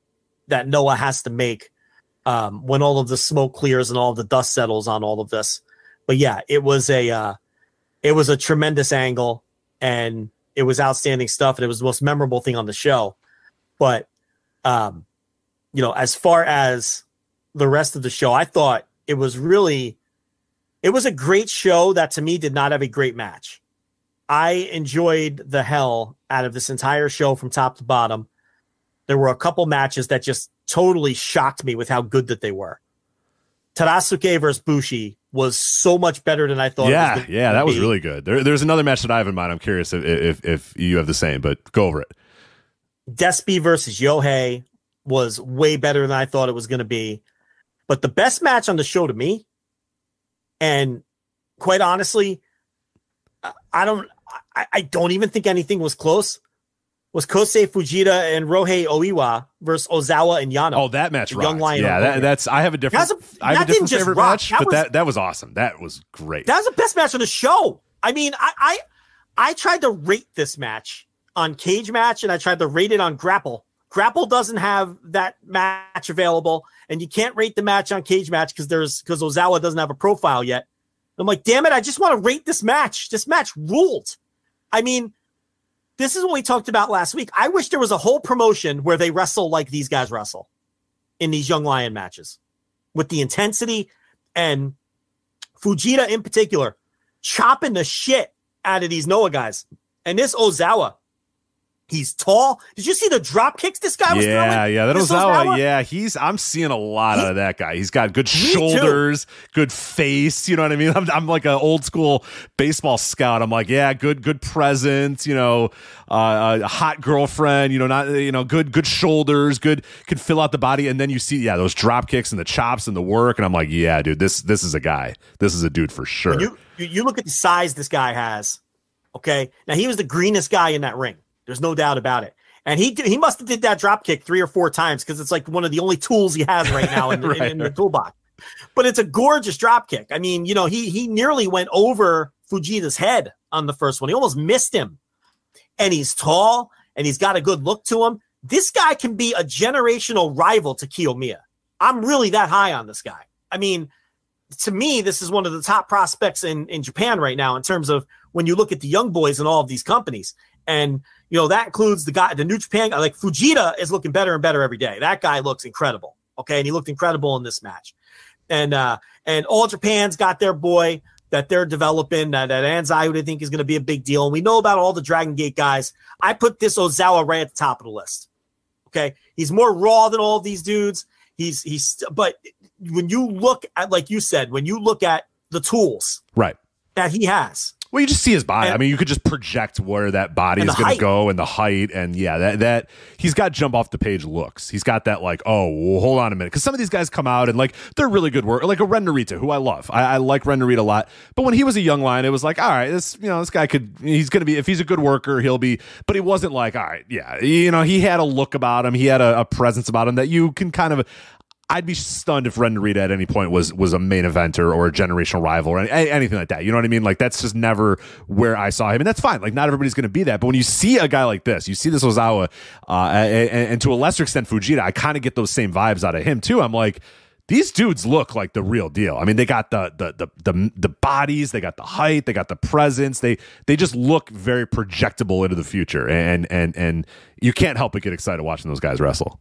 that Noah has to make when all of the smoke clears and all of the dust settles on all of this. But yeah, it was a tremendous angle, and it was outstanding stuff, and it was the most memorable thing on the show. But as far as the rest of the show, I thought it was a great show that to me did not have a great match. I enjoyed the hell out of this entire show from top to bottom. There were a couple matches that just totally shocked me with how good that they were. Tadasuke versus Bushi was so much better than I thought. Yeah, that was really good. There's another match that I have in mind. I'm curious if you have the same, but go over it. Despi versus Yohei was way better than I thought it was going to be. But the best match on the show to me, and quite honestly, I don't even think anything was close. was Kosei Fujita and Ryohei Oiwa versus Ozawa and Yano. Oh, that match, Young Lion. Yeah, that's. I have a different favorite match, but that was awesome. That was great. That was the best match on the show. I mean, I tried to rate this match on Cage Match, and I tried to rate it on Grapple. Grapple doesn't have that match available, and you can't rate the match on Cage Match because Ozawa doesn't have a profile yet. I'm like, damn it, I just want to rate this match. This match ruled. I mean, this is what we talked about last week. I wish there was a whole promotion where they wrestle like these guys wrestle in these Young Lion matches with the intensity, and Fujita in particular chopping the shit out of these Noah guys. And this Ozawa, he's tall. Did you see the drop kicks this guy was throwing? Yeah, that Ozawa. Yeah, I'm seeing a lot out of that guy. He's got good shoulders, good face. You know what I mean? I'm like an old school baseball scout. I'm like, yeah, good presence. A hot girlfriend. Good shoulders. Good, could fill out the body. And then you see, those drop kicks and the chops and the work. And I'm like, yeah, dude, this is a guy. This is a dude for sure. You look at the size this guy has. Okay, now he was the greenest guy in that ring. There's no doubt about it. And he must have did that drop kick 3 or 4 times because it's like one of the only tools he has right now in the toolbox. But it's a gorgeous drop kick. I mean, he nearly went over Fujita's head on the first one. He almost missed him. And he's tall, and he's got a good look to him. This guy can be a generational rival to Kiyomiya. I'm really that high on this guy. I mean, to me, this is one of the top prospects in Japan right now in terms of when you look at the young boys in all of these companies. And that includes the New Japan guy. Like Fujita is looking better and better every day. That guy looks incredible. Okay. And he looked incredible in this match. And All Japan's got their boy that they're developing, that Anzai, who they think is going to be a big deal. And we know about all the Dragon Gate guys. I put this Ozawa right at the top of the list. Okay. He's more raw than all of these dudes. But when you look at, like you said, when you look at the tools that he has, well, you just see his body. I mean, you could just project where that body is going to go and the height. And that he's got jump off the page looks. He's got that like, oh, well, hold on a minute. Because some of these guys come out and like, they're really good work. Like a Ren Narita, who I love. I like Ren Narita a lot. But when he was a young lion, it was like, all right, this guy he's going to be, if he's a good worker, he'll be, but he wasn't like, all right, yeah. He had a look about him. He had a presence about him that you can kind of, I'd be stunned if Ren Narita at any point was a main eventer or a generational rival or anything like that. You know what I mean? Like, that's just never where I saw him. And that's fine. Like, not everybody's going to be that. But when you see a guy like this, you see this Ozawa, and to a lesser extent Fujita, I kind of get those same vibes out of him too. I'm like, these dudes look like the real deal. I mean, they got the bodies, they got the height, they got the presence. They just look very projectable into the future. And you can't help but get excited watching those guys wrestle.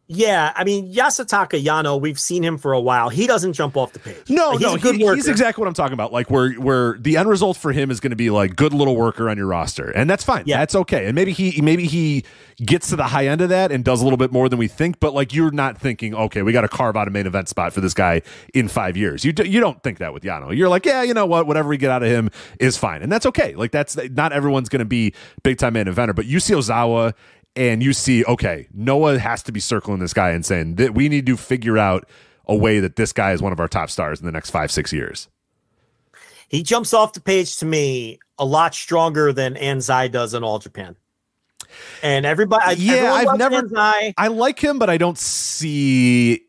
Yeah, I mean, Yasutaka Yano, we've seen him for a while. He doesn't jump off the page. He's exactly what I'm talking about. Like where the end result for him is going to be like good little worker on your roster, and that's fine. Yeah. That's okay. And maybe he gets to the high end of that and does a little bit more than we think. But like, you're not thinking, okay, we got to carve out a main event spot for this guy in 5 years. You don't think that with Yano. You're like, yeah, you know what? Whatever we get out of him is fine, and that's okay. Like, that's not everyone's going to be big time main eventer, but you see Ozawa. And you see, okay, Noah has to be circling this guy and saying that we need to figure out a way that this guy is one of our top stars in the next 5-6 years. He jumps off the page to me a lot stronger than Anzai does in All Japan. And everybody, I like him, but I don't see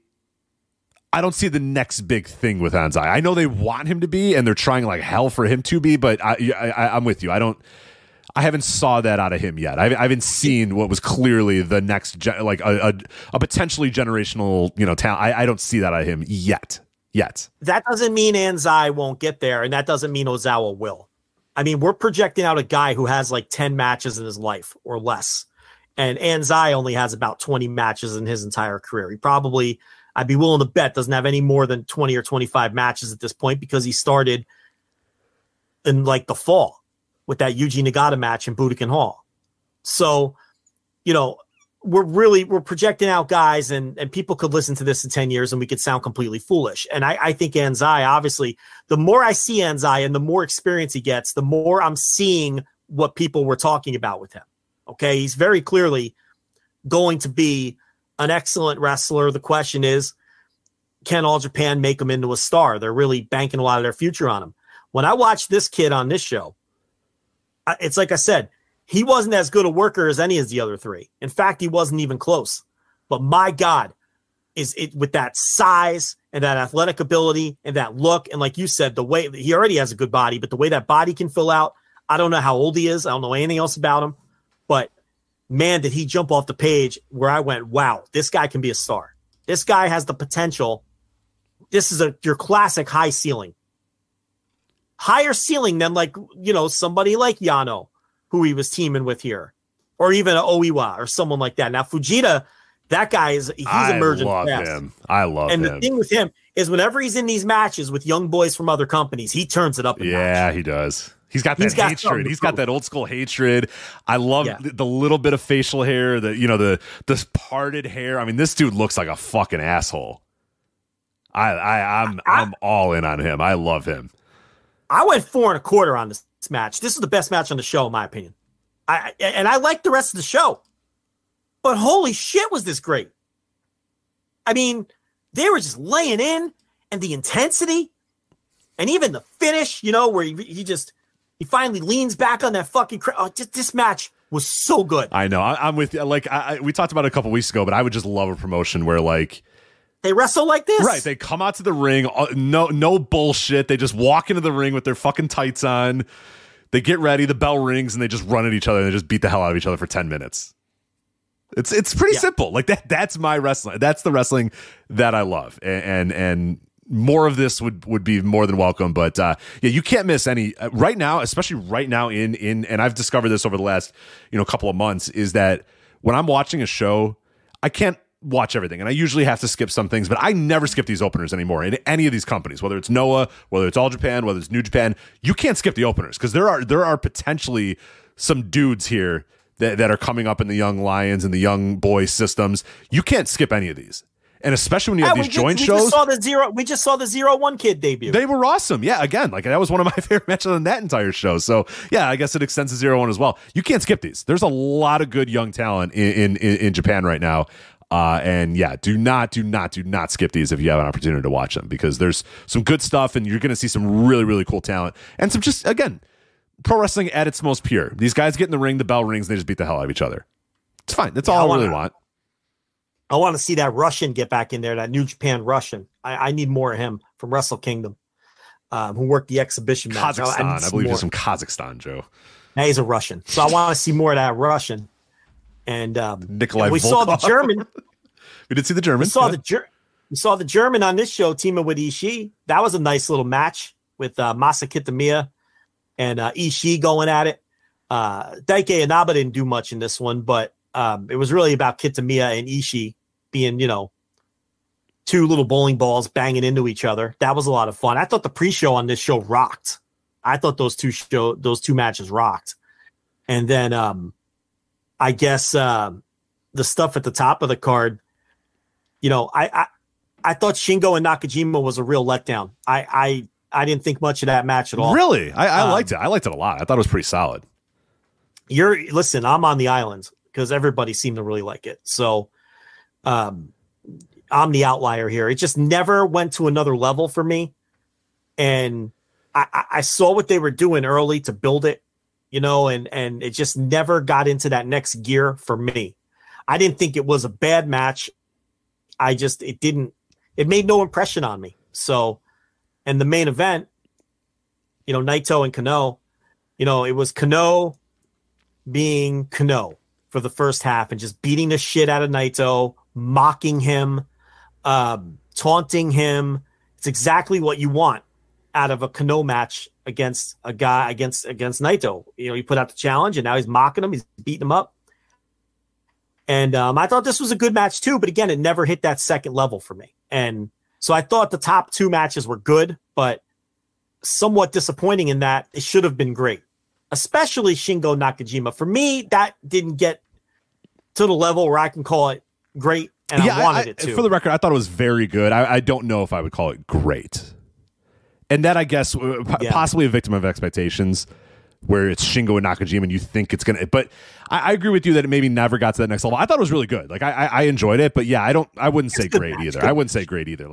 the next big thing with Anzai. I know they want him to be, and they're trying like hell for him to be, but I'm with you. I haven't saw that out of him yet. I haven't seen what was clearly the next, like a potentially generational, talent. I don't see that out of him yet. That doesn't mean Anzai won't get there, and that doesn't mean Ozawa will. I mean, we're projecting out a guy who has like 10 matches in his life or less, and Anzai only has about 20 matches in his entire career. He probably, I'd be willing to bet, doesn't have any more than 20 or 25 matches at this point because he started in like the fall with that Yuji Nagata match in Budokan Hall. So, we're projecting out guys, and people could listen to this in 10 years and we could sound completely foolish. And I think Anzai, obviously, the more I see Anzai and the more experience he gets, the more I'm seeing what people were talking about with him. Okay. He's very clearly going to be an excellent wrestler. The question is, can All Japan make him into a star? They're really banking a lot of their future on him. When I watched this kid on this show, it's like I said, He wasn't as good a worker as any of the other three. In fact, he wasn't even close. But my God, is it with that size and that athletic ability and that look, and like you said, the way he already has a good body, but the way that body can fill out, I don't know how old he is. I don't know anything else about him, but man, did he jump off the page where I went, wow, this guy can be a star. This guy has the potential. This is your classic high ceiling. Higher ceiling than somebody like Yano, who he was teaming with here, or even Oiwa or someone like that. Now Fujita, that guy he's emerging fast. I love him. And the thing with him is whenever he's in these matches with young boys from other companies, he turns it up. Yeah, he does. He's got that hatred. He's got that old school hatred. I love the little bit of facial hair, the parted hair. I mean, this dude looks like a fucking asshole. I'm all in on him. I love him. I went 4.25 on this match. This is the best match on the show, in my opinion. I like the rest of the show, but holy shit, was this great! I mean, they were just laying in, and the intensity, and even the finish. Where he finally leans back on that fucking. This match was so good. I know. I'm with you. We talked about it a couple weeks ago, but I would just love a promotion where they wrestle like this. Right. They come out to the ring. No bullshit. They just walk into the ring with their fucking tights on. They get ready. The bell rings and they just run at each other and they just beat the hell out of each other for 10 minutes. It's pretty simple. Like that's my wrestling. That's the wrestling that I love. And more of this would be more than welcome. But you can't miss any right now, especially right now in and I've discovered this over the last, couple of months, is that when I'm watching a show, I can't watch everything, and I usually have to skip some things, but I never skip these openers anymore in any of these companies, whether it's Noah, whether it's All Japan, whether it's New Japan. You can't skip the openers because there are potentially some dudes here that are coming up in the young lions and the young boy systems. You can't skip any of these, and especially when you have these joint shows. We just saw the 0-1 kid debut. They were awesome. Yeah, again, that was one of my favorite matches on that entire show. So yeah, I guess it extends to 0-1 as well. You can't skip these. There's a lot of good young talent in Japan right now. And yeah, do not skip these if you have an opportunity to watch them, because there's some good stuff and you're going to see some really, really cool talent and some just, again, pro wrestling at its most pure. These guys get in the ring, the bell rings, they just beat the hell out of each other. It's fine. That's all I really want. I want to see that Russian get back in there, that New Japan Russian. I need more of him from Wrestle Kingdom, who worked the exhibition match. I believe he's from Kazakhstan, Joe. Now he's a Russian. So I want to see more of that Russian. And Nikolai we Volkov. saw the German. We did see the German. We saw the German on this show teaming with Ishii. That was a nice little match with Masa Kitamiya and Ishii going at it. Daisuke Inaba didn't do much in this one, but it was really about Kitamiya and Ishii being, two little bowling balls banging into each other. That was a lot of fun. I thought the pre-show on this show rocked. I thought those two matches rocked. And then I guess the stuff at the top of the card, I thought Shingo and Nakajima was a real letdown. I didn't think much of that match at all. Really? I liked it. I liked it a lot. I thought it was pretty solid. Listen, I'm on the island because everybody seemed to really like it. So I'm the outlier here. It just never went to another level for me. And I saw what they were doing early to build it. And it just never got into that next gear for me. I didn't think it was a bad match. It made no impression on me. So, and the main event, Naito and Kano, it was Kano being Kano for the first half and just beating the shit out of Naito, mocking him, taunting him. It's exactly what you want out of a Kano match against a guy against Naito. He put out the challenge and now he's mocking him. He's beating him up. And I thought this was a good match too, but again, it never hit that second level for me. And so I thought the top two matches were good, but somewhat disappointing in that it should have been great, especially Shingo Nakajima. For me, that didn't get to the level where I can call it great, and I wanted it to. For the record, I thought it was very good. I don't know if I would call it great. And that, I guess, possibly a victim of expectations, where it's Shingo and Nakajima and you think it's going to, but I agree with you that it maybe never got to that next level. I thought it was really good. I enjoyed it, but yeah, I wouldn't say great either. I wouldn't say great either.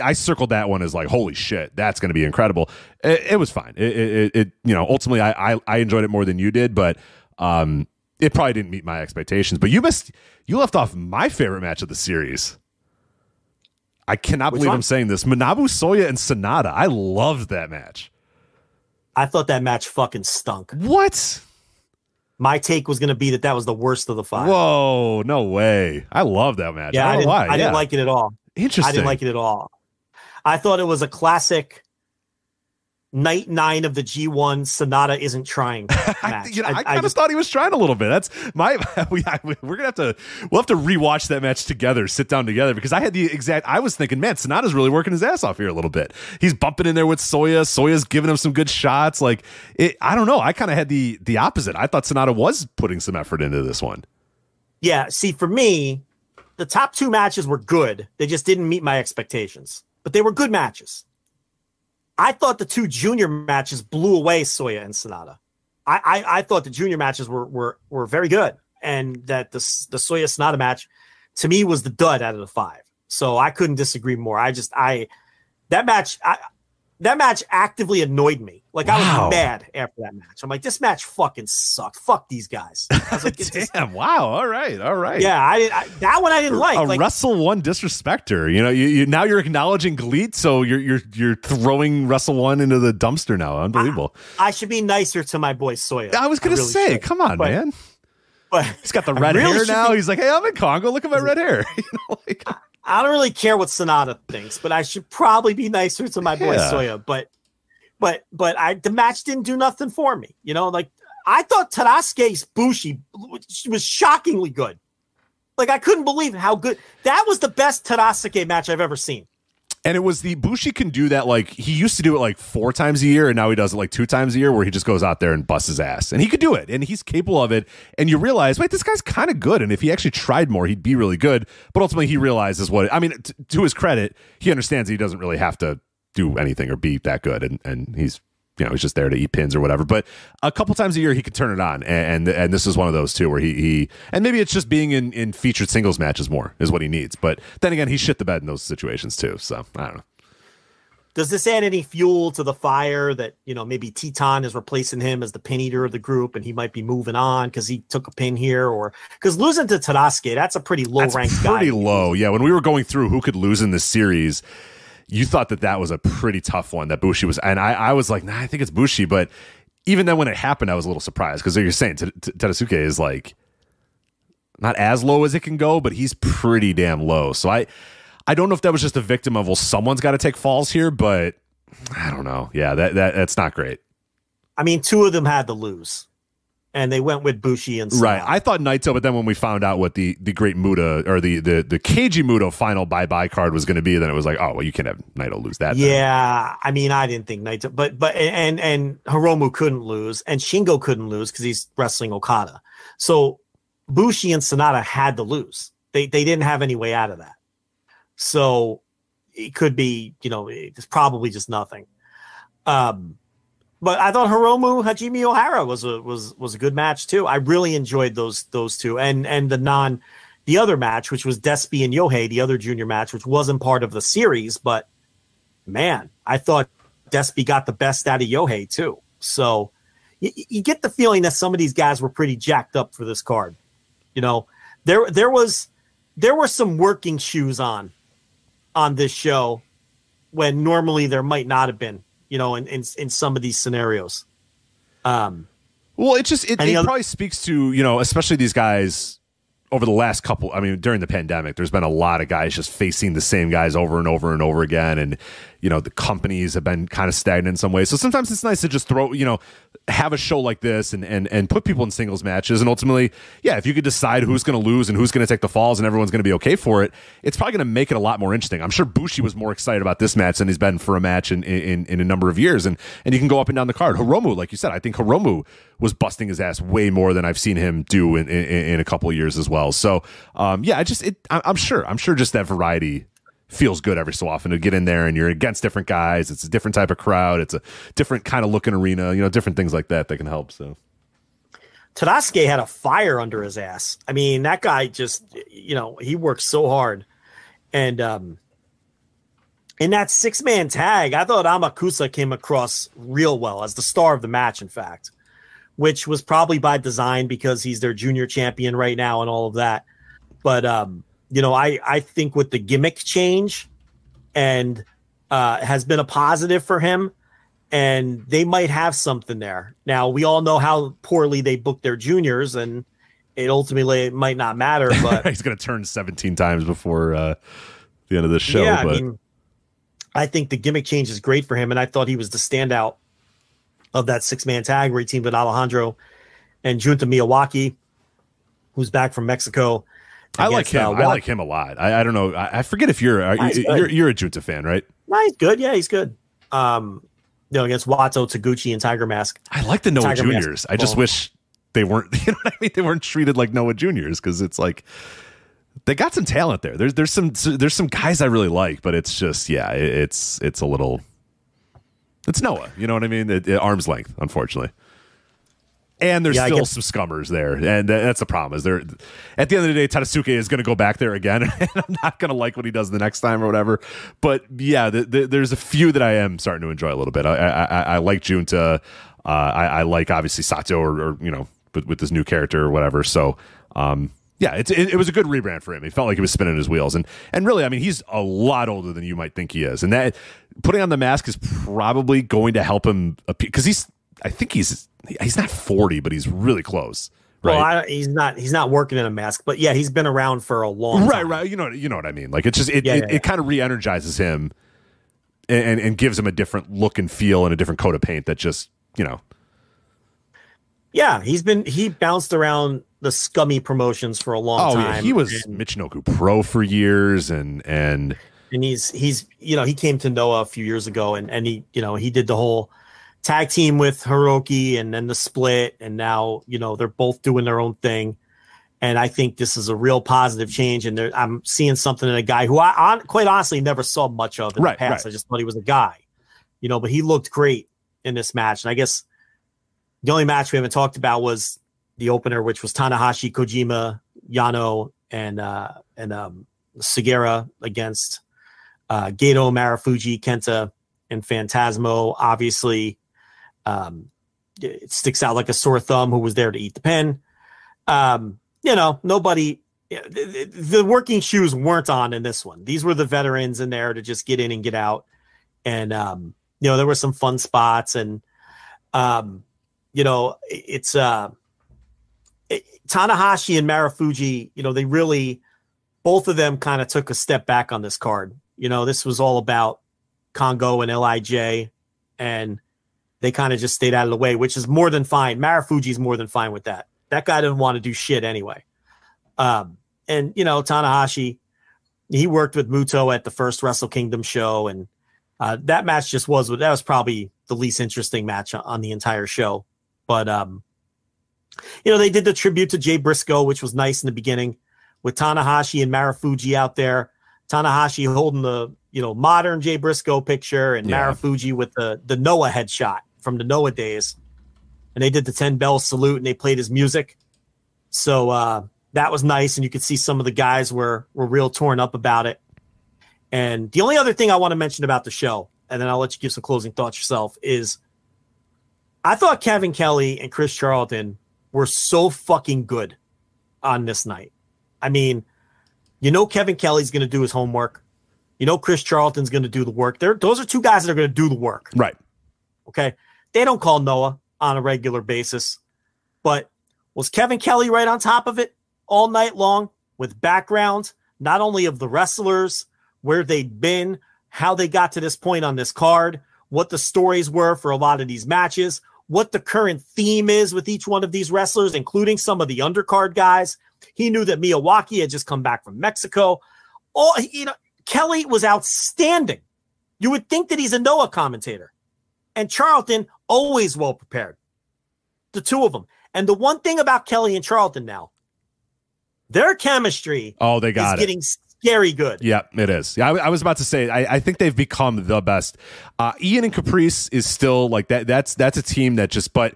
I circled that one as holy shit, that's going to be incredible. It was fine. Ultimately I enjoyed it more than you did, but It probably didn't meet my expectations, but you left off my favorite match of the series. I cannot believe I'm saying this. Manabu Soya and Sonata. I loved that match. I thought that match fucking stunk. What? My take was going to be that was the worst of the 5. Whoa, no way. I love that match. Yeah, I don't know why. I didn't like it at all. Interesting. I didn't like it at all. I thought it was a classic Night 9 of the G1 Sonata isn't trying match. I kind of thought he was trying a little bit. That's we'll have to rewatch that match together, sit down together, because I was thinking, man, Sonata's really working his ass off here a little bit. He's bumping in there with Soya. Soya's giving him some good shots. Like I don't know. I kind of had the opposite. I thought Sonata was putting some effort into this one. Yeah. See, for me, the top 2 matches were good. They just didn't meet my expectations, but they were good matches. I thought the 2 junior matches blew away Soya and Sonata. I thought the junior matches were very good, and that the Soya Sonata match to me was the dud out of the 5. So I couldn't disagree more. That match actively annoyed me. Like, I was mad after that match. I'm like, this match fucking sucked. Fuck these guys. I was like, damn, wow. All right. Yeah, that one I didn't like. A Wrestle 1 disrespecter. You know, you now you're acknowledging GLEAT, so you're throwing Wrestle 1 into the dumpster now. Unbelievable. I should be nicer to my boy Soya. I was gonna say, come on, man. But he's got the red hair now. He's like, hey, I'm in Congo. Look at my red hair. You know, like, I don't really care what Sonata thinks, but I should probably be nicer to my boy Soya. But the match didn't do nothing for me. You know, like, I thought Tadasuke's Bushi was shockingly good. Like, I couldn't believe how good that was. The best Tadasuke match I've ever seen. And it was Bushi can do that. Like, he used to do it like 4 times a year, and now he does it like 2 times a year, where he just goes out there and busts his ass. And he could do it, and he's capable of it. And you realize, wait, this guy's kind of good. And if he actually tried more, he'd be really good. But ultimately, he realizes to his credit, he understands he doesn't really have to do anything or be that good. And he's just there to eat pins or whatever. But a couple times a year, he could turn it on. And this is one of those too, where he and maybe it's just being in featured singles matches more is what he needs. But then again, he shit the bed in those situations too. So I don't know. Does this add any fuel to the fire that, maybe Teton is replacing him as the pin eater of the group, and he might be moving on because he took a pin here, or because losing to Tadasuke, that's a pretty low ranked guy. Pretty low. Yeah. When we were going through who could lose in this series, you thought that was a pretty tough one that Bushi was, and I was like, nah, I think it's Bushi. But even then, when it happened, I was a little surprised, because you're saying Tadasuke is like not as low as it can go, but he's pretty damn low. So I don't know if that was just a victim of, well, someone's got to take falls here, but I don't know. Yeah, that's not great. I mean, 2 of them had to lose, and they went with Bushi and Sonata. Right. I thought Naito, but then when we found out what the great Muta, or the Keiji Muto final bye-bye card was going to be, then it was like, oh, well, you can't have Naito lose that. Yeah. Then. I mean, I didn't think Naito, but and Hiromu couldn't lose, and Shingo couldn't lose because he's wrestling Okada. So Bushi and Sonata had to lose. They didn't have any way out of that. So it could be, it's probably just nothing. But I thought Hiromu Hajime Ohara was a good match too. I really enjoyed those 2, and the other match, which was Despi and Yohei, the other junior match, which wasn't part of the series, but man, I thought Despi got the best out of Yohei too. So you get the feeling that some of these guys were pretty jacked up for this card. There were some working shoes on this show when normally there might not have been. In some of these scenarios. Well, it probably speaks to, especially these guys over the last couple, during the pandemic, there's been a lot of guys just facing the same guys over and over and over again. And, the companies have been kind of stagnant in some ways. So sometimes it's nice to just throw, have a show like this and put people in singles matches. And ultimately, yeah, if you could decide who's going to lose and who's going to take the falls and everyone's going to be okay for it, it's probably going to make it a lot more interesting. I'm sure Bushi was more excited about this match than he's been for a match in a number of years. And you can go up and down the card. Hiromu, like you said, I think Hiromu was busting his ass way more than I've seen him do in a couple of years as well. So, yeah, I'm sure just that variety feels good every so often to get in there, and you're against different guys. It's a different type of crowd. It's a different kind of looking arena, different things like that can help. So Tadasuke had a fire under his ass. I mean, that guy just, he works so hard. And in that 6-man tag, I thought Amakusa came across real well as the star of the match, in fact, which was probably by design because he's their junior champion right now and all of that. But, I think with the gimmick change and has been a positive for him, and they might have something there. Now, we all know how poorly they booked their juniors, and it ultimately might not matter. But he's going to turn 17 times before the end of the show. Yeah, but I think the gimmick change is great for him, and I thought he was the standout of that 6-man tag where he teamed with Alejandro and Junta Miyawaki, who's back from Mexico. I like him. I like him a lot. I don't know. I forget if you're a Junta fan, right? No, he's good. Yeah, he's good. Against Wato, Taguchi, and Tiger Mask. I like the Noah Juniors. I just wish they weren't. You know what I mean? They weren't treated like Noah Juniors, because it's like they got some talent there. There's some guys I really like, but it's just it's a little. It's Noah. You know what I mean? At arm's length, unfortunately. And there's still some scummers there, and that's the problem. Is there at the end of the day, Tadasuke is going to go back there again, and I'm not going to like what he does the next time or whatever. But yeah, there's a few that I am starting to enjoy a little bit. I like Junta. I like obviously Sato, or with this new character or whatever. So it was a good rebrand for him. He felt like he was spinning his wheels, and really, I mean, he's a lot older than you might think he is, and that putting on the mask is probably going to help him because he's not 40, but he's really close. Right? Well, he's not working in a mask, but yeah, he's been around for a long time. Right. You know what I mean? Like, it's just it kind of re-energizes him and gives him a different look and feel and a different coat of paint that just, Yeah, he bounced around the scummy promotions for a long time. Yeah, he was Michinoku Pro for years, and he's he came to Noah a few years ago, and he did the whole tag team with Hiroki, and then the split, and now they're both doing their own thing, and I think this is a real positive change. And I'm seeing something in a guy who I quite honestly never saw much of in the past. I just thought he was a guy, but he looked great in this match. And I guess the only match we haven't talked about was the opener, which was Tanahashi, Kojima, Yano, and Sugiura against Gedo, Marufuji, Kenta, and Phantasmo. Obviously, it sticks out like a sore thumb who was there to eat the pin. Nobody, the working shoes weren't on in this one. These were the veterans in there to just get in and get out. And, there were some fun spots, and, it's Tanahashi and Marufuji, they really, both of them kind of took a step back on this card. This was all about Kongo and LIJ, and they kind of just stayed out of the way, which is more than fine. Marufuji's more than fine with that. That guy didn't want to do shit anyway. Tanahashi, he worked with Muto at the first Wrestle Kingdom show, and that match that was probably the least interesting match on the entire show. But they did the tribute to Jay Briscoe, which was nice in the beginning, with Tanahashi and Marufuji out there. Tanahashi holding the modern Jay Briscoe picture, and Marufuji with the Noah headshot from the Noah days. And they did the 10 bell salute, and they played his music. So that was nice, and you could see some of the guys were real torn up about it. And the only other thing I want to mention about the show, and then I'll let you give some closing thoughts yourself, is I thought Kevin Kelly and Chris Charlton were so fucking good on this night. I mean, Kevin Kelly's going to do his homework. Chris Charlton's going to do the work. Those are two guys that are going to do the work. Right. Okay. They don't call Noah on a regular basis. But was Kevin Kelly right on top of it all night long with background, not only of the wrestlers, where they'd been, how they got to this point on this card, what the stories were for a lot of these matches, what the current theme is with each one of these wrestlers, including some of the undercard guys. He knew that Miyawaki had just come back from Mexico. Kelly was outstanding. You would think that he's a Noah commentator. And Charlton, always well prepared. The two of them. And the one thing about Kelly and Charlton now, their chemistry is getting scary good. Yeah, it is. Yeah, I was about to say, I think they've become the best. Ian and Caprice is still like that. That's a team that just, but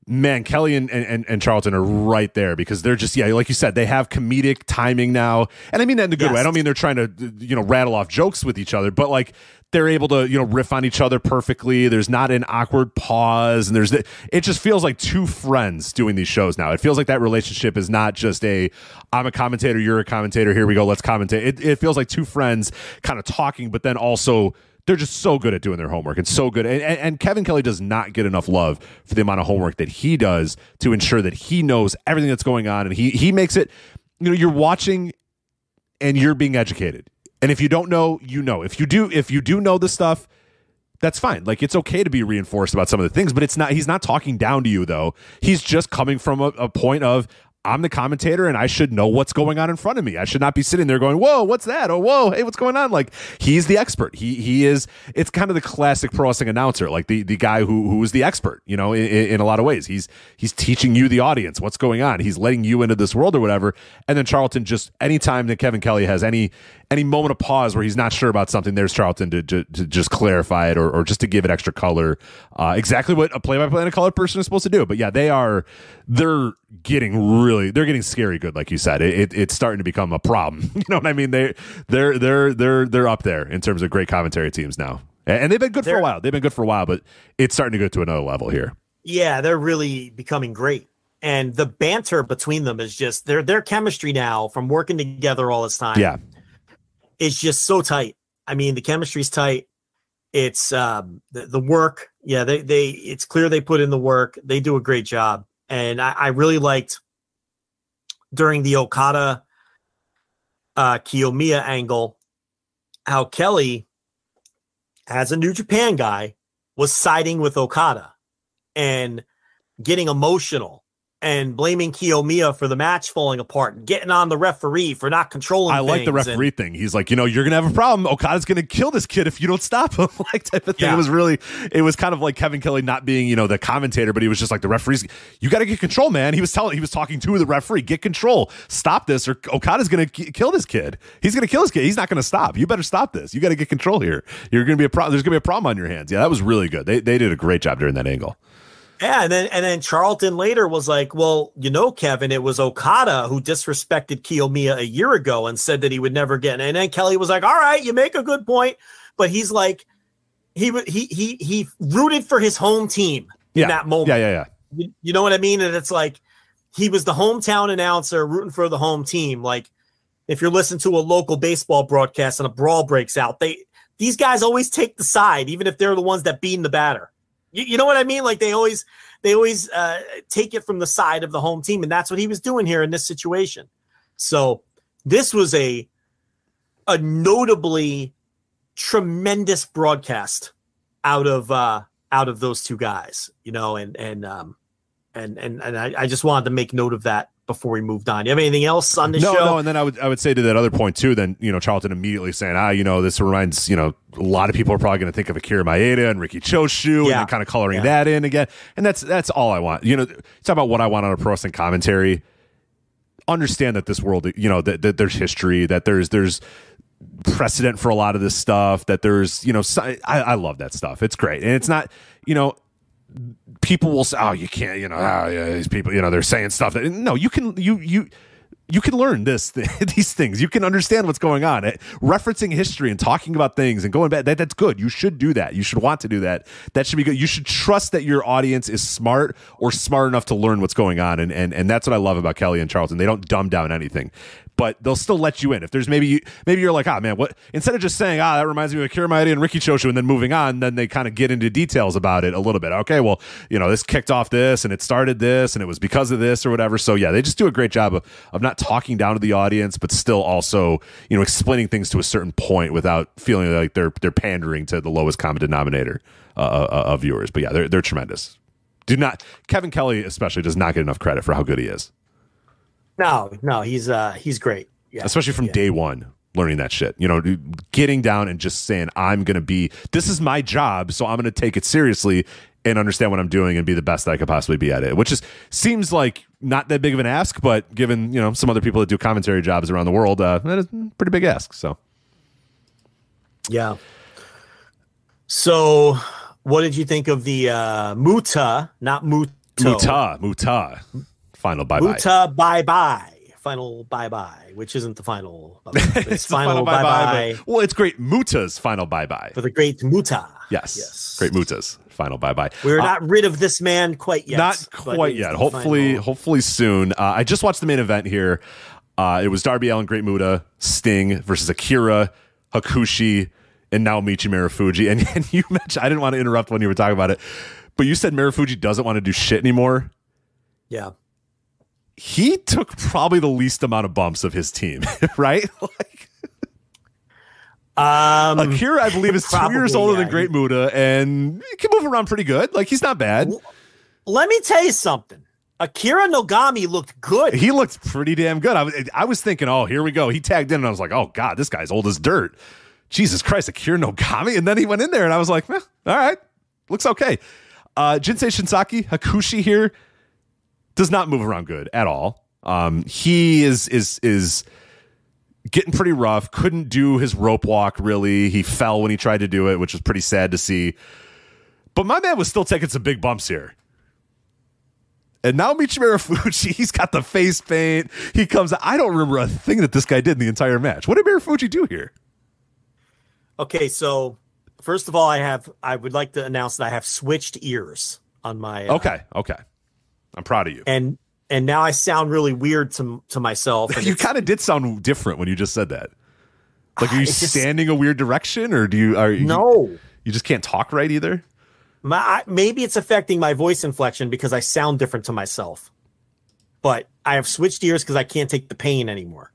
man, Kelly and Charlton are right there because they're just, like you said, they have comedic timing now. And I mean that in a good way. I don't mean they're trying to, rattle off jokes with each other, but like they're able to, riff on each other perfectly. There's not an awkward pause. And it just feels like two friends doing these shows now. It feels like that relationship is not just I'm a commentator, you're a commentator, here we go, let's commentate. It feels like two friends kind of talking, but then also they're just so good at doing their homework and so good. And Kevin Kelly does not get enough love for the amount of homework that he does to ensure that he knows everything that's going on. And he makes it, you're watching and you're being educated. And if you don't know, if you do know the stuff, that's fine. Like, it's okay to be reinforced about some of the things, but he's not talking down to you though. He's just coming from a point of, I'm the commentator and I should know what's going on in front of me. I should not be sitting there going, whoa, what's that? Oh, whoa, hey, what's going on? Like, he's the expert. He is, it's kind of the classic pro wrestling announcer, like the guy who is the expert, in a lot of ways. He's teaching you, the audience, what's going on. He's letting you into this world or whatever. And then Charlton, just anytime that Kevin Kelly has any moment of pause where he's not sure about something, there's Charlton to just clarify it or just to give it extra color. Exactly what a play-by-play and a colored person is supposed to do. But yeah, they're getting scary good, like you said. It's starting to become a problem. You know what I mean? They're up there in terms of great commentary teams now, and they've been good for a while. They've been good for a while, but it's starting to go to another level here. Yeah, they're really becoming great, and the banter between them is just their chemistry now from working together all this time. Yeah, it's just so tight. I mean, the chemistry's tight. It's the work. Yeah, they it's clear they put in the work. They do a great job. And I really liked during the Okada Kiyomiya angle how Kelly, as a New Japan guy, was siding with Okada and getting emotional and blaming Kiyomiya for the match falling apart and getting on the referee for not controlling things. I like the referee thing. He's like, you're going to have a problem. Okada's going to kill this kid if you don't stop him. Like, type of thing. Yeah. It was kind of like Kevin Kelly not being, the commentator, but he was just like, the referees, you got to get control, man. He was talking to the referee, get control, stop this, or Okada's going to kill this kid. He's going to kill this kid. He's not going to stop. You better stop this. You got to get control here. You're going to be there's going to be a problem on your hands. Yeah, that was really good. They did a great job during that angle. Yeah, and then Charlton later was like, well, Kevin, it was Okada who disrespected Kiyomiya a year ago and said that he would never get. And then Kelly was like, all right, you make a good point. But he's like, he rooted for his home team in that moment. Yeah. You know what I mean? And it's like, he was the hometown announcer rooting for the home team. Like, if you're listening to a local baseball broadcast and a brawl breaks out, these guys always take the side, even if they're the ones that beat the batter. You know what I mean? Like, they always take it from the side of the home team, and that's what he was doing here in this situation. So this was a notably tremendous broadcast out of those two guys, and I just wanted to make note of that before we moved on. You have anything else on the show? No, and then I would say to that other point too, then, Charlton immediately saying, this reminds, a lot of people are probably going to think of Akira Maeda and Riki Choshu, and then kind of coloring that in again. And that's all I want. Talk about what I want on a pro wrestling commentary. Understand that this world, that there's history, that there's precedent for a lot of this stuff, that there's, I love that stuff. It's great. And it's not, people will say, oh, you can't, these people, they're saying stuff that, no, you can learn these things. You can understand what's going on. Referencing history and talking about things and going back, that's good. You should do that. You should want to do that. That should be good. You should trust that your audience is smart or smart enough to learn what's going on. And that's what I love about Kelly and Charlton. They don't dumb down anything, but they'll still let you in. If there's maybe you're like, man, what? Instead of just saying, that reminds me of Akira Maeda and Riki Choshu, and then moving on, then they kind of get into details about it a little bit. Okay, well, this kicked off this, and it started this, and it was because of this or whatever. So yeah, they just do a great job of not talking down to the audience, but still also, explaining things to a certain point without feeling like they're pandering to the lowest common denominator of viewers. But yeah, they're tremendous. Kevin Kelly especially does not get enough credit for how good he is. No, he's great. Yeah, especially from day one, learning that shit. Getting down and just saying, this is my job, so I'm going to take it seriously and understand what I'm doing and be the best that I could possibly be at it. Which seems like not that big of an ask, but given some other people that do commentary jobs around the world, that is a pretty big ask. So, yeah. So, what did you think of the Muta, not Muta, Muta. Final bye-bye. Muta bye-bye. Final bye-bye, which isn't the final. It's final bye-bye. Well, it's Great Muta's final bye-bye. For the Great Muta. Yes. Great Muta's final bye-bye. We're not rid of this man quite yet. Not quite yet. Hopefully soon. I just watched the main event here. It was Darby Allin, Great Muta, Sting versus Akira, Hakushi, and Naomichi Marufuji. And you mentioned, I didn't want to interrupt when you were talking about it, but you said Marufuji doesn't want to do shit anymore. Yeah. He took probably the least amount of bumps of his team, right? Akira, I believe, is 2 years older than Great Muta, and he can move around pretty good. Like, he's not bad. Let me tell you something. Akira Nogami looked good. He looked pretty damn good. I was thinking, oh, here we go. He tagged in, and I was like, oh, God, this guy's old as dirt. Jesus Christ, Akira Nogami? And then he went in there, and I was like, all right, looks okay. Jinsei Shinsaki, Hakushi here, does not move around good at all. He is getting pretty rough. Couldn't do his rope walk, really. He fell when he tried to do it, which was pretty sad to see. But my man was still taking some big bumps here. And now Michi Marufuji, he's got the face paint. He comes out. I don't remember a thing that this guy did in the entire match. What did Marufuji do here? Okay, so first of all, I would like to announce that I have switched ears on my. Okay. I'm proud of you. And now I sound really weird to myself. And you kind of did sound different when you just said that. Like, are you standing a weird direction, or no? You just can't talk right either. Maybe it's affecting my voice inflection because I sound different to myself. But I have switched ears because I can't take the pain anymore.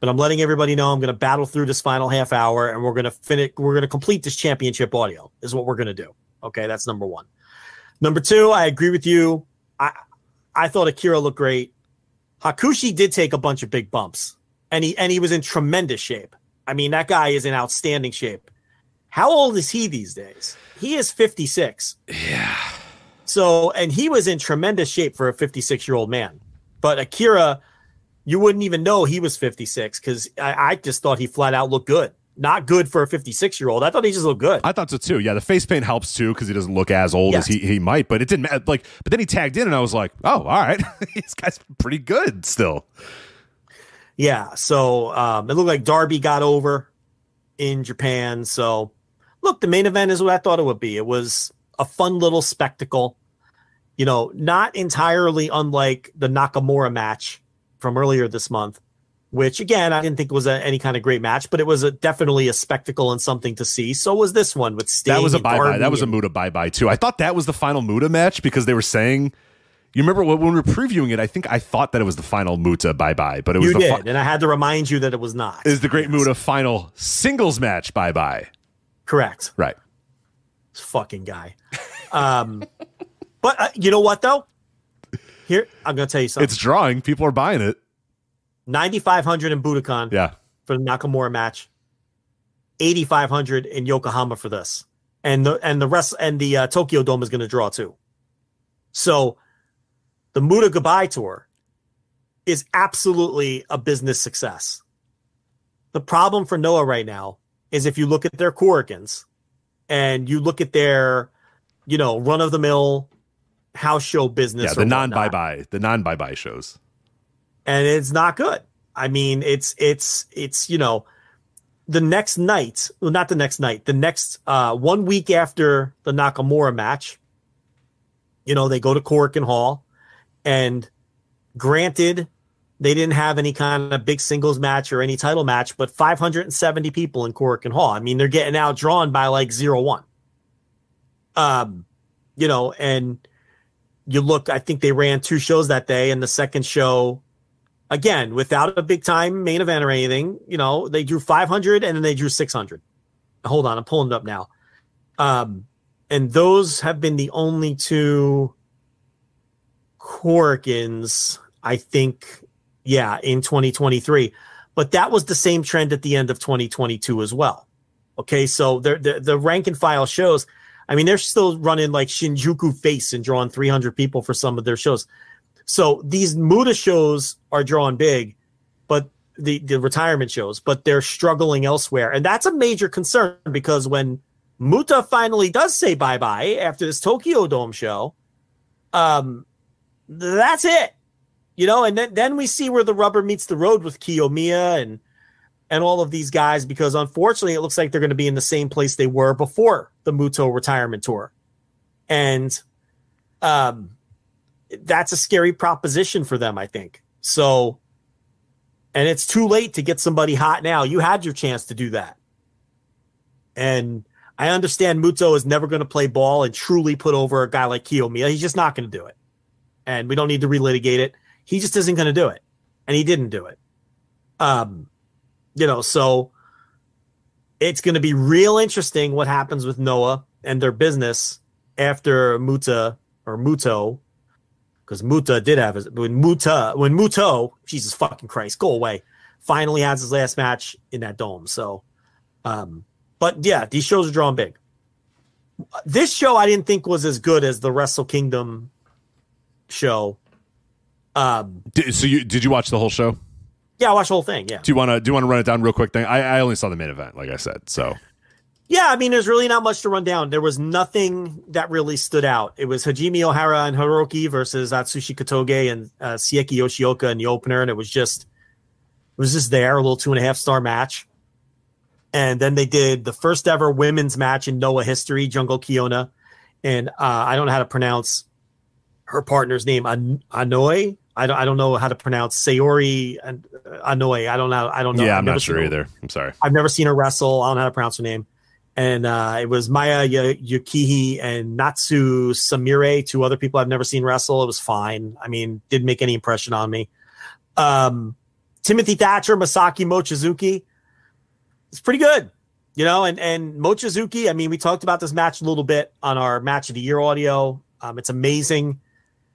But I'm letting everybody know I'm going to battle through this final half hour, and we're going to finish. We're going to complete this championship audio. Is what we're going to do. Okay, that's number one. Number two, I agree with you. I thought Akira looked great. Hakushi did take a bunch of big bumps, and he was in tremendous shape. I mean, that guy is in outstanding shape. How old is he these days? He is 56. Yeah. So, and he was in tremendous shape for a 56-year-old man. But Akira, you wouldn't even know he was 56 because I just thought he flat out looked good. Not good for a 56-year-old. I thought he just looked good. I thought so too. Yeah, the face paint helps too because he doesn't look as old as he might. But it didn't matter. But then he tagged in, and I was like, oh, all right, this guy's pretty good still. Yeah. So it looked like Darby got over in Japan. So look, the main event is what I thought it would be. It was a fun little spectacle. You know, not entirely unlike the Nakamura match from earlier this month, which, again, I didn't think was any kind of great match, but it was definitely a spectacle and something to see. So was this one with Sting. That was a bye-bye. That was a Muta bye-bye, too. I thought that was the final Muta match because they were saying, you remember when we were previewing it, I thought that it was the final Muta bye-bye, but it was and I had to remind you that it was not. It was the Great Muta final singles match bye-bye. Correct. Right. This fucking guy. But you know what, though? Here, I'm going to tell you something. It's drawing. People are buying it. 9,500 in Budokan for the Nakamura match. 8,500 in Yokohama for this. And the Tokyo Dome is going to draw too. So the Muta Goodbye Tour is absolutely a business success. The problem for Noah right now is if you look at their Korakuens and you look at their, run-of-the-mill house show business. Yeah, the non-bye-bye shows. And it's not good. I mean, it's the next night, well, not the next night, the next 1 week after the Nakamura match, they go to Korakuen Hall, and granted, they didn't have any kind of big singles match or any title match, but 570 people in Korakuen Hall. I mean, they're getting outdrawn by like 0-1. And you look, I think they ran 2 shows that day, and the second show, again, without a big time main event or anything, they drew 500 and then they drew 600. Hold on, I'm pulling it up now. And those have been the only 2 Korakuens, I think, in 2023. But that was the same trend at the end of 2022 as well. Okay, so the rank and file shows, I mean, they're still running like Shinjuku Face and drawing 300 people for some of their shows. So these Muta shows are drawing big, but the retirement shows, but they're struggling elsewhere. And that's a major concern because when Muta finally does say bye-bye after this Tokyo Dome show, that's it. And then we see where the rubber meets the road with Kiyomiya and all of these guys, because unfortunately it looks like they're going to be in the same place they were before the Muto retirement tour. And that's a scary proposition for them, I think. So, and it's too late to get somebody hot now. You had your chance to do that. And I understand Muto is never going to play ball and truly put over a guy like Kiyomiya. He's just not going to do it. And we don't need to relitigate it. He just isn't going to do it. And he didn't do it. So it's going to be real interesting what happens with Noah and their business after Muto, because Muta did have when Muto, Jesus fucking Christ, go away, finally has his last match in that dome. So, but yeah, these shows are drawing big. This show I didn't think was as good as the Wrestle Kingdom show. Did you watch the whole show? Yeah, I watched the whole thing. Yeah. Do you want to run it down real quick? I only saw the main event, like I said. So. Yeah, I mean, there's really not much to run down. There was nothing that really stood out. It was Hajime Ohara and Hiroki versus Atsushi Kotoge and Sieki Yoshioka in the opener, and it was just there, a little 2.5-star match. And then they did the first ever women's match in Noah history, Jungle Kiona, and I don't know how to pronounce her partner's name, Anoi. I don't know how to pronounce Sayori and Anoi. I don't know. Yeah, I'm not sure either. I'm sorry. I've never seen her wrestle. I don't know how to pronounce her name. And it was Maya Yukihi and Natsu Samire, two other people I've never seen wrestle. It was fine. I mean, didn't make any impression on me. Timothy Thatcher, Masaki Mochizuki. It's pretty good, and Mochizuki, I mean, we talked about this match a little bit on our Match of the Year audio. It's amazing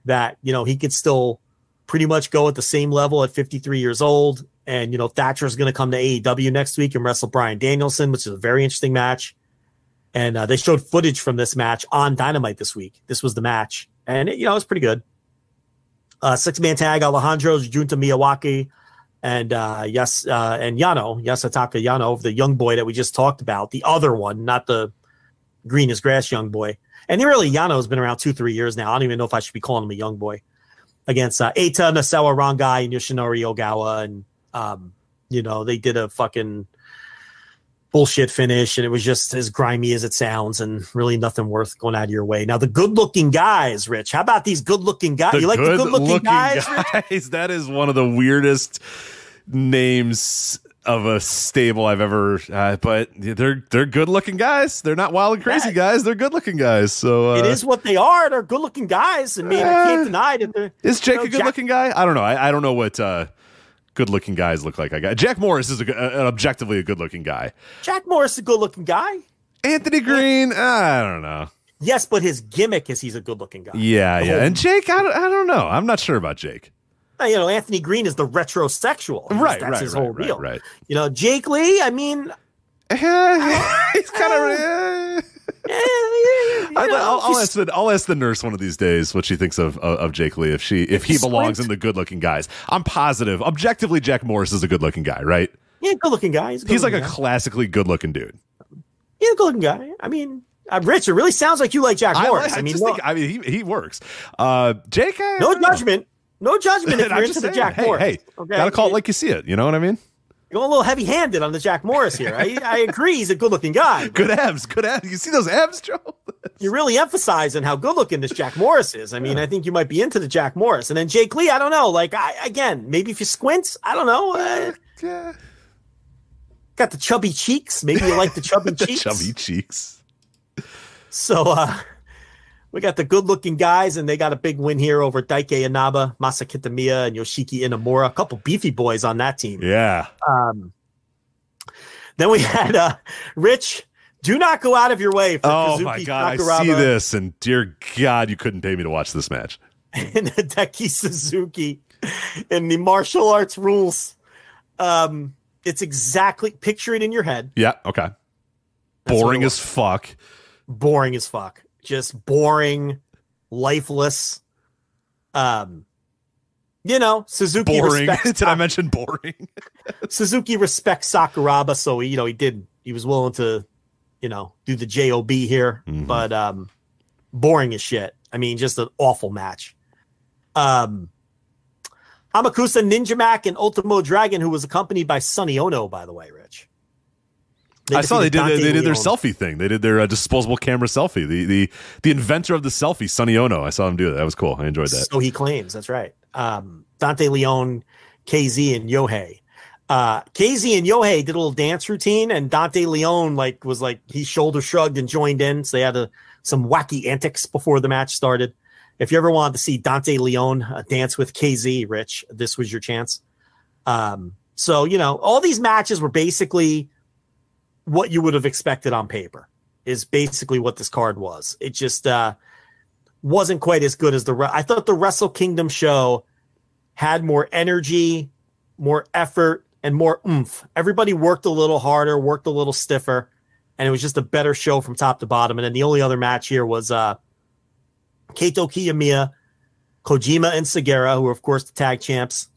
that, he could still pretty much go at the same level at 53 years old. And, Thatcher is going to come to AEW next week and wrestle Bryan Danielson, which is a very interesting match. And they showed footage from this match on Dynamite this week. This was the match. And, it was pretty good. 6-man tag, Alejandro Junta Miyawaki and and Yasutaka Yano, the young boy that we just talked about. The other one, not the green as grass young boy. And really, Yano's been around 2-3 years now. I don't even know if I should be calling him a young boy. Against Eita, Nasawa Rangai, and Yoshinori Ogawa. And, they did a fucking bullshit finish, and it was just as grimy as it sounds and really nothing worth going out of your way. Now, the good-looking guys, Rich. How about these good-looking guys? You like the good-looking guys? That is one of the weirdest names of a stable I've ever but they're good-looking guys. They're not wild and crazy guys. They're good-looking guys. So it is what they are. They're good-looking guys. I mean, I can't deny that. Is Jake a good-looking guy? I don't know. I don't know what good-looking guys look like. Jack Morris is objectively a good-looking guy. Jack Morris is a good-looking guy. Anthony Green, I don't know. Yes, but his gimmick is he's a good-looking guy. Yeah. And Jake, I don't know. I'm not sure about Jake. Anthony Green is the retrosexual. That's his whole deal. Right. Jake Lee, I mean, he's kind of. I'll ask the nurse one of these days what she thinks of Jake Lee if he belongs in the good looking guys. I'm positive, objectively, Jack Morris is a good looking guy, right? Yeah, good looking guy. He's like a classically good looking dude. He's a good looking guy. I mean, Rich, it really sounds like you like Jack Morris. He works. Jake, no judgment. No judgment if you're into the Jack Morris. Hey, okay? Gotta call it like you see it. You know what I mean? You're going a little heavy-handed on the Jack Morris here. I agree he's a good-looking guy. Good abs. You see those abs, Joe? You're really emphasizing how good-looking this Jack Morris is. I mean, I think you might be into the Jack Morris. And then Jake Lee, I don't know. Again, maybe if you squint, I don't know. Got the chubby cheeks. Maybe you like the chubby cheeks. Chubby cheeks. So, we got the good-looking guys, and they got a big win here over Daike Inaba, Masa Kitamiya, and Yoshiki Inamura. A couple beefy boys on that team. Yeah. Then we had Rich. Do not go out of your way for Kazuki my God, Sakuraba. I see this, and dear God, you couldn't pay me to watch this match. And Hideki Suzuki and the martial arts rules. It's exactly, picture it in your head. Yeah, okay. Boring as fuck. Boring as fuck. Just boring, lifeless. Suzuki boring. Respects Did I mention boring? Suzuki respects Sakuraba, so he was willing to, do the JOB here, but boring as shit. I mean, just an awful match. Hamakusa, Ninja Mac, and Ultimo Dragon, who was accompanied by Sonny Ono, by the way, Rich. I saw they did their selfie thing. They did their disposable camera selfie. The inventor of the selfie, Sonny Ono. I saw him do that. That was cool. I enjoyed that. So he claims. That's right. Dante Leon, KZ, and Yohei. KZ and Yohei did a little dance routine, and Dante Leon was he shoulder shrugged and joined in. So they had some wacky antics before the match started. If you ever wanted to see Dante Leon dance with KZ, Rich, this was your chance. So all these matches were basically what you would have expected on paper. Is basically what this card was. It just wasn't quite as good as I thought the Wrestle Kingdom show had more energy, more effort, and more oomph. Everybody worked a little harder, worked a little stiffer, and it was just a better show from top to bottom. And then the only other match here was Kaito Kiyomiya, Kojima, and Segura, who were, of course, the tag champs,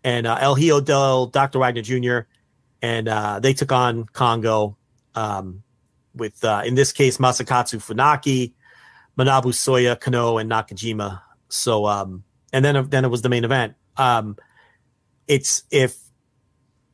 and El Hijo del Dr. Wagner Jr., and they took on Kongo with, in this case, Masakatsu Funaki, Manabu Soya, Kano, and Nakajima. So, and then it was the main event.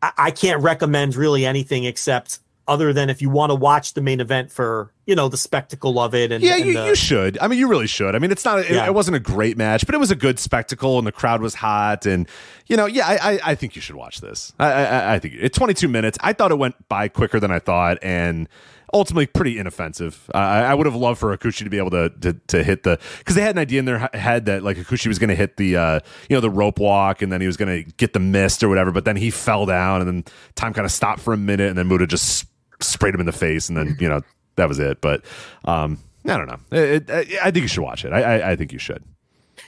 I can't recommend really anything except other than if you want to watch the main event for, the spectacle of it. And you should. I mean, you really should. I mean, it wasn't a great match, but it was a good spectacle and the crowd was hot. And, I think you should watch this. I think it's 22 minutes. I thought it went by quicker than I thought and ultimately pretty inoffensive. I would have loved for Akushi to be able to hit because they had an idea in their head that Akushi was going to hit the the rope walk and then he was going to get the mist or whatever, but then he fell down and then time kind of stopped for a minute and then Muta just sprayed him in the face and then that was it. But I don't know. I think you should watch it. I think you should.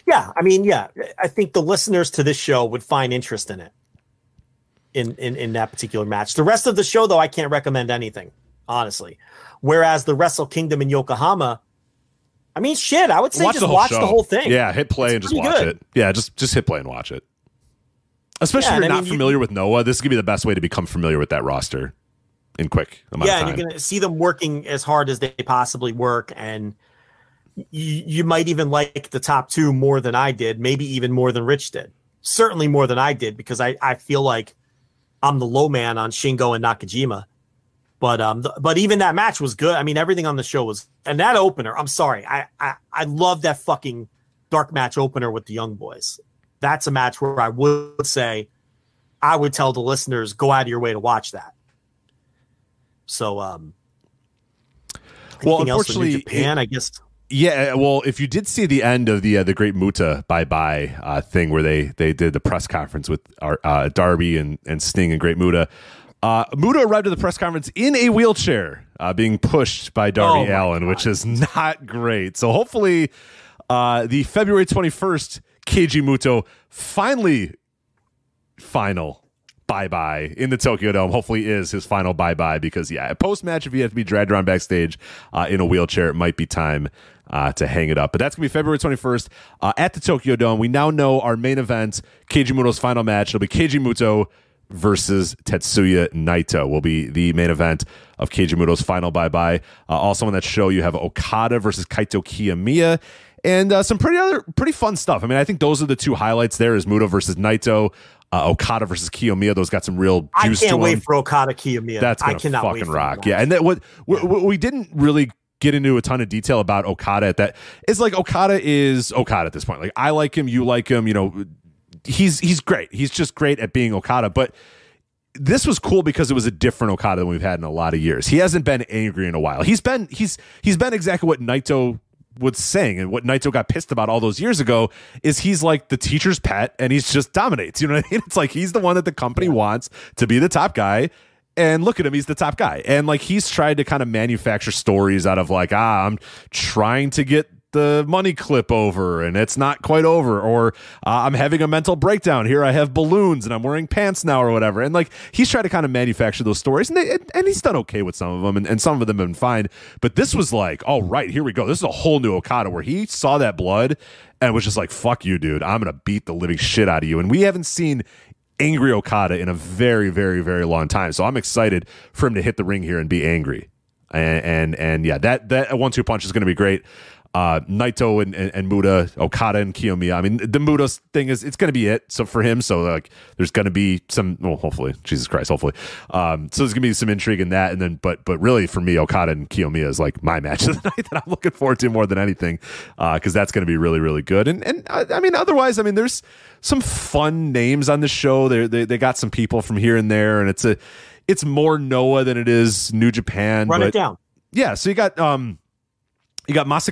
Yeah, I mean, I think the listeners to this show would find interest in it in that particular match. The rest of the show, though, I can't recommend anything. Honestly, whereas the Wrestle Kingdom in Yokohama, I mean, shit, I would say watch the whole thing. Yeah, hit play and just watch it. Yeah, just hit play and watch it. Especially if you're not familiar with Noah, this is gonna be the best way to become familiar with that roster in quick amount of time. And you're gonna see them working as hard as they possibly work, and you might even like the top two more than I did, maybe even more than Rich did. Certainly more than I did because I feel like I'm the low man on Shingo and Nakajima. But even that match was good. I mean, everything on the show was, and that opener, I'm sorry. I love that fucking dark match opener with the Young Boys. That's a match where I would say, I would tell the listeners, go out of your way to watch that. So, well, unfortunately, Japan, I guess. Yeah, well, if you did see the end of the Great Muta bye-bye thing where they did the press conference with Darby and Sting and Great Muta, Muta arrived at the press conference in a wheelchair, being pushed by Darby Allin, which is not great. So hopefully the February 21st Keiji Muto final bye-bye in the Tokyo Dome hopefully is his final bye-bye because, post-match, if you have to be dragged around backstage in a wheelchair, it might be time to hang it up. But that's going to be February 21st at the Tokyo Dome. We now know our main event, Keiji Muto's final match. It'll be Keiji Muto versus Tetsuya Naito will be the main event of Keiji Muto's final bye-bye. Also on that show, you have Okada versus Kaito Kiyomiya and some pretty fun stuff. I mean, I think those are the two highlights there is Muto versus Naito, Okada versus Kiyomiya. Those got some real juice to them. I can't wait for Okada Kiyomiya. That's going to fucking rock. Yeah, and what we didn't really get into a ton of detail about Okada at that is Okada is Okada at this point. Like I like him, you like him, he's great. He's just great at being Okada. But this was cool because it was a different Okada than we've had in a lot of years. He hasn't been angry in a while. He's been exactly what Naito was saying, and what Naito got pissed about all those years ago is he's like the teacher's pet and he's just dominates. You know what I mean? It's like he's the one that the company wants to be the top guy. And look at him, he's the top guy. And he's tried to kind of manufacture stories out of I'm trying to get the money clip over and it's not quite over, or I'm having a mental breakdown here, I have balloons and I'm wearing pants now or whatever. And he's trying to kind of manufacture those stories, and he's done okay with some of them, and some of them have been fine. But this was all right, here we go, this is a whole new Okada where he saw that blood and was just like, fuck you, dude, I'm gonna beat the living shit out of you. And we haven't seen angry Okada in a very, very, very long time, so I'm excited for him to hit the ring here and be angry. And that 1-2 punch is going to be great. Naito and Muta, Okada and Kiyomiya. I mean, the Muta thing it's going to be it. So for him, so like there's going to be some. Well, hopefully, Jesus Christ, hopefully. So there's going to be some intrigue in that, and then but really for me, Okada and Kiyomiya is like my match of the night that I'm looking forward to more than anything, because that's going to be really really good. And I mean, otherwise, I mean, there's some fun names on the show. They got some people from here and there, and it's more Noah than it is New Japan. Run it down. Yeah, so you got Masa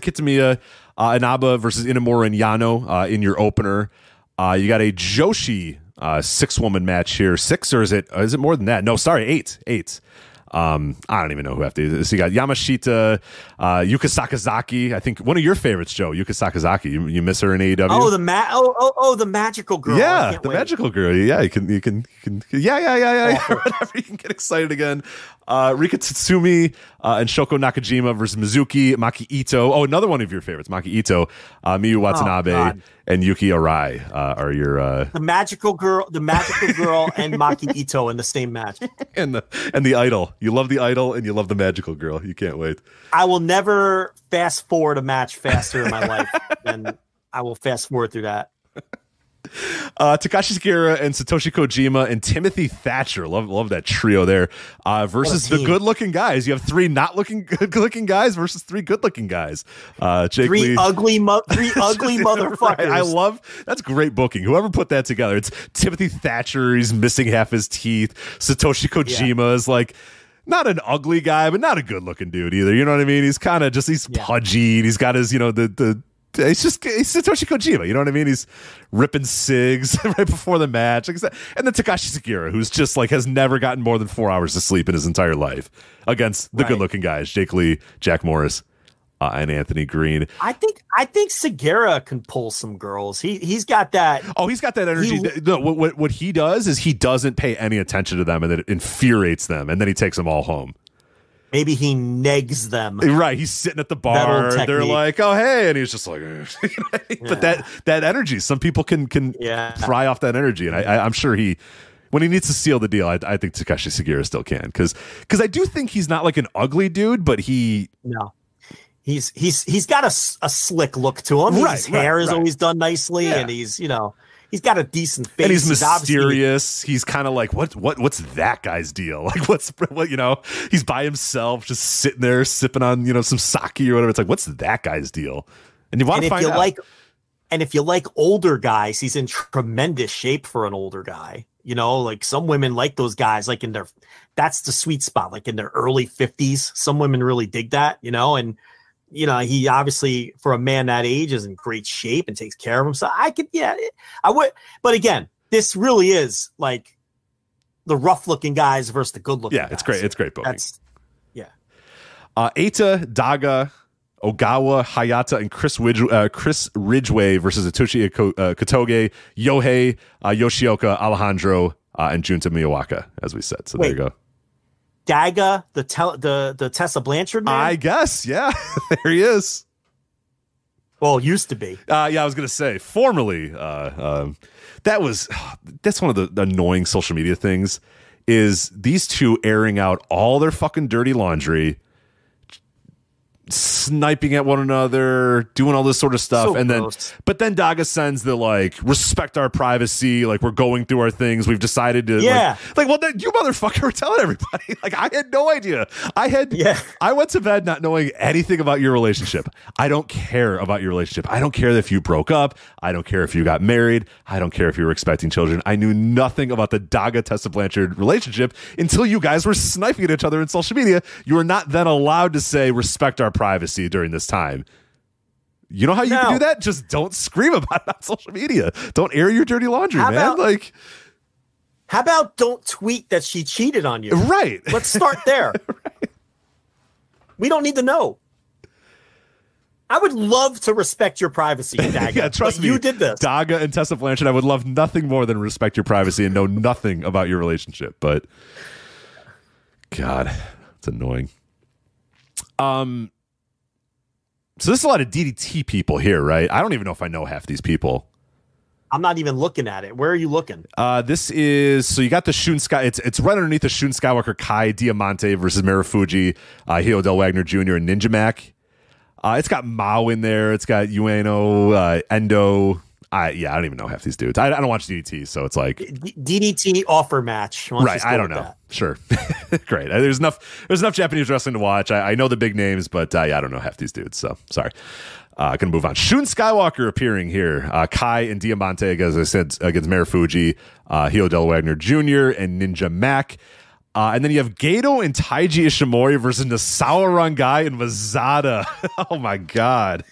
Kitamiya, Inaba versus Inamura and Yano in your opener. You got a Joshi 6-woman match here. 6, or is it more than that? No, sorry, 8. I don't even know who after. So you got Yamashita, Yuka Sakazaki. I think one of your favorites, Joe. Yuka Sakazaki. You miss her in AEW. Oh, the magical girl. Yeah, the magical girl. Yeah, you can. Yeah. Whatever. You can get excited again. Rika Tatsumi and Shoko Nakajima versus Mizuki, Maki Ito. Oh, another one of your favorites, Maki Ito, Miyu Watanabe, and Yuki Arai are your the magical girl, and Maki Ito in the same match. and the idol. You love the idol and you love the magical girl. You can't wait. I will never fast forward a match faster in my life than I will fast forward through that. Takashi Sugiura and Satoshi Kojima and Timothy Thatcher, love that trio there, versus the good-looking guys. You have 3 not looking good-looking guys versus 3 good-looking guys. Jake three Lee. ugly motherfuckers. Right. I love that's great booking. Whoever put that together, it's Timothy Thatcher. He's missing half his teeth. Satoshi Kojima is like not an ugly guy, but not a good-looking dude either. You know what I mean? He's kind of just pudgy. And he's got his he's Satoshi Kojima, you know what I mean? He's ripping cigs right before the match. And then Takashi Sugiura, who's just like has never gotten more than 4 hours of sleep in his entire life against the good-looking guys, Jake Lee, Jack Morris, and Anthony Green. I think Sugiura can pull some girls. He's got that. Oh, he's got that energy. What he does is he doesn't pay any attention to them, and it infuriates them, and then he takes them all home. Maybe he negs them. Right. He's sitting at the bar. They're like, oh, hey. And he's just like, but that energy, some people can fry off that energy. And I'm sure when he needs to seal the deal, I think Takashi Sugiura still can. Because I do think he's not like an ugly dude, but he's got a slick look to him. His hair is always done nicely. Yeah. And he's got a decent face. And he's mysterious. He's kind of like, what's that guy's deal? Like, he's by himself, just sitting there sipping on, some sake or whatever. It's like, what's that guy's deal? And you want to find out. And if you like older guys, he's in tremendous shape for an older guy. Like some women like those guys, like that's the sweet spot, like in their early 50s. Some women really dig that, and he obviously, for a man that age, is in great shape and takes care of himself. I would. But again, this really is like the rough-looking guys versus the good-looking guys. It's great. It's great booking. Eita, Daga, Ogawa, Hayata, and Chris Ridgway versus Atsushi Kotoge, Yohei, Yoshioka, Alejandro, and Junta Miyawaka, as we said. So there you go. Daga, the Tessa Blanchard man? I guess, yeah. There he is. Well, used to be. I was going to say, formerly, that's one of the annoying social media things, is these two airing out all their fucking dirty laundry, sniping at one another, doing all this sort of stuff, and gross. But then Daga sends the respect our privacy, like we're going through our things, we've decided to well then you motherfucker were telling everybody. I had no idea. I went to bed not knowing anything about your relationship. I don't care about your relationship. I don't care if you broke up. I don't care if you got married. I don't care if you were expecting children. I knew nothing about the Daga Tessa Blanchard relationship until you guys were sniping at each other in social media. You are not then allowed to say respect our privacy during this time. You know how you can do that? Just don't scream about it on social media. Don't air your dirty laundry, man. How about don't tweet that she cheated on you? Right. Let's start there. Right. We don't need to know. I would love to respect your privacy, Daga. Yeah, trust me. You did this. Daga and Tessa Blanchard, I would love nothing more than respect your privacy and know nothing about your relationship. But God, it's annoying. So there's a lot of DDT people here, right? I don't even know if I know half these people. I'm not even looking at it. Where are you looking? This is, so you got the Shun Sky. It's right underneath the Shun Skywalker Kai Diamante versus Marufuji, Hio Del Wagner Jr. and Ninja Mac. It's got Mao in there. It's got Ueno, Endo. I don't even know half these dudes. I don't watch DDT, so it's like DDT offer match. Right, I don't know. That. Sure. Great. There's enough Japanese wrestling to watch. I know the big names, but I don't know half these dudes, so sorry. Gonna move on. Shun Skywalker appearing here. Kai and Diamante, as I said, against Marufuji, Hio Del Wagner Jr. and Ninja Mac. And then you have Gato and Taiji Ishimori versus Nasawa Rangai and Mazada. Oh my God.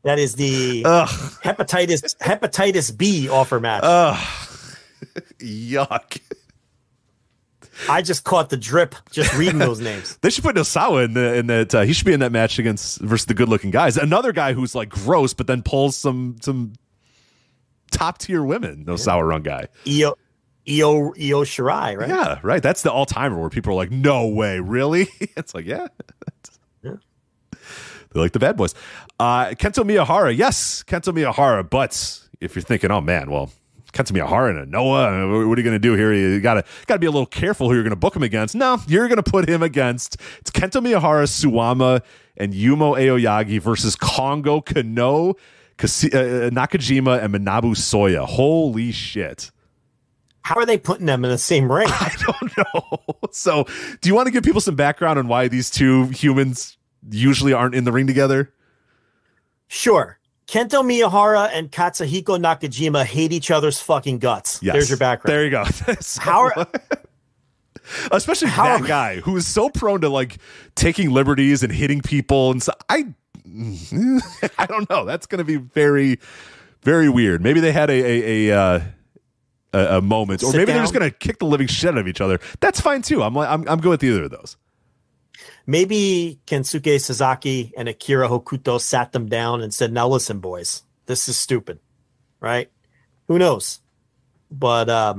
That is the hepatitis B offer match. Yuck. I just caught the drip just reading those names. They should put Nosawa in that. He should be in that match versus the good-looking guys. Another guy who's like gross, but then pulls some top-tier women. Nosawa Rangai. Io Shirai, right? Yeah, right. That's the all-timer where people are like, "No way, really?" It's like, yeah. They're like the bad boys. Kento Miyahara, yes, Kento Miyahara. But if you're thinking, oh man, well, Kento Miyahara and a Noah, what are you going to do here? You gotta be a little careful who you're going to book him against. No, you're going to put him against. It's Kento Miyahara, Suwama, and Yumo Aoyagi versus Kongo, Kano, Nakajima, and Manabu Soya. Holy shit. How are they putting them in the same ring? I don't know. So, do you want to give people some background on why these two humans usually aren't in the ring together? Sure. Kento Miyahara and Katsuhiko Nakajima hate each other's fucking guts. Yes. There's your background. There you go. Especially that guy who is so prone to like taking liberties and hitting people, and so I don't know. That's going to be very, very weird. Maybe they had a moment, or maybe they're just going to kick the living shit out of each other. That's fine too. I'm good with either of those. Maybe Kensuke Sasaki and Akira Hokuto sat them down and said, now listen, boys, this is stupid, right? Who knows? But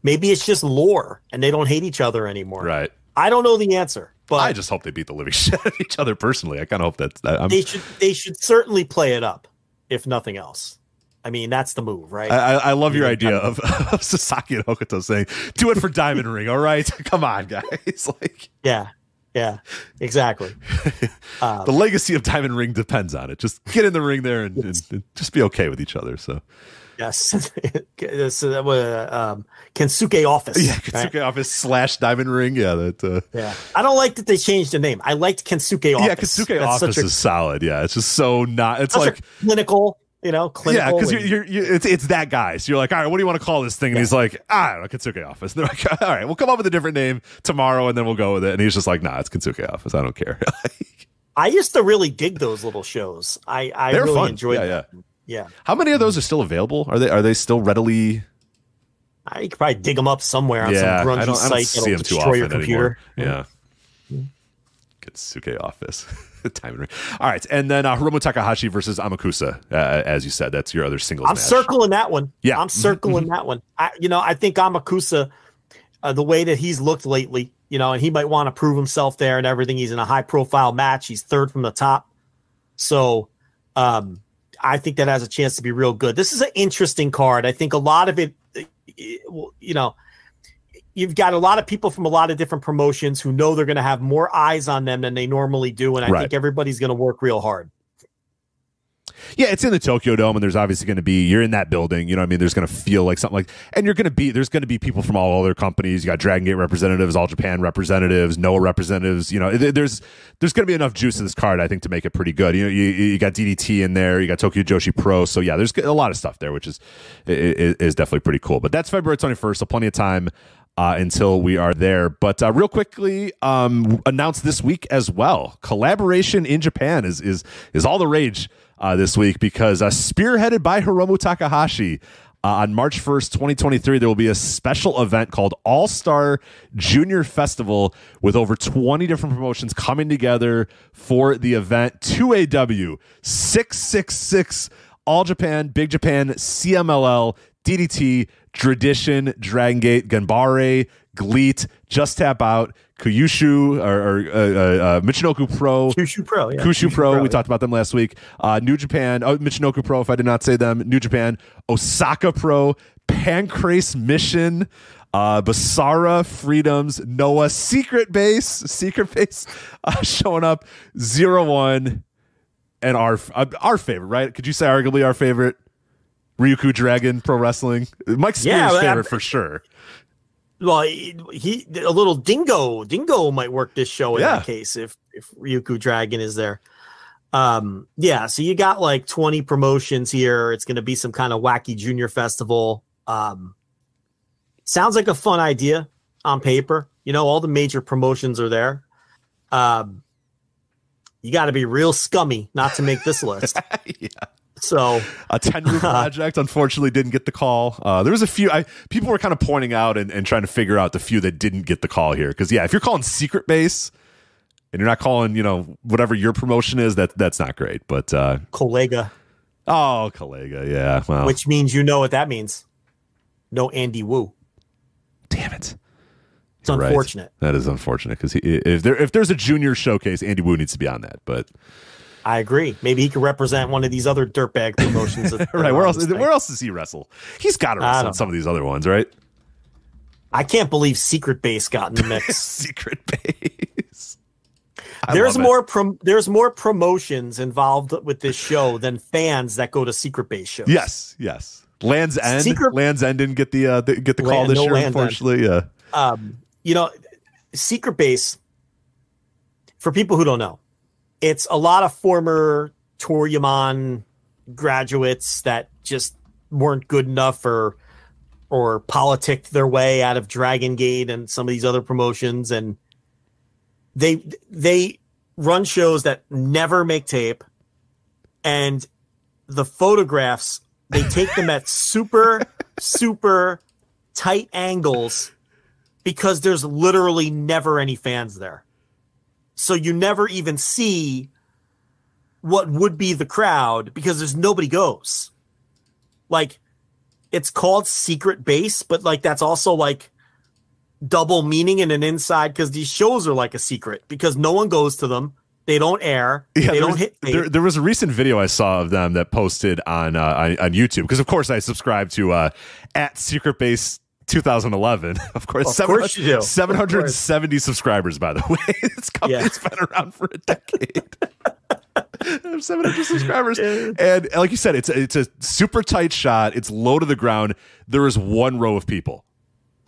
maybe it's just lore and they don't hate each other anymore. Right. I don't know the answer, but I just hope they beat the living shit out of each other personally. I kind of hope that they should certainly play it up, if nothing else. I mean, that's the move, right? I love your idea of Sasaki and Hokuto saying, do it for Diamond Ring, all right? Come on, guys. Like, yeah, exactly. The legacy of Diamond Ring depends on it. Just get in the ring there and just be okay with each other. So, yes, Kensuke Office. Yeah, Kensuke Office / Diamond Ring. Yeah, yeah. I don't like that they changed the name. I liked Kensuke Office. Yeah, Kensuke Office is solid. Yeah, it's just so not. It's like clinical. Clinical. Yeah, because it's that guy. So you're like, all right, what do you want to call this thing? And he's like, I don't know, Kensuke Office. And they're like, all right, we'll come up with a different name tomorrow, and then we'll go with it. And he's just like, nah, it's Kensuke Office. I don't care. I used to really dig those little shows. I really fun. Enjoyed them. Yeah. How many of those are still available? Are they still readily? I could probably dig them up somewhere on some grungy site that'll destroy your computer. Anymore. Yeah. Kensuke Office. Time ring. All right, and then Hiromu Takahashi versus Amakusa, as you said, that's your other singles match. Circling that one. Yeah, I'm circling that one. I think Amakusa, the way that he's looked lately, and he might want to prove himself there and everything. He's in a high profile match. He's third from the top, so I think that has a chance to be real good. This is an interesting card. I think a lot of it, you've got a lot of people from a lot of different promotions who know they're going to have more eyes on them than they normally do. And I think everybody's going to work real hard. Yeah, it's in the Tokyo Dome, and there's obviously going to be, you're in that building, there's going to feel like something like, and there's going to be people from all other companies. You got Dragon Gate representatives, All Japan representatives, Noah representatives. There's going to be enough juice in this card, I think, to make it pretty good. You got DDT in there, you got Tokyo Joshi Pro. So yeah, there's a lot of stuff there, which is definitely pretty cool. But that's February 21st, so plenty of time until we are there. But real quickly, announced this week as well, collaboration in Japan is all the rage this week, because spearheaded by Hiromu Takahashi, on March 1st, 2023, there will be a special event called All-Star Junior Festival with over 20 different promotions coming together for the event. 2AW, 666, All Japan, Big Japan, CMLL, DDT, Tradition, Dragon Gate, Ganbare, GLEAT, Just Tap Out, Kyushu or Michinoku Pro. Kyushu Pro, yeah. Kyushu Pro, we talked about them last week. New Japan, Michinoku Pro, if I did not say them. New Japan, Osaka Pro, Pancrase Mission, Basara, Freedoms, Noah, Secret Base, showing up, 0-1, and our favorite, right? Could you say arguably our favorite? Ryuku Dragon Pro Wrestling. Mike Spears' favorite for sure. Well, he a little dingo might work this show in that case if Ryuku Dragon is there. So you got like 20 promotions here. It's going to be some kind of wacky junior festival. Sounds like a fun idea on paper. You know, all the major promotions are there. You got to be real scummy not to make this list. Yeah. So a 10-year project unfortunately didn't get the call. There was a few people were kind of pointing out and trying to figure out the few that didn't get the call here. Because if you're calling Secret Base and you're not calling, whatever your promotion is, that's not great. But Colega. Oh, Colega, yeah. Well, which means what that means. No Andy Wu. Damn it. It's unfortunate. Right. That is unfortunate because if there's a junior showcase, Andy Wu needs to be on that. But I agree. Maybe he could represent one of these other dirtbag promotions. Right. Where else does he wrestle? He's got to wrestle on some of these other ones, right? I can't believe Secret Base got in the mix. Secret Base. There's more promotions involved with this show than fans that go to Secret Base shows. Yes. Land's End. Land's End didn't get the call this year, unfortunately. Yeah. Secret Base, for people who don't know, it's a lot of former Toryumon graduates that just weren't good enough or politicked their way out of Dragon Gate and some of these other promotions, and they run shows that never make tape, and the photographs, they take them at super tight angles because there's literally never any fans there. So you never even see what would be the crowd because there's nobody goes. Like, it's called Secret Base, but like that's also like double meaning in an inside because these shows are like a secret because no one goes to them. They don't air. Yeah, they don't hit. There was a recent video I saw of them that posted on YouTube because of course I subscribe to at Secret Base 2011, of course. 770 subscribers, by the way. It's been around for a decade. 700 subscribers, and like you said, it's a super tight shot. It's low to the ground. There is one row of people.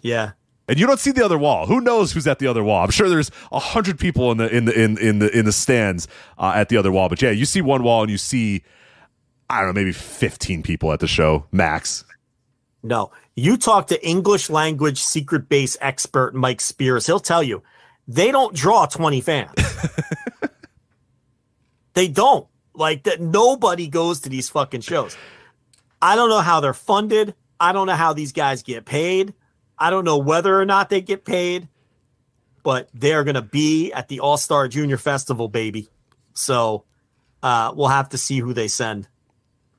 Yeah, and you don't see the other wall. Who knows who's at the other wall? I'm sure there's 100 people in the stands at the other wall. But yeah, you see one wall and you see, I don't know, maybe 15 people at the show max. No, you talk to English language Secret Base expert Mike Spears. He'll tell you they don't draw 20 fans. They don't. Like that. Nobody goes to these fucking shows. I don't know how they're funded. I don't know how these guys get paid. I don't know whether or not they get paid, but they're going to be at the All-Star Junior Festival, baby. So we'll have to see who they send.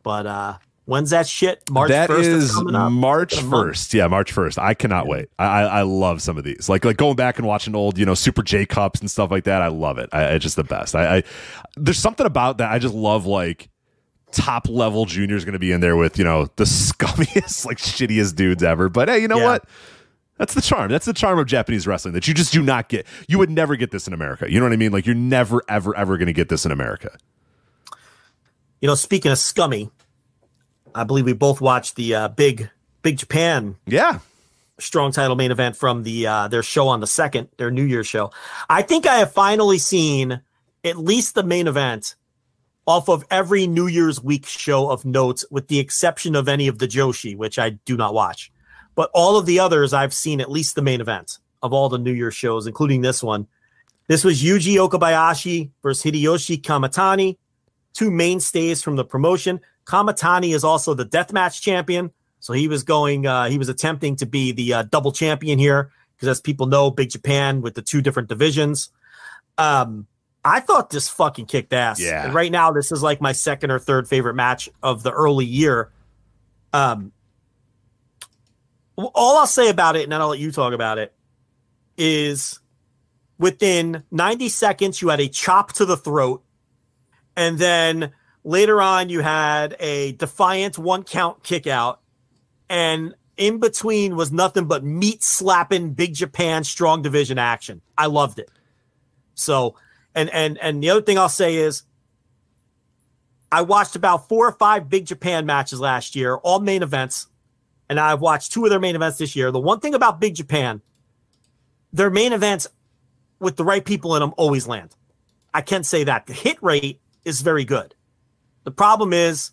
But when's that shit? March 1st? That is March 1st. Yeah, March 1st. I cannot wait. I love some of these. Like going back and watching old, Super J Cups and stuff like that. I love it. It's just the best. There's something about that. I just love like top level juniors going to be in there with, the scummiest, like shittiest dudes ever. But hey, what? That's the charm. That's the charm of Japanese wrestling that you just do not get. You would never get this in America. You know what I mean? Like you're never, ever, ever going to get this in America. Speaking of scummy, I believe we both watched the Big Japan strong title main event from their show on the 2nd, their New Year's show. I think I have finally seen at least the main event off of every New Year's week show of note, with the exception of any of the Joshi, which I do not watch. But all of the others, I've seen at least the main event of all the New Year's shows, including this one. This was Yuji Okabayashi versus Hideyoshi Kamitani, two mainstays from the promotion. Kamitani is also the deathmatch champion, so he was attempting to be the double champion here because, as people know, Big Japan with the two different divisions. I thought this fucking kicked ass. Yeah. And right now, this is like my second or third favorite match of the early year. All I'll say about it, and then I'll let you talk about it, is within 90 seconds, you had a chop to the throat, and then later on, you had a defiant 1 count kick out. And in between was nothing but meat slapping Big Japan strong division action. I loved it. So, and the other thing I'll say is I watched about 4 or 5 Big Japan matches last year, all main events, and I've watched 2 of their main events this year. The one thing about Big Japan, their main events with the right people in them always land. I can say that. The hit rate is very good. The problem is,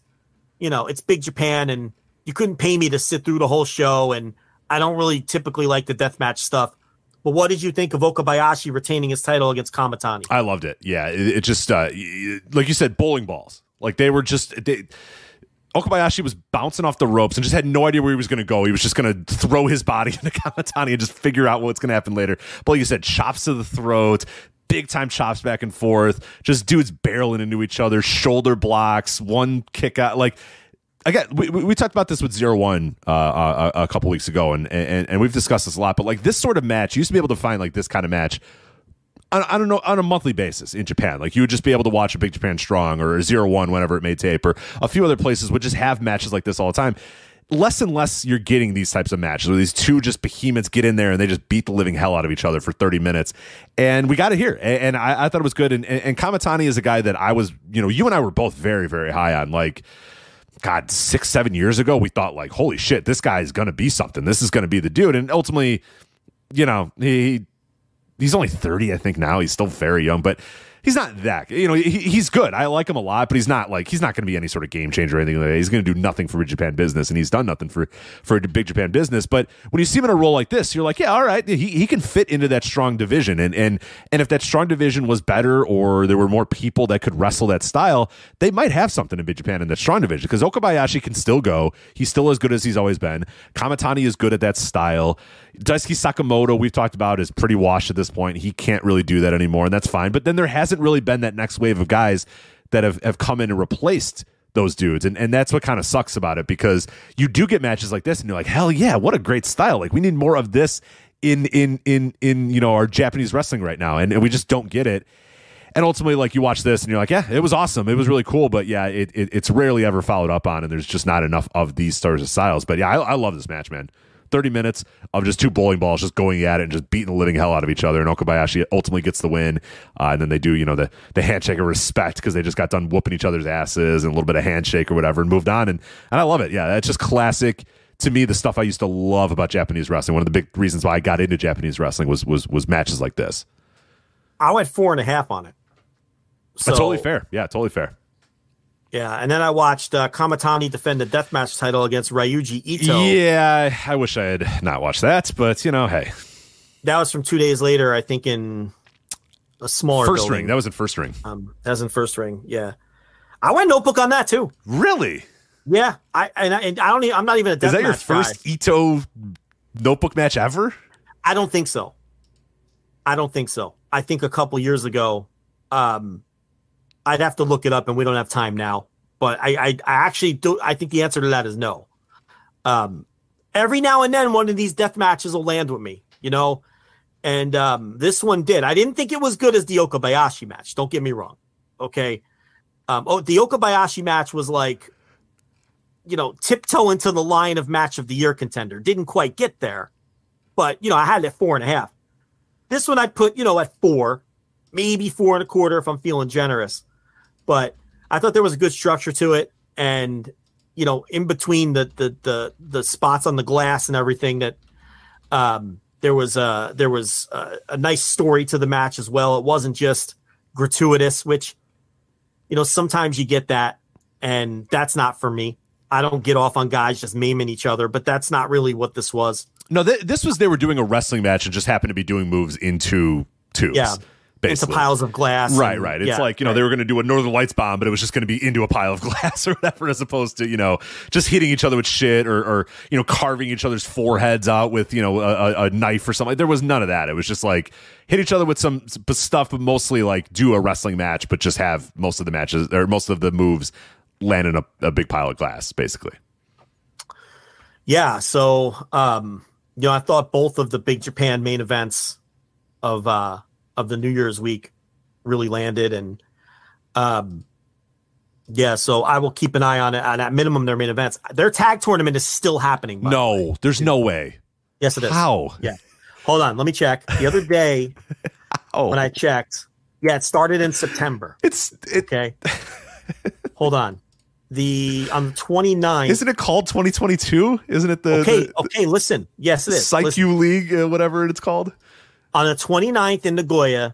it's Big Japan, and you couldn't pay me to sit through the whole show, and I don't really typically like the deathmatch stuff. But what did you think of Okabayashi retaining his title against Kamatani? I loved it. Yeah, it just, like you said, bowling balls. Like they were just... Okabayashi was bouncing off the ropes and just had no idea where he was going to go. He was just going to throw his body into Kamatani and just figure out what's going to happen later. But like you said, chops to the throat, big time chops back and forth, just dudes barreling into each other, shoulder blocks, one kick out. Like, again, we talked about this with 0-1 a couple weeks ago, and we've discussed this a lot. But like this sort of match, you used to be able to find like this kind of match I don't know, on a monthly basis in Japan. Like you would just be able to watch a Big Japan Strong or a 0-1 whenever it may tape, or a few other places would just have matches like this all the time. Less and less you're getting these types of matches where these two just behemoths get in there and they just beat the living hell out of each other for 30 minutes. And we got it here. And I thought it was good. And Kamatani is a guy that I was, you and I were both very, very high on. Like, God, 6-7 years ago, we thought like, holy shit, this guy is going to be something. This is going to be the dude. And ultimately, he's only 30, I think now. He's still very young, but he's not that. He's good. I like him a lot, but he's not going to be any sort of game changer or anything like that. He's going to do nothing for Big Japan business, and he's done nothing for Big Japan business. But when you see him in a role like this, you're like, yeah, all right, he can fit into that strong division. And if that strong division was better, or there were more people that could wrestle that style, they might have something in Big Japan in that strong division, because Okabayashi can still go. He's still as good as he's always been. Kamatani is good at that style. Daisuke Sakamoto, we've talked about, is pretty washed at this point. He can't really do that anymore, and that's fine. But then there hasn't really been that next wave of guys that have come in and replaced those dudes. And that's what kind of sucks about it, because you do get matches like this and you're like, hell yeah, what a great style. Like we need more of this in our Japanese wrestling right now. And we just don't get it. And ultimately, like, you watch this and you're like, yeah, it was awesome. It was really cool. But yeah, it's rarely ever followed up on, and there's just not enough of these sorts of styles. But yeah, I love this match, man. 30 minutes of just two bowling balls just going at it and just beating the living hell out of each other, and Okabayashi ultimately gets the win. And then they do, the handshake of respect, because they just got done whooping each other's asses, and a little bit of handshake or whatever, and moved on. And I love it. Yeah, that's just classic, to me, the stuff I used to love about Japanese wrestling. One of the big reasons why I got into Japanese wrestling was matches like this. I went 4.5 on it. So, that's totally fair. Yeah, totally fair. Yeah, and then I watched Kamatani defend the deathmatch title against Ryuji Ito. Yeah, I wish I had not watched that, but, hey. That was from 2 days later, I think, in a smaller First building. ring. That was in First Ring. That was in First Ring, yeah. I went notebook on that, too. Really? Yeah, I'm not even a deathmatch guy. Is that your first Ito notebook match ever? I don't think so. I think a couple years ago, I'd have to look it up, and we don't have time now. But I actually do. I think the answer to that is no. Every now and then, one of these death matches will land with me, and this one did. I didn't think it was good as the Okabayashi match. Don't get me wrong. Okay. The Okabayashi match was like, tiptoe into the line of match of the year contender. Didn't quite get there, but I had it at 4.5. This one I'd put, at 4, maybe 4.25 if I'm feeling generous. But I thought there was a good structure to it, and in between the spots on the glass and everything, that there was a nice story to the match as well. It wasn't just gratuitous, which sometimes you get that, and that's not for me. I don't get off on guys just maiming each other, but that's not really what this was. No, this was, they were doing a wrestling match and just happened to be doing moves into tubes. Yeah. Basically. Into piles of glass. Right. It's like, they were going to do a Northern Lights bomb, but it was just going to be into a pile of glass or whatever, as opposed to, just hitting each other with shit or carving each other's foreheads out with, a knife or something. There was none of that. It was just like hit each other with some stuff, but mostly like do a wrestling match, but just have most of the matches or most of the moves land in a big pile of glass, basically. Yeah. So, I thought both of the Big Japan main events of the New Year's week really landed, and Yeah, so I will keep an eye on it. And at minimum, their main events. Their tag tournament is still happening. No, there's no way. Yes, it is. How? Yeah. Hold on, let me check. The other day when I checked, it started in September. Okay. Hold on. On the 29th. Isn't it called 2022? Isn't it the Okay, listen. Yes, it is. Psych-U League, whatever it's called? On the 29th in Nagoya,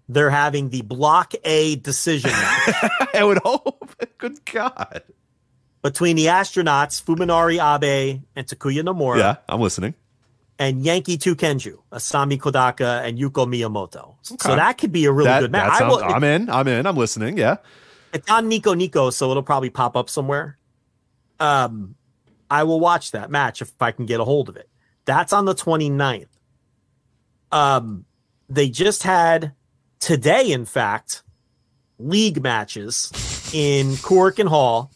they're having the Block A decision match. I would hope. Good God. Between the astronauts, Fuminari Abe and Takuya Nomura. Yeah, I'm listening. And Yankee Tukenju, Asami Kodaka, and Yuko Miyamoto. Okay. So that could be a really good match. I'm in. I'm listening. Yeah. It's on Nico, so it'll probably pop up somewhere. I will watch that match if I can get a hold of it. That's on the 29th. They just had today, in fact, league matches in Korakuen Hall.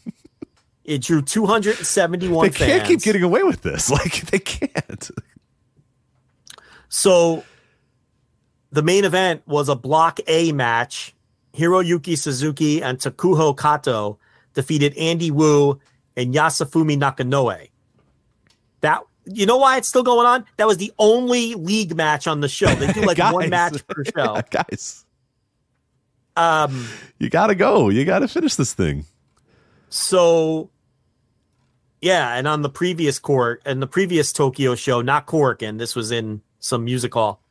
It drew 271 fans. They can't keep getting away with this. Like, they can't. So the main event was a Block A match. Hiroyuki Suzuki and Takuho Kato defeated Andy Wu and Yasufumi Nakanoe. That, you know why it's still going on? That was the only league match on the show. They do like one match per show. Yeah, guys. You gotta go. You gotta finish this thing. So yeah, and on the previous Tokyo show, not Korakuen, this was in some music hall.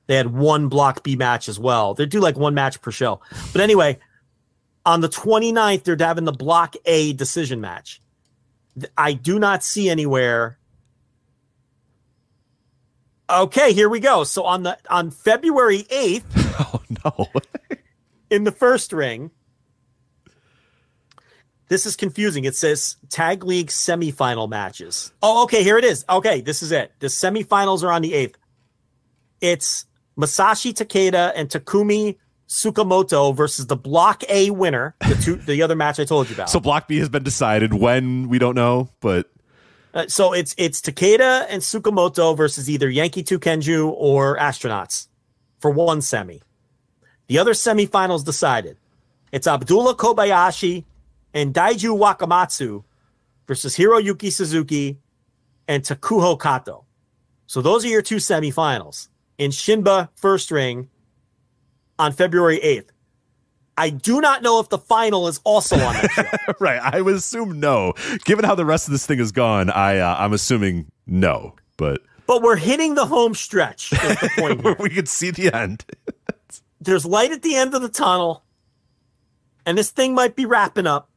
They had one Block B match as well. They do like one match per show. But anyway, on the 29th, they're having the Block A decision match. I do not see anywhere. Okay, here we go. So on February 8th, oh no. in the first ring, this is confusing. It says Tag League semifinal matches. Oh, okay, here it is. Okay, this is it. The semifinals are on the 8th. It's Masashi Takeda and Takumi Tsukamoto versus the Block A winner, the other match I told you about. So Block B has been decided. When, we don't know, but so it's Takeda and Tsukamoto versus either Yankee Tukenju or Astronauts for one semi. The other semifinals decided. It's Abdullah Kobayashi and Daiju Wakamatsu versus Hiroyuki Suzuki and Takuho Kato. So those are your two semifinals in Shinba first ring on February 8th. I do not know if the final is also on that show. Right. I would assume no. Given how the rest of this thing has gone, I'm assuming no. But we're hitting the home stretch at the point where we can see the end. There's light at the end of the tunnel, and this thing might be wrapping up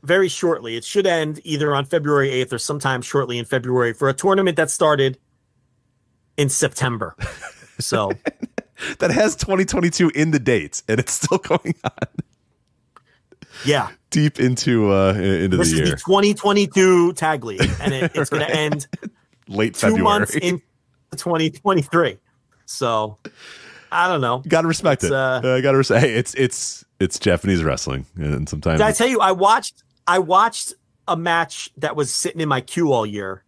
very shortly. It should end either on February 8th or sometime shortly in February for a tournament that started in September. So that has 2022 in the dates, and it's still going on. Yeah, deep into the year. This is the 2022 Tag League, and it's going to end late February. 2 months into 2023. So I don't know. Got to respect it. Got to respect. Hey, it's Japanese wrestling, and sometimes. Did I tell you I watched a match that was sitting in my queue all year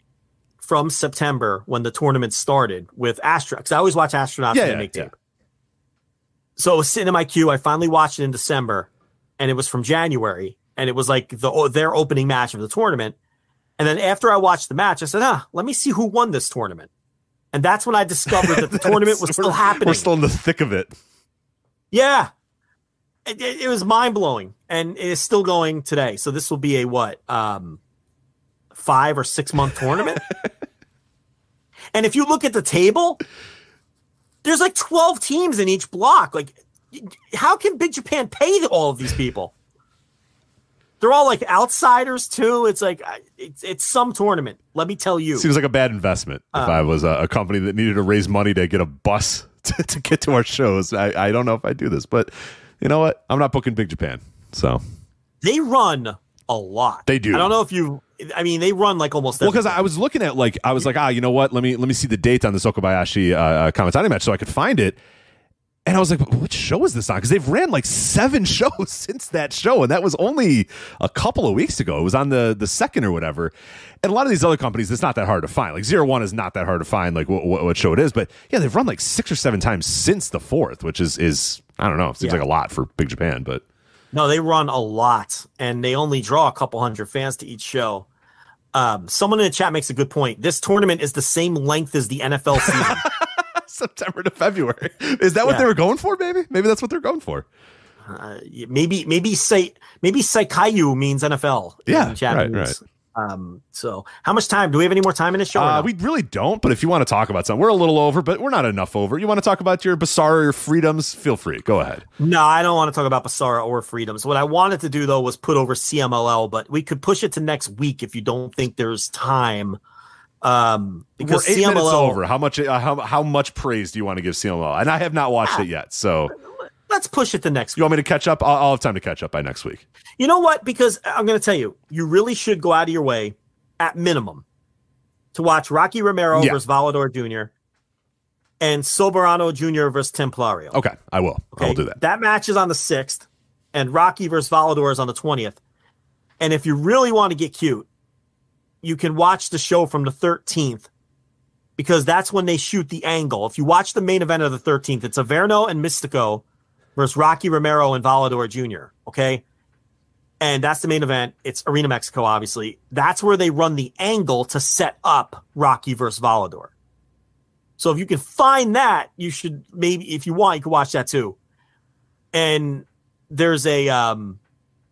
from September when the tournament started with Astronauts. Because I always watch Astronauts when they make tape. So it was sitting in my queue. I finally watched it in December, and it was from January, and it was like their opening match of the tournament. And then after I watched the match, I said, let me see who won this tournament. And that's when I discovered that the tournament was still happening. We're still in the thick of it. Yeah. It was mind-blowing, and it is still going today. So this will be a 5 or 6 month tournament. And if you look at the table, there's like 12 teams in each block. Like, how can Big Japan pay all of these people? They're all like outsiders too. It's like it's some tournament. Let me tell you. Seems like a bad investment. If I was a company that needed to raise money to get a bus to get to our shows, I don't know if I'd do this, but you know what? I'm not booking Big Japan. So they run a lot. They do. I don't know if they run like almost everything. Well, because I was looking at you know what? Let me see the date on this Okabayashi Kamitani match so I could find it. And I was like, which show is this on? Because they've ran like 7 shows since that show, and that was only a couple of weeks ago. It was on the 2nd or whatever. And a lot of these other companies, it's not that hard to find. Like 01 is not that hard to find, like what show it is. But yeah, they've run like 6 or 7 times since the 4th, which is I don't know. It seems like a lot for Big Japan, but No, they run a lot, and they only draw a couple hundred fans to each show. Someone in the chat makes a good point. This tournament is the same length as the NFL season. September to February. Is that what they were going for, maybe? Maybe that's what they're going for. Maybe Saikayu means NFL in Japanese. Right. So how much time? Do we have any more time in this show? No? We really don't, but if you want to talk about something, we're a little over, but we're not enough over. You want to talk about your Basara or freedoms? Feel free. Go ahead. No, I don't want to talk about Basara or freedoms. What I wanted to do, though, was put over CMLL, but we could push it to next week if you don't think there's time. Because we're 8 CMLL minutes over. How much praise do you want to give CMLL? And I have not watched it yet, so let's push it to next week. You want me to catch up? I'll have time to catch up by next week. You know what? Because I'm going to tell you, you really should go out of your way, at minimum, to watch Rocky Romero versus Volador Jr. and Soberano Jr. versus Templario. Okay, I will. Okay? I will do that. That match is on the 6th, and Rocky versus Volador is on the 20th. And if you really want to get cute, you can watch the show from the 13th, because that's when they shoot the angle. If you watch the main event of the 13th, it's Averno and Mystico versus Rocky Romero and Volador Jr., okay? And that's the main event. It's Arena Mexico, obviously. That's where they run the angle to set up Rocky versus Volador. So if you can find that, you should maybe, if you want, you can watch that too. And there's a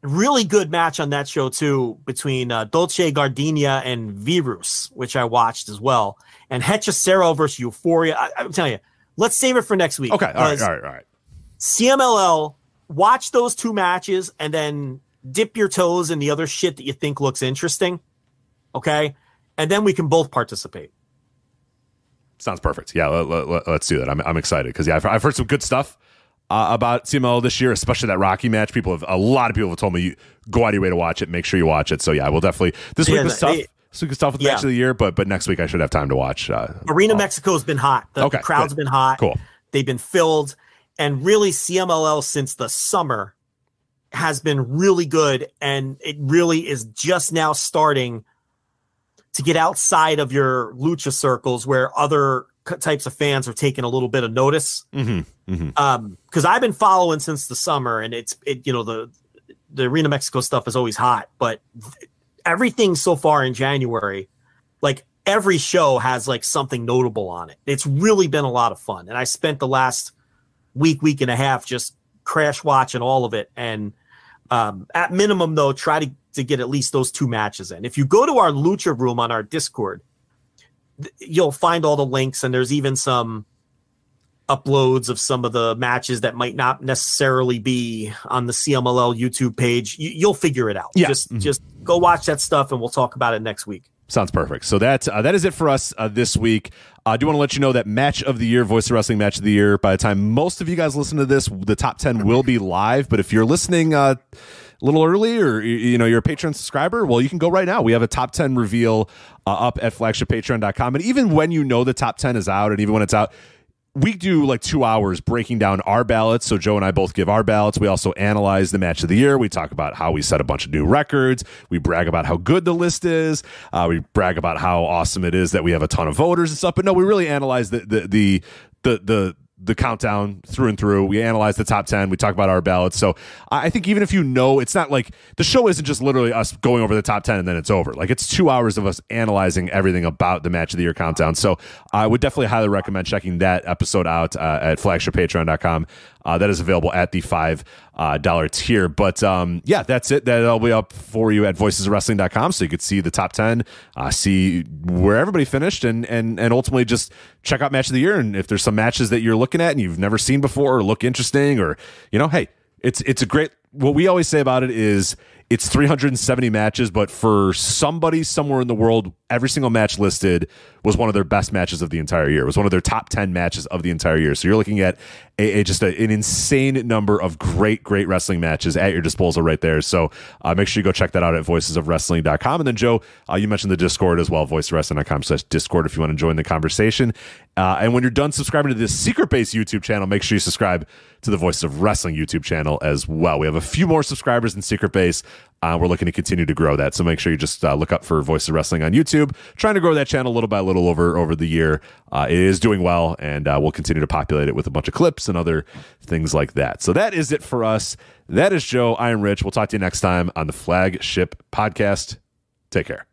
really good match on that show too between Dolce Gardenia and Virus, which I watched as well. And Hechicero versus Euphoria. I'm telling you, let's save it for next week. Okay, all right. CMLL, watch those two matches and then dip your toes in the other shit that you think looks interesting. Okay? And then we can both participate. Sounds perfect. Yeah, let's do that. I'm excited because I've heard some good stuff about CMLL this year, especially that Rocky match. A lot of people have told me, go out of your way to watch it. Make sure you watch it. So yeah, we'll definitely. This week was tough. This week was tough with the match of the year, but next week I should have time to watch. Arena Mexico's been hot. The crowd's been hot. Cool. They've been filled, and really CMLL since the summer has been really good, and it really is just now starting to get outside of your lucha circles where other types of fans are taking a little bit of notice. Because I've been following since the summer, and the Arena Mexico stuff is always hot, but everything so far in January, like every show has like something notable on it. It's really been a lot of fun, and I spent the last week and a half just crash watching all of it. And at minimum, though, try to get at least those two matches in. If you go to our Lucha Room on our Discord, you'll find all the links, and there's even some uploads of some of the matches that might not necessarily be on the CMLL YouTube page. You'll figure it out. Yeah. Just go watch that stuff, and we'll talk about it next week. Sounds perfect. So that is it for us this week. I do want to let you know that match of the year, Voice of Wrestling match of the year, by the time most of you guys listen to this, the top 10 will be live. But if you're listening a little early, or you're a Patreon subscriber, well, you can go right now. We have a top 10 reveal up at flagshippatreon.com. And even when the top 10 is out, and even when it's out, we do like 2 hours breaking down our ballots. So Joe and I both give our ballots. We also analyze the match of the year. We talk about how we set a bunch of new records. We brag about how good the list is. We brag about how awesome it is that we have a ton of voters and stuff. But no, we really analyze the countdown through and through. We analyze the top 10. We talk about our ballots. So I think even if it's not like the show isn't just literally us going over the top 10 and then it's over. Like, it's 2 hours of us analyzing everything about the match of the year countdown. So I would definitely highly recommend checking that episode out at flagshippatreon.com. That is available at the $5 tier. But that's it. That'll be up for you at voicesofwrestling.com, so you could see the top 10, see where everybody finished, and ultimately just check out match of the year. And if there's some matches that you're looking at and you've never seen before or look interesting, or hey, it's a great. What we always say about it is it's 370 matches, but for somebody somewhere in the world, every single match listed was one of their best matches of the entire year. It was one of their top 10 matches of the entire year. So you're looking at an insane number of great wrestling matches at your disposal right there. So make sure you go check that out at voicesofwrestling.com. And then, Joe, you mentioned the Discord as well, voicesofwrestling.com/Discord if you want to join the conversation. And when you're done subscribing to this secret-based YouTube channel, make sure you subscribe to the Voices of Wrestling YouTube channel as well. We have a few more subscribers in Secret Base We're looking to continue to grow that. So make sure you just look up for Voices of Wrestling on YouTube. Trying to grow that channel little by little over the year. It is doing well, and we'll continue to populate it with a bunch of clips and other things like that. So that is it for us. That is Joe. I am Rich. We'll talk to you next time on the Flagship Podcast. Take care.